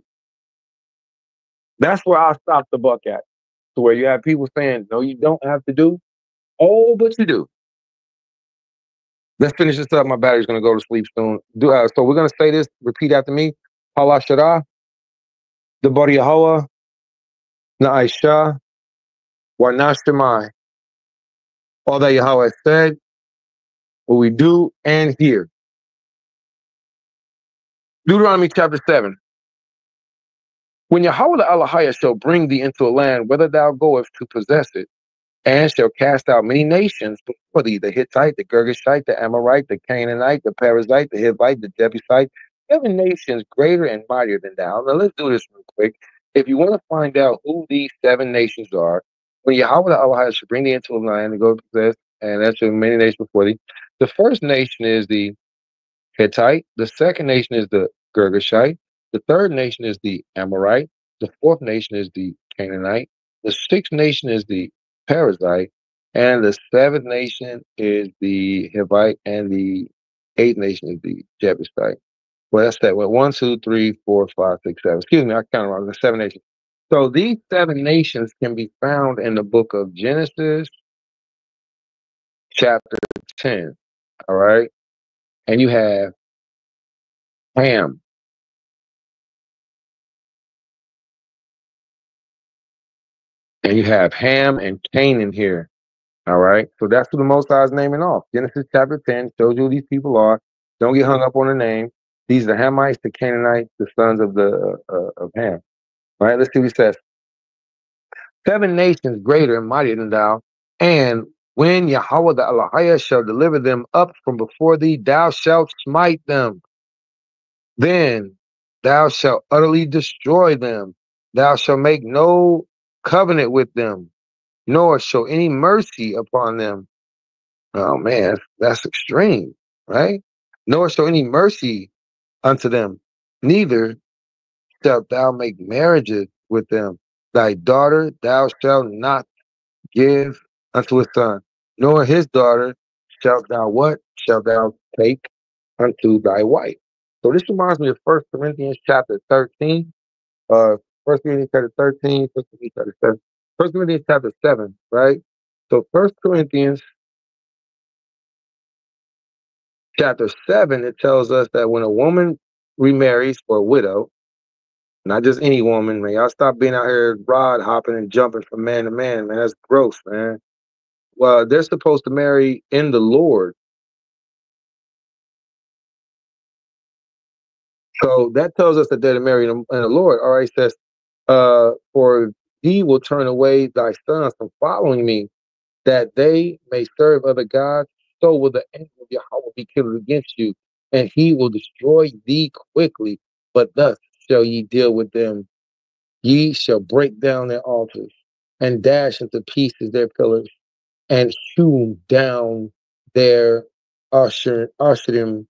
That's where I'll stop the buck at. To where you have people saying, no, you don't have to do. Oh, but you do. Let's finish this up. My battery's going to go to sleep soon. So we're going to say this. Repeat after me. Allah Shara, the body Yahawah, Na'aisha, Wa Nashtamai. All that Yahawah said, what we do and hear. Deuteronomy chapter 7. When Yahawah the Elohim shall bring thee into a land, whither thou goest to possess it, and shall cast out many nations before thee, the Hittite, the Girgashite, the Amorite, the Canaanite, the Perizzite, the Hivite, the Jebusite, 7 nations greater and mightier than thou. Now let's do this real quick. If you want to find out who these 7 nations are, when Yahawah the Elohim shall bring thee into a land and go to possess, and that's many nations before thee, the first nation is the Hittite, the second nation is the Girgashite, the third nation is the Amorite, the fourth nation is the Canaanite, the sixth nation is the Perizzite, and the seventh nation is the Hivite, and the eighth nation is the Jebusite. Well, that's that. Well, 1, 2, 3, 4, 5, 6, 7. Excuse me, I counted wrong. There's 7 nations. So these 7 nations can be found in the book of Genesis, chapter 10. All right. And you have Ham. And you have Ham and Canaan here. All right. So that's who the Most High is naming off. Genesis chapter 10 shows you who these people are. Don't get hung up on the name. These are the Hamites, the Canaanites, the sons of Ham. All right. Let's see what he says. 7 nations greater and mightier than thou. And when Yahawah the Elohim shall deliver them up from before thee, thou shalt smite them. Then thou shalt utterly destroy them. Thou shalt make no covenant with them. nor show any mercy upon them. Oh man, that's extreme, right? Nor show any mercy unto them, neither shalt thou make marriages with them. Thy daughter thou shalt not give unto a son, nor his daughter shalt thou what? Shalt thou take unto thy wife. So this reminds me of 1 Corinthians chapter 13. 1 Corinthians chapter 13, 1 Corinthians chapter 7. 1 Corinthians chapter 7, right? So 1 Corinthians chapter 7, it tells us that when a woman remarries for a widow, not just any woman, man. Y'all stop being out here rod hopping and jumping from man to man, man. That's gross, man. Well, they're supposed to marry in the Lord. So that tells us that they're to marry in the Lord. All right, it says, for he will turn away thy sons from following me, that they may serve other gods. So will the anger of Yahawah be kindled against you, and he will destroy thee quickly. But thus shall ye deal with them. Ye shall break down their altars and dash into pieces their pillars and hew down their Asherim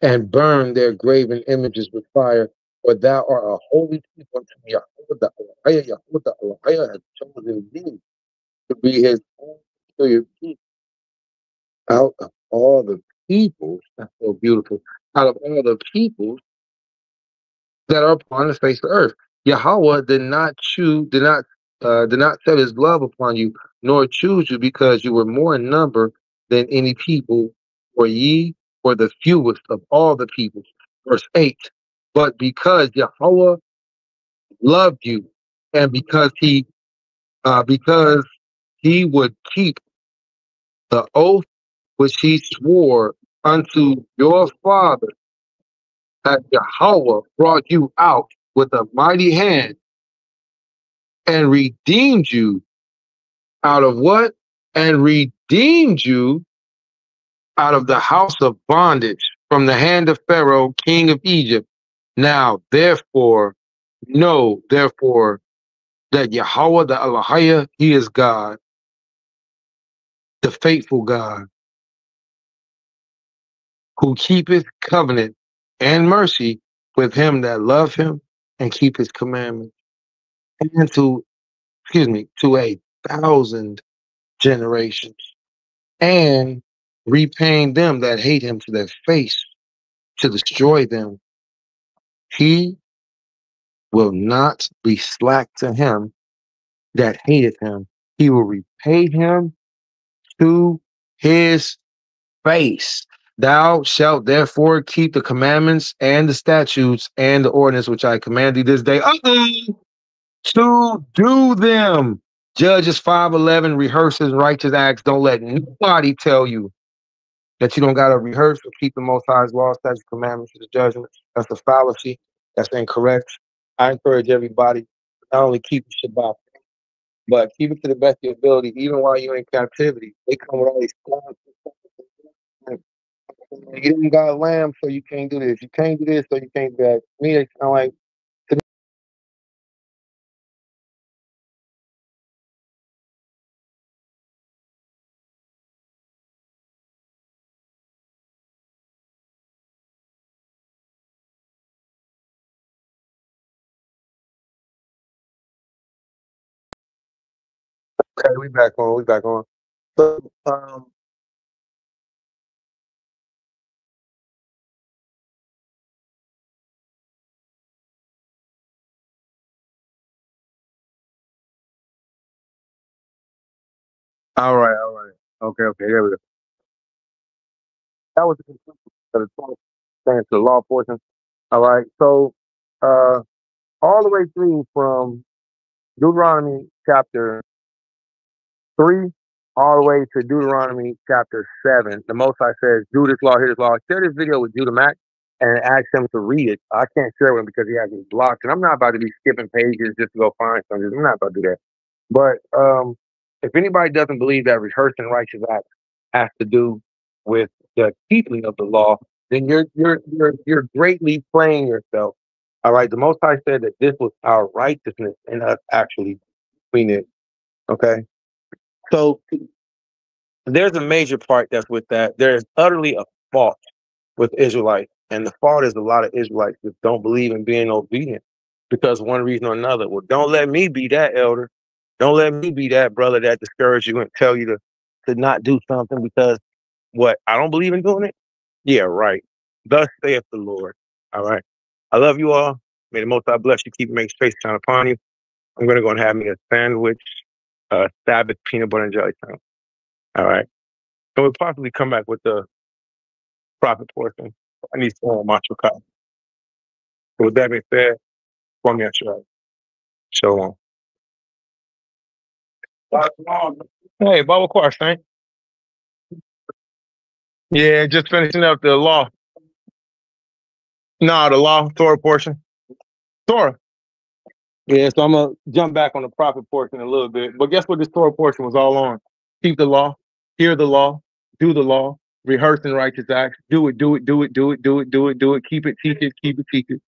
and burn their graven images with fire. For thou art a holy people unto Yahweh. The Yahweh has chosen thee to be his own peculiar people out of all the peoples. That's so beautiful. Out of all the peoples that are upon the face of the earth. Yahawah did not set his love upon you, nor choose you because you were more in number than any people, for ye were the fewest of all the peoples. Verse 8. But because Yahawah loved you, and because he would keep the oath which he swore unto your father, that Yahawah brought you out with a mighty hand and redeemed you out of what? And redeemed you out of the house of bondage from the hand of Pharaoh, king of Egypt. Now, therefore, know, therefore, that Yahawah, the Elohim, he is God, the faithful God, who keepeth covenant and mercy with him that love him and keep his commandments, and to a thousand generations, and repaying them that hate him to their face, to destroy them. He will not be slack to him that hateth him. He will repay him to his face. Thou shalt therefore keep the commandments and the statutes and the ordinance which I command thee this day to do them. Judges 5:11 rehearses righteous acts. Don't let nobody tell you that you don't got to rehearse or keep the Most High's laws, statutes, commandments, and the judgments. That's a fallacy. That's incorrect. I encourage everybody to not only keep the Shabbat, but keep it to the best of your ability, even while you're in captivity. They come with all these plans. You didn't got lamb, so you can't do this. You can't do this, so you can't do that. To me, it's kind of like, okay, we back on, we back on. So, all right, all right. Okay, okay, there we go. That was the conclusion of the talk, to the law portion. All right, so uh, all the way through from Deuteronomy chapter 3 all the way to Deuteronomy chapter 7. The Most High says, do this law, hear this law. Share this video with Judah Mac and ask him to read it. I can't share with him because he has it blocked. And I'm not about to be skipping pages just to go find something. I'm not about to do that. But if anybody doesn't believe that rehearsing righteous acts has to do with the keeping of the law, then you're greatly playing yourself. All right. The Most High said that this was our righteousness in us actually doing it. Okay. So there's a major part that's with that. There is utterly a fault with Israelites. And the fault is a lot of Israelites that don't believe in being obedient because one reason or another. Well, don't let me be that elder. Don't let me be that brother that discourages you and tell you to not do something because what? I don't believe in doing it? Yeah, right. Thus saith the Lord. All right. I love you all. May the Most High bless you, keep make space shine upon you. I'm going to go and have me a sandwich, Sabbath peanut butter and jelly time. All right. And we'll possibly come back with the profit portion. I need some macho cotton. So with that being said, for me, I should show on. Hey, Baba Quarsh, Saint. Yeah, just finishing up the law. No, the law, Torah portion. Torah. Yeah, so I'm going to jump back on the profit portion a little bit. But guess what this Torah portion was all on? Keep the law, hear the law, do the law, rehearse in righteous acts, do it, do it, do it, do it, do it, do it, do it, keep it, teach it, keep it, teach it.